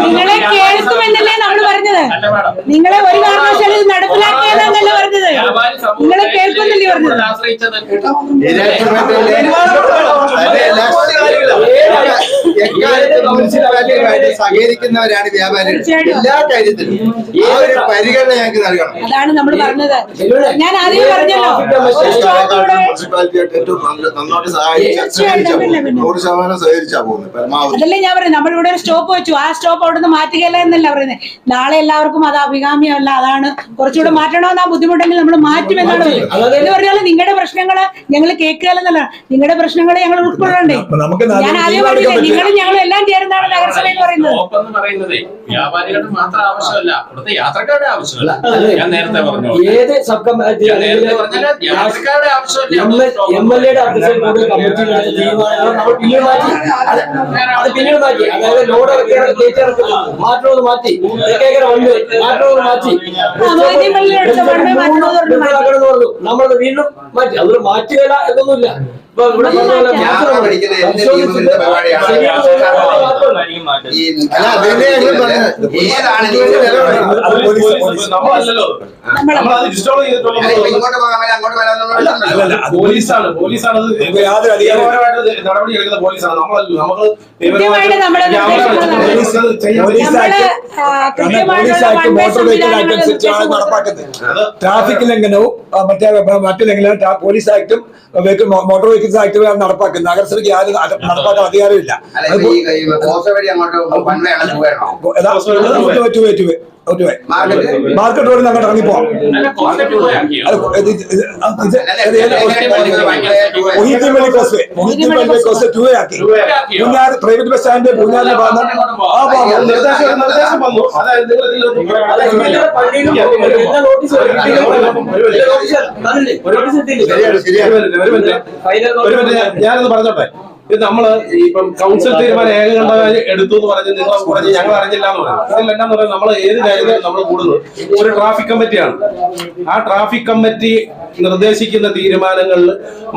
നിങ്ങളെ കേൾക്കുമെന്നല്ലേ നമ്മൾ പറഞ്ഞത്. നിങ്ങളെ ഒരു കാരണവശാലും ഇത് നടപ്പിലാക്കിയെന്നല്ലേ പറഞ്ഞത്. നിങ്ങളെ കേൾക്കുന്നില്ലേ പറഞ്ഞത്.
എക്കാലത്തും മുനിസിപ്പാലിറ്റിയുമായിട്ട് സഹകരിക്കുന്നവരാണ് വ്യാപാരികൾ. എല്ലാ കാര്യത്തിലും ആ ഒരു പരിഗണന ഞങ്ങൾക്ക് നൽകണം.
അതാണ് നമ്മൾ പറഞ്ഞത്. ഞാൻ ആദ്യം പറഞ്ഞല്ലോ,
മുനിസിപ്പാലിറ്റിയായിട്ട് ഏറ്റവും നന്നായിട്ട് സഹകരിച്ചാ 100% സഹകരിച്ചാ പോകുന്നത് പരമാവധി.
അതല്ലേ ഞാൻ പറയുന്നത്. നമ്മളിവിടെ ഒരു സ്റ്റോപ്പ് വെച്ചു, ആ സ്റ്റോപ്പ് അവിടെ നിന്ന് മാറ്റുകയല്ല എന്നല്ല പറയുന്നത്. നാളെ എല്ലാവർക്കും അത് അഭികാമ്യമല്ല, അതാണ് കുറച്ചുകൂടെ മാറ്റണമെന്ന് ആ ബുദ്ധിമുട്ടെങ്കിൽ നമ്മൾ മാറ്റുമെന്നാണ് പറയുന്നത്. എന്ന് പറഞ്ഞാൽ നിങ്ങളുടെ പ്രശ്നങ്ങള് ഞങ്ങൾ കേൾക്കുകയല്ലെന്നല്ല, നിങ്ങളുടെ പ്രശ്നങ്ങൾ ഞങ്ങൾ ഉൾക്കൊള്ളണ്ടേ. ഞാൻ ആദ്യം പറഞ്ഞില്ലേ, നിങ്ങളും ഞങ്ങളും എല്ലാം ചേരുന്നതാണ് നഗരസഭ എന്ന് പറയുന്നത്.
എന്ന് പറയുന്നത് വ്യാപാരികളുടെ മാത്രം ആവശ്യമല്ല, ഇവിടുത്തെ യാത്രക്കാരുടെ ആവശ്യമല്ല. ഞാൻ നേരത്തെ പറഞ്ഞു,
ഏത് സബ് കമ്മിറ്റി
യാത്രക്കാരുടെ ആവശ്യമല്ല.
MLA അധ്യക്ഷൻ കൂടുതൽ കമ്മിറ്റിയിലെടുത്ത തീരുമാനങ്ങൾ നമ്മൾ പിന്നീട് മാറ്റി, അത് പിന്നീട് മാറ്റി. അതായത് ലോഡ് മാറ്റണമെന്ന് മാറ്റി, മാറ്റണമെന്ന് മാറ്റി, നമ്മളത് വീണ്ടും മാറ്റി. അതൊരു മാറ്റുകയില്ല എന്നൊന്നുമില്ല. ഇപ്പൊ ഇവിടെ
നമ്മളല്ലല്ലോ, നമ്മളത് ഇൻസ്റ്റാൾ ചെയ്തിട്ടുള്ളത് പോലീസാണ്. യാതൊരു അധികാരപരമായിട്ട് നടപടി എടുക്കുന്ന പോലീസാണ്. നമ്മളല്ലോ, നമുക്ക്
മോട്ടോർ വെഹിക്കിൾ ആക്ട് അനുസരിച്ചാണ് നടപ്പാക്കുന്നത്. ട്രാഫിക് ലംഘനവും മറ്റു ലംഘനവും പോലീസ് ആക്ടും മോട്ടോർ വെഹിക്കിൾസ് ആക്ട് നടപ്പാക്കുന്നത്. നഗരസഭയ്ക്ക് ആരും നടപ്പാക്കാൻ അധികാരമില്ല. മാർക്കറ്റ് റോഡിൽ അങ്ങോട്ട് ഇറങ്ങിപ്പോവാം. പൂഞ്ഞാർ പ്രൈവറ്റ് ബസ് സ്റ്റാൻഡ് പൂഞ്ഞാറിന്റെ ഭാഗം
ഞാനൊന്ന് പറഞ്ഞോട്ടെ. ഇത് നമ്മള് ഇപ്പം കൗൺസിൽ തീരുമാനം ഏകകണ്ഠമായി എടുത്തു എന്ന് പറഞ്ഞ് നിങ്ങൾ പറഞ്ഞ് ഞങ്ങൾ അറിഞ്ഞില്ല എന്ന് പറഞ്ഞു. ഇതിലെന്നാന്ന് പറഞ്ഞാൽ നമ്മൾ ഏത് കാര്യത്തിലും നമ്മൾ കൂടുന്നത് ഒരു ട്രാഫിക് കമ്മിറ്റിയാണ്. ആ ട്രാഫിക് കമ്മിറ്റി നിർദ്ദേശിക്കുന്ന തീരുമാനങ്ങളിൽ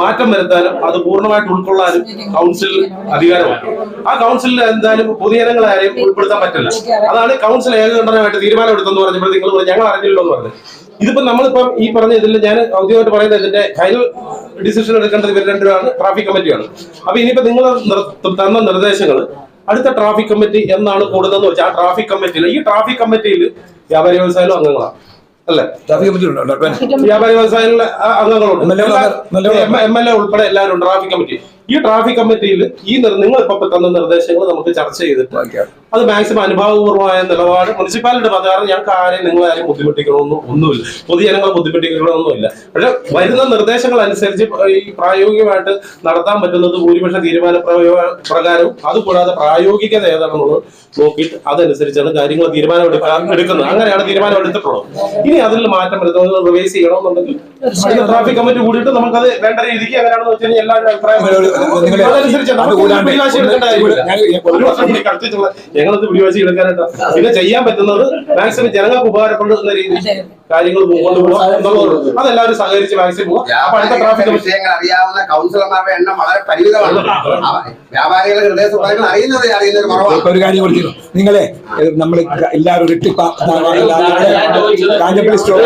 മാറ്റം വരുത്താനും അത് പൂർണ്ണമായിട്ട് ഉൾക്കൊള്ളാനും കൗൺസിൽ അധികാരമാണ്. ആ കൗൺസിലിൽ എന്തായാലും പൊതുജനങ്ങളെ ആരെയും ഉൾപ്പെടുത്താൻ പറ്റില്ല. അതാണ് കൗൺസിൽ ഏകകണ്ഠമായിട്ട് തീരുമാനം എടുത്തെന്ന് പറഞ്ഞപ്പോൾ നിങ്ങൾ ഞങ്ങൾ അറിഞ്ഞില്ലോ എന്ന് പറഞ്ഞത്. ഇതിപ്പോ നമ്മളിപ്പം ഈ പറഞ്ഞ ഇതിൽ ഞാൻ ഔദ്യോഗികമായിട്ട് പറയുന്നത് ഇതിന്റെ ഫൈനൽ ഡിസിഷൻ എടുക്കേണ്ടത് ഇവർ രണ്ടുപേരാണ്, ട്രാഫിക് കമ്മിറ്റിയാണ്. അപ്പൊ ഇനിയിപ്പോ നിങ്ങൾ തന്ന നിർദ്ദേശങ്ങൾ അടുത്ത ട്രാഫിക് കമ്മിറ്റി എന്നാണ് കൂടുന്നതെന്ന് വെച്ചാൽ ആ ട്രാഫിക് കമ്മിറ്റിയിൽ ഈ ട്രാഫിക് കമ്മിറ്റിയിൽ വ്യാപാരി വ്യവസായികളും അംഗങ്ങളാണ് അല്ലേ? വ്യാപാരി വ്യവസായികളുടെ അംഗങ്ങളുണ്ട്, MLA ഉൾപ്പെടെ എല്ലാവരും ഉണ്ട് ട്രാഫിക് കമ്മിറ്റി. ഈ ട്രാഫിക് കമ്മിറ്റിയിൽ നിങ്ങൾ ഇപ്പൊ തന്ന നിർദ്ദേശങ്ങൾ നമുക്ക് ചർച്ച ചെയ്തിട്ട് അത് മാക്സിമം അനുഭാവപൂർവമായ നിലപാട് മുനിസിപ്പാലിറ്റി പ്രകാരം ഞങ്ങൾക്ക് ആരെയും നിങ്ങളാരെയും ബുദ്ധിമുട്ടിക്കണമെന്നും ഒന്നുമില്ല, പൊതുജനങ്ങളെ ബുദ്ധിമുട്ടിക്കണമെന്നുമില്ല. പക്ഷെ വരുന്ന നിർദ്ദേശങ്ങൾ അനുസരിച്ച് ഈ പ്രായോഗികമായിട്ട് നടത്താൻ പറ്റുന്നത് ഭൂരിപക്ഷ തീരുമാന പ്രകാരവും അതുകൂടാതെ പ്രായോഗികത ഏതാണെന്നുള്ളത് നോക്കിയിട്ട് അതനുസരിച്ചാണ് കാര്യങ്ങൾ തീരുമാനം എടുക്കുന്നത്. അങ്ങനെയാണ് തീരുമാനം എടുത്തിട്ടുള്ളത്. ഇനി അതിൽ മാറ്റം വരുന്നത് റിവൈസ് ചെയ്യണമെന്നുണ്ടെങ്കിൽ ട്രാഫിക് കമ്മിറ്റി കൂടിയിട്ട് നമുക്കത് വേണ്ട രീതിക്ക് എങ്ങനെയാണെന്ന് വെച്ച് കഴിഞ്ഞാൽ എല്ലാവരും അഭിപ്രായം ഞങ്ങളത് പിടിവാശി എടുക്കാനായിട്ട് പിന്നെ ചെയ്യാൻ പറ്റുന്നത് മാക്സിമം ജനങ്ങൾക്ക് ഉപകാരപ്പെടുന്ന രീതിയിൽ കാര്യങ്ങൾ കൊണ്ടുപോകാം എന്നുള്ളതുണ്ട്. അതെല്ലാവരും സഹകരിച്ച് മാക്സിമം പോകാം. അപ്പൊ അടുത്ത ട്രാഫിക്
വിഷയങ്ങൾ അറിയാവുന്ന കൗൺസിലർമാരുടെ എണ്ണം വളരെ പരിമിതമാണ്. വ്യാപാരികളുടെ ഹൃദയസ്വഭാവങ്ങൾ അറിയുന്ന ഒരു കുറവാണ്.
ഒരു കാര്യം കൊടുക്കുന്നു, നിങ്ങളെ നമ്മൾ എല്ലാവരും കാഞ്ഞപ്പള്ളി സ്റ്റോർ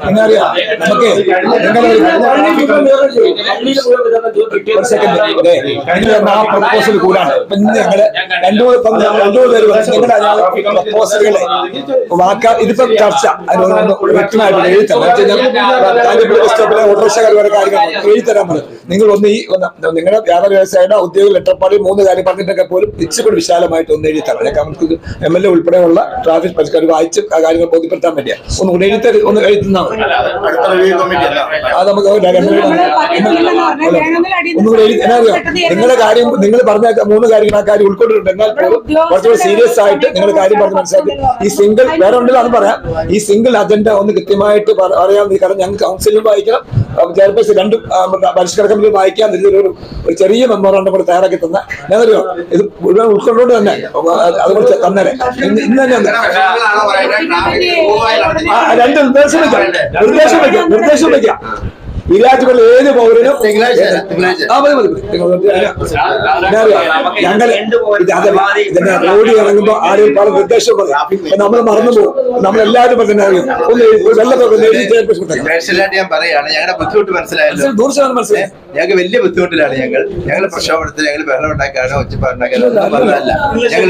എന്നറിയാം നമുക്ക് പ്രപ്പോസൽ കൂടാണ്. ഞങ്ങള് രണ്ടു പേര് പ്രപ്പോസലുകളെ ഇതിപ്പോ ചർച്ച വ്യക്തമായിട്ട് എഴുതിത്തരാം. ഓട്ടോറിക്ഷക്കാരുടെ കാര്യങ്ങൾ എഴുതിത്തരാൻ പറഞ്ഞു. നിങ്ങൾ ഒന്ന് ഈ നിങ്ങളുടെ വ്യാപാര വ്യവസായയുടെ ഔദ്യോഗിക ലെറ്റർപാടി 3 കാര്യം പറഞ്ഞിട്ടൊക്കെ പോലും ഇച്ചിരി വിശാലമായിട്ട് ഒന്ന് എഴുതിത്തരാം. നമുക്ക് MLA ഉൾപ്പെടെയുള്ള ട്രാഫിക് പരിഷ്കാരം വായിച്ച് ആ കാര്യങ്ങൾ ബോധ്യപ്പെടുത്താൻ പറ്റിയ ഒന്ന് എഴുതുന്ന അത് നമുക്ക് നിങ്ങളുടെ കാര്യം നിങ്ങൾ പറഞ്ഞ 3 കാര്യങ്ങൾ ആ കാര്യം ഉൾക്കൊണ്ടിട്ടുണ്ട്. എന്നാൽ പോലും കുറച്ചുകൂടി സീരിയസ് ആയിട്ട് നിങ്ങളുടെ കാര്യം പറഞ്ഞ് മനസ്സിലാക്കി ഈ സിംഗിൾ വേറെ ഉണ്ടല്ലോ അത് പറയാം. ഈ സിംഗിൾ അജണ്ട ഒന്ന് കൃത്യമായിട്ട് അറിയാവുന്ന കാരണം ഞങ്ങൾക്ക് കൗൺസിലും വായിക്കണം, ചെയർപേഴ്സൺ 2 പരിഷ്കരണ കമ്മിറ്റി വായിക്കാൻ ഒരു ചെറിയ മെമ്മോറാണ്ടം കൂടെ തയ്യാറാക്കി തന്ന ഞങ്ങളറിയോ ഇത് മുഴുവൻ ഉൾക്കൊണ്ടുകൊണ്ട് തന്നെ അതുകൊണ്ട് തന്നെ ഇന്ന് തന്നെ രണ്ട് നിർദ്ദേശം വയ്ക്കാം ഈരാറ്റുപേട്ട ഏത് പൗരനും
തിങ്കളാഴ്ച തരാം, തിങ്കളാഴ്ച.
ഞങ്ങൾ ഇതിന്റെ റോഡിൽ ഇറങ്ങുമ്പോ ആരും പല നിർദ്ദേശം പറയും, നമ്മൾ മറന്നു പോകും. നമ്മളെല്ലാവരും പറഞ്ഞ ഒന്ന്
പേഴ്സണലായിട്ട് ഞാൻ പറയാണ്, ഞങ്ങളുടെ ബുദ്ധിമുട്ട് മനസ്സിലായല്ലോ.
100% മനസ്സിലായി.
ഞങ്ങൾക്ക് വലിയ ബുദ്ധിമുട്ടിലാണ്. ഞങ്ങൾ പ്രക്ഷോഭത്തിൽ ഞങ്ങൾ ബഹളം ഉണ്ടാക്കാനോ ഒച്ചപ്പാടുണ്ടാക്കാനോ ഒന്നും പറഞ്ഞതല്ല. ഞങ്ങൾ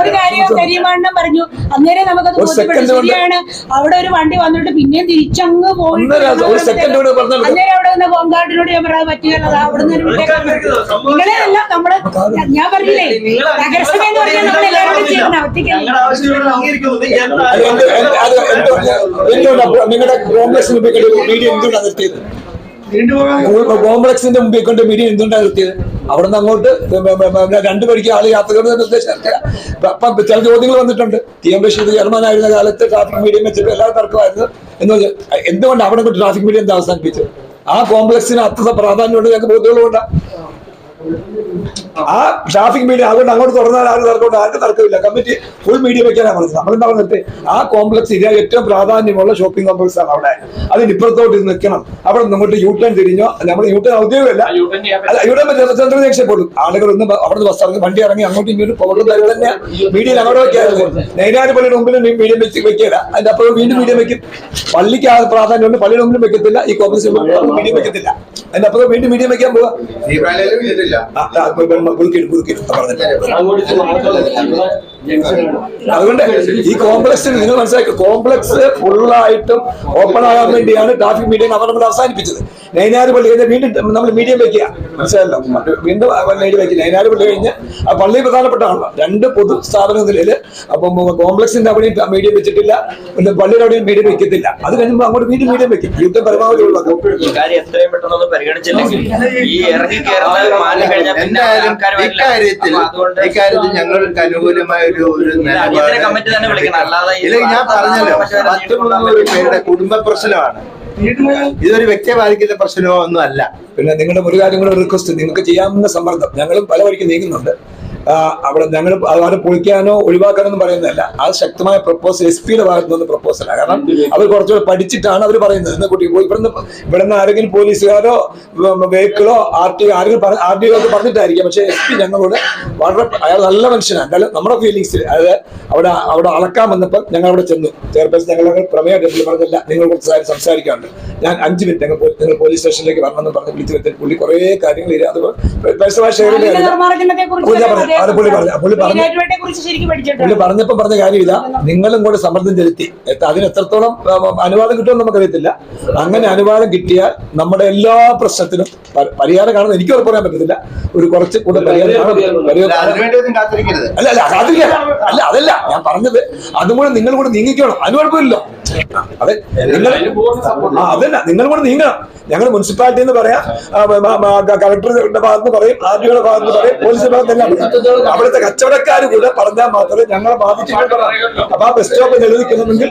ഒരു കാര്യം കരിയമാണ്ണം പറഞ്ഞു, അന്നേരം നമുക്കത് ബോധ്യപ്പെട്ടു. ശരിയാണ്, അവിടെ ഒരു വണ്ടി വന്നിട്ട് പിന്നെയും തിരിച്ചങ്ങ് പോയി. അന്നേരം അവിടെ നിന്ന് ഹോംഗാർഡിനോട് ഞാൻ പറയാൻ പറ്റുകയല്ല, അവിടെ നിന്ന് നിങ്ങളെ അല്ല നമ്മള്, ഞാൻ പറഞ്ഞില്ലേ നഗരസഭ എന്ന് പറഞ്ഞാൽ നമ്മൾ എല്ലാവരും ചെയ്യണം. ഒറ്റയ്ക്കല്ല.
നിങ്ങളുടെ കോംപ്ലക്സിന് മീഡിയ എന്തുകൊണ്ടാണ് നിർത്തിയത്? കോംപ്ലക്സിന്റെ മുമ്പിൽ കൊണ്ട് മീഡിയ എന്തുകൊണ്ടാണ് നിർത്തിയത്? അവിടെ നിന്ന് അങ്ങോട്ട് രണ്ടു മണിക്ക് ആള് യാത്രകളുടെ നിർദ്ദേശം. അപ്പം ചില ചോദ്യങ്ങൾ വന്നിട്ടുണ്ട്. TM ബഷീർ ചെയർമാനായിരുന്ന കാലത്ത് ട്രാഫിക് മീഡിയം വെച്ചിട്ട് എല്ലാ തർക്കമായിരുന്നു എന്ന് പറഞ്ഞാൽ എന്തുകൊണ്ട് അവിടെ കൊണ്ട് ട്രാഫിക് മീഡിയം എന്താ അവസാനിപ്പിച്ചത്? ആ കോംപ്ലക്സിന് അത്ര പ്രാധാന്യമുണ്ട് ഞങ്ങൾക്ക് ബോധ്യമുള്ളതുകൊണ്ടാണ്. ആ ട്രാഫിക് മീഡിയ അതുകൊണ്ട് അങ്ങോട്ട് തുറന്നാൽ ആരും തർക്കമുണ്ട്, ആർക്കും തർക്കമില്ല. കമ്മിറ്റി ഫുൾ മീഡിയ വെക്കാനാണ് പറഞ്ഞത്. നമ്മളെന്താ പറഞ്ഞിട്ട് ആ കോംപ്ലക്സ് ഇന്ത്യ ഏറ്റവും പ്രാധാന്യമുള്ള ഷോപ്പിംഗ് കോംപ്ലക്സ് ആണ് അവിടെ. അതിന് ഇപ്പുറത്തോട്ട് നിൽക്കണം. അവിടെ നിന്നിട്ട് യൂട്ടേൺ തിരിഞ്ഞോ, നമ്മൾ യൂട്ടേൺ ഔദ്യോഗികമല്ല, അല്ല യൂട്ടേൺ സെൻട്രൽ രക്ഷപ്പെടും. ആളുകളൊന്നും അവിടെ ബസ് ഇറങ്ങി വണ്ടി ഇറങ്ങി അങ്ങോട്ടും ഇങ്ങോട്ടും പോകുന്നത് തന്നെ മീഡിയയിൽ അങ്ങോട്ട് വെക്കാറുണ്ട്. നെയ്നാടുപള്ളിയുടെ മുമ്പിൽ മീഡിയം വെക്കില്ല, അതിന്റെ അപ്പുറം വീണ്ടും മീഡിയം വെക്കും. പള്ളിക്ക് ആ പ്രാധാന്യമുണ്ട്, പള്ളിയുടെ മുമ്പിലും വെക്കത്തില്ല, ഈ കോംപ്ലക്സ് മീഡിയം വെക്കത്തില്ല, അതിന്റെ അപ്പുറം വീണ്ടും മീഡിയം വെക്കാൻ പോവാ. അതുകൊണ്ട് ഈ കോംപ്ലക്സ് നിങ്ങൾ മനസ്സിലാക്കി, കോംപ്ലക്സ് ഫുള്ളായിട്ടും ഓപ്പൺ ആകാൻ വേണ്ടിയാണ് ട്രാഫിക് മീഡിയം അവർ നമ്മൾ അവസാനിപ്പിച്ചത്. നൈനാരുപള്ളി വീണ്ടും നമ്മൾ മീഡിയം വെക്കുക, മനസ്സിലല്ലോ, വീണ്ടും മീഡിയം വെക്കുക. നൈനാരുപള്ളി കഴിഞ്ഞ് ആ പള്ളി പ്രധാനപ്പെട്ടാണല്ലോ. രണ്ട് പൊതു സ്ഥാപനങ്ങളിൽ അപ്പം കോംപ്ലക്സിന്റെ അവിടെയും മീഡിയം വെച്ചിട്ടില്ല, പിന്നെ പള്ളിയുടെ അവിടെയും മീഡിയം വെക്കത്തില്ല. അത് കഴിയുമ്പോൾ അങ്ങോട്ട് വീണ്ടും മീഡിയം വെക്കും. യുദ്ധം പരമാവധി ഉള്ളത്
എത്രയും പെട്ടെന്ന് പരിഗണിച്ചില്ലെങ്കിൽ ഈ ഇറങ്ങി കയറുന്നത് മാറ്റി കഴിഞ്ഞാൽ പിന്നെ
ഇക്കാര്യത്തിൽ ഞങ്ങൾക്ക് അനുകൂലമായ ഒരു
കമ്മിറ്റി തന്നെ വിളിക്കണം. അല്ലാതെ
ഞാൻ പറഞ്ഞല്ലോ 100-300 പേരുടെ കുടുംബ പ്രശ്നമാണ്. ഇതൊരു വ്യക്തിയെ ബാധിക്കുന്ന പ്രശ്നമോ ഒന്നും അല്ല.
പിന്നെ നിങ്ങളുടെ ഒരു കാര്യം കൂടെ റിക്വസ്റ്റ്, നിങ്ങൾക്ക് ചെയ്യാവുന്ന സമ്മർദ്ദം ഞങ്ങളും പല വഴിക്ക് നീങ്ങുന്നുണ്ട്. അവിടെ ഞങ്ങൾ അത് പൊളിക്കാനോ ഒഴിവാക്കാനോ ഒന്നും പറയുന്നതല്ല. അത് ശക്തമായ പ്രപ്പോസൽ SP-യുടെ ഭാഗത്തു നിന്ന് പ്രപ്പോസലാണ്. കാരണം അവർ കുറച്ചുകൂടെ പഠിച്ചിട്ടാണ് അവർ പറയുന്നത്. ഇന്ന് കുട്ടി ഇവിടുന്ന് ആരെങ്കിലും പോലീസുകാരോ വെഹിക്കിളോ RTO ഒക്കെ പറഞ്ഞിട്ടായിരിക്കും. പക്ഷേ SP ഞങ്ങളോട് വളരെ അയാൾ നല്ല മനുഷ്യനാണ്. എന്തായാലും നമ്മുടെ ഫീലിങ്സിൽ അതായത് അവിടെ അളക്കാൻ വന്നപ്പോൾ ഞങ്ങൾ അവിടെ ചെന്നു. ചെയർപേഴ്സൺ ഞങ്ങൾ പ്രമേയത്തിൽ പറഞ്ഞില്ല, നിങ്ങൾ കുറച്ച് സംസാരിക്കാറുണ്ട്. ഞാൻ 5 മിനിറ്റ് നിങ്ങൾ പോലീസ് സ്റ്റേഷനിലേക്ക് വരണമെന്ന് പറഞ്ഞ് വിളിച്ചു വരുത്തി പുള്ളി കുറേ കാര്യങ്ങൾ അത് പേഴ്സണൽ ഷെയർ പുള്ളി പറഞ്ഞപ്പോ പറഞ്ഞ കാര്യമില്ല. നിങ്ങളും കൂടെ സമ്മർദ്ദം ചെലുത്തി അതിന് എത്രത്തോളം അനുവാദം കിട്ടുമെന്ന് നമുക്കറിയത്തില്ല. അങ്ങനെ അനുവാദം കിട്ടിയാൽ നമ്മുടെ എല്ലാ പ്രശ്നത്തിനും പരിഹാരം കാണുന്നത് എനിക്ക് ഉറപ്പ് പറയാൻ പറ്റത്തില്ല. ഒരു കുറച്ച് കൂടെ പരിഹാരം അല്ല അതല്ല ഞാൻ പറഞ്ഞത്. അതുകൂടെ നിങ്ങൾ കൂടെ നീങ്ങിക്കണം. അനുകുഴപ്പമില്ലല്ലോ. അതെ അതല്ല നിങ്ങൾ കൂടെ നീങ്ങണം. ഞങ്ങൾ മുനിസിപ്പാലിറ്റി എന്ന് പറയാം, കളക്ടറുടെ ഭാഗത്ത് പറയും, RTOയുടെ ഭാഗത്ത് പറയും, പോലീസിന്റെ ഭാഗത്തെല്ലാം അവിടുത്തെ കച്ചവടക്കാർ കൂടെ പറഞ്ഞാൽ മാത്രമേ ഞങ്ങളെ ബാധിച്ചിട്ട് പറയാം. അപ്പൊ ആ ബസ് സ്റ്റോപ്പ് നിലനിൽക്കുന്നുണ്ടെങ്കിൽ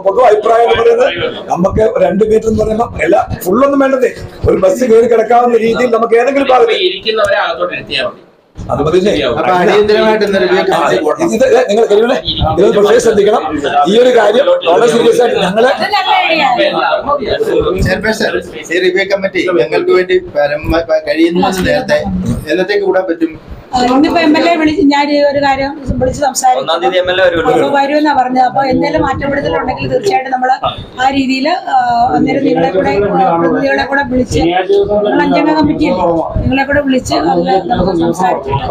പൊതു അഭിപ്രായം എന്ന് പറയുന്നത് നമുക്ക് 2 മീറ്റർ എന്ന് പറയുമ്പോൾ എല്ലാ ഫുള്ളൊന്നും വേണ്ടതേ, ഒരു ബസ് കയറി കിടക്കാവുന്ന രീതിയിൽ നമുക്ക് ഏതെങ്കിലും ഭാഗത്ത് അത് മതി. നിങ്ങൾ ശ്രദ്ധിക്കണം ഈ ഒരു കാര്യം വളരെ സീരിയസ് ആയിട്ട്. ഞങ്ങള്
റിവ്യൂ കമ്മിറ്റി ഞങ്ങൾക്ക് വേണ്ടി കഴിയുന്നത് നേരത്തെ എന്നത്തേക്ക് കൂടാൻ പറ്റും.
ഇന്നിപ്പോ MLA വിളിച്ച് ഞാൻ ഒരു കാര്യം വിളിച്ച് സംസാരിക്കും വരുമെന്നാ പറഞ്ഞത്. അപ്പൊ എന്തെങ്കിലും മാറ്റപ്പെടുത്തലുണ്ടെങ്കിൽ തീർച്ചയായിട്ടും നമ്മള് ആ രീതിയിൽ അന്നേരം നിങ്ങളെ കൂടെ വിളിച്ച്, നിങ്ങൾ 5-അംഗ കമ്മിറ്റിയല്ലേ, നിങ്ങളെ കൂടെ വിളിച്ച് നമുക്ക് സംസാരിച്ചിട്ട്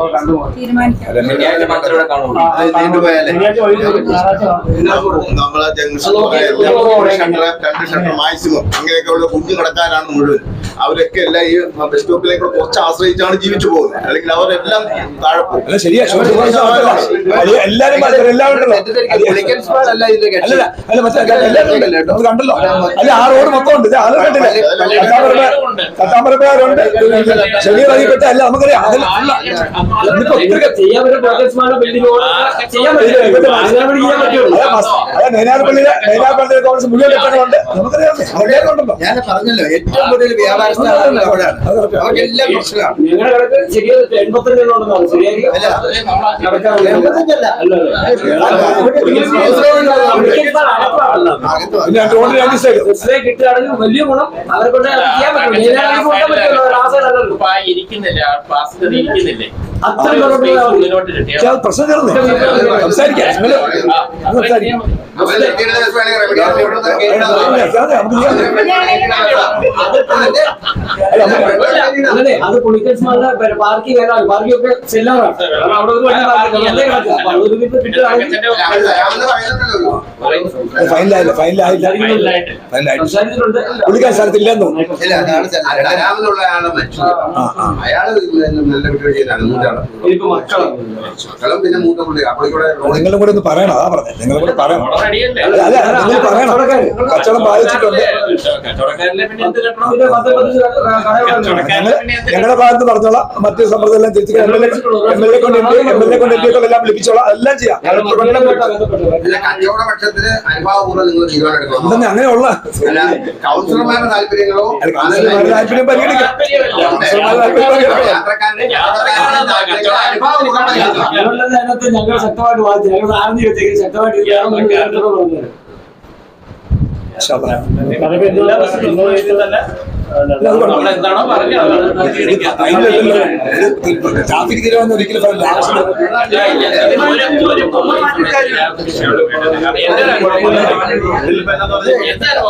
തീരുമാനിക്കാം.
നമ്മളെ മാക്സിമം അങ്ങനെയൊക്കെയുള്ള കുഞ്ഞു കടക്കാരാണ് മുഴുവൻ. അവരൊക്കെ എല്ലാം ഈ ബസ് സ്റ്റോപ്പിലേക്ക് കുറച്ച് ആശ്രയിച്ചാണ് ജീവിച്ചു പോകുന്നത്. അല്ലെങ്കിൽ അവരെല്ലാം താഴെ പോകും.
എല്ലാരും കണ്ടല്ലോ. അല്ല ആ റോഡ് മൊത്തം ഉണ്ട്. ആളുകൾ കണ്ടില്ല. തട്ടാമ്പരക്കാരുണ്ട്, ചെറിയ വഴിപ്പെട്ട അല്ല നമുക്കറിയാം.
ചെയ്യാൻ പറ്റും പ്രോജക്ട്സ്മാരുടെ ബിൽഡിംഗ് ചെയ്യാൻ പറ്റില്ല. ചെയ്യാൻ പറ്റുള്ളൂ.
മേലാപ്പള്ളിയിലെ കോൺഗ്രസ് മുഴുവൻ ലക്ഷങ്ങളുണ്ട്. നമുക്കറിയാം ഉണ്ടല്ലോ.
ഞാൻ പറഞ്ഞല്ലോ ഏറ്റവും കൂടുതൽ വ്യാപാര സ്ഥാപനങ്ങൾ അവിടെയാണ്. അവർക്കെല്ലാം പ്രശ്നമാണ്.
ഞങ്ങളുടെ കണക്ക് ശരിയത് 85 ഉണ്ടെന്നാണ് ശരിയായിരിക്കും. കിട്ടുകയാണെങ്കിൽ വലിയ ഗുണം അവരെ കൊണ്ട് ചെയ്യാൻ പറ്റും.
ഇരിക്കുന്നില്ല പാസ്കർ ഇരിക്കുന്നില്ലേ
അത്രയും
ഉള്ളിലോട്ട് കിട്ടിയ
പ്രശ്നം സംസാരിക്കാം.
അങ്ങനെ അത് പൊളിറ്റിക്സ്മാരുടെ പാർക്കിംഗ് പാർക്കിംഗ് ഒക്കെ ചെല്ലാറാണ്. അവിടെ ഒരു
ഫൈനലായില്ല പുള്ളിക്കാൻ സ്ഥലത്തില്ലെന്ന് തോന്നുന്നു.
പിന്നെ മൂത്ത പുള്ളി
നിങ്ങളും കൂടെ ഒന്ന് പറയണം. അതാ പറഞ്ഞത്. നിങ്ങളും കൂടെ പറയണം. അല്ല നിങ്ങൾ പറയണം. കച്ചവടം ബാധിച്ചിട്ടുണ്ട്. ഞങ്ങളുടെ ഭാഗത്ത് പറഞ്ഞോളാം. മറ്റു സമ്മർദ്ദം എല്ലാം തിരിച്ചു MLA കൊണ്ട് എല്ലാം ലഭിച്ചോളാം. എല്ലാം ചെയ്യാം.
കച്ചവടപക്ഷത്തിന് അനുഭാവപൂർവ്വം നിങ്ങൾ തീരുമാനം എടുക്കണം.
അങ്ങനെയുള്ള
കൗൺസിലർമാരുടെ താല്പര്യങ്ങളോ
താല്പര്യം പരിഗണിക്കാം.
അതിനകത്ത് ഞങ്ങൾ ശക്തമായിട്ട് വാദിച്ചു. ഞങ്ങൾ ആർമി വെച്ചേക്ക് ശക്തമായിട്ട്
എന്താണോ പറഞ്ഞത്
ട്രാഫിക് തീരുമാനം ഒരിക്കലും
എന്തായാലും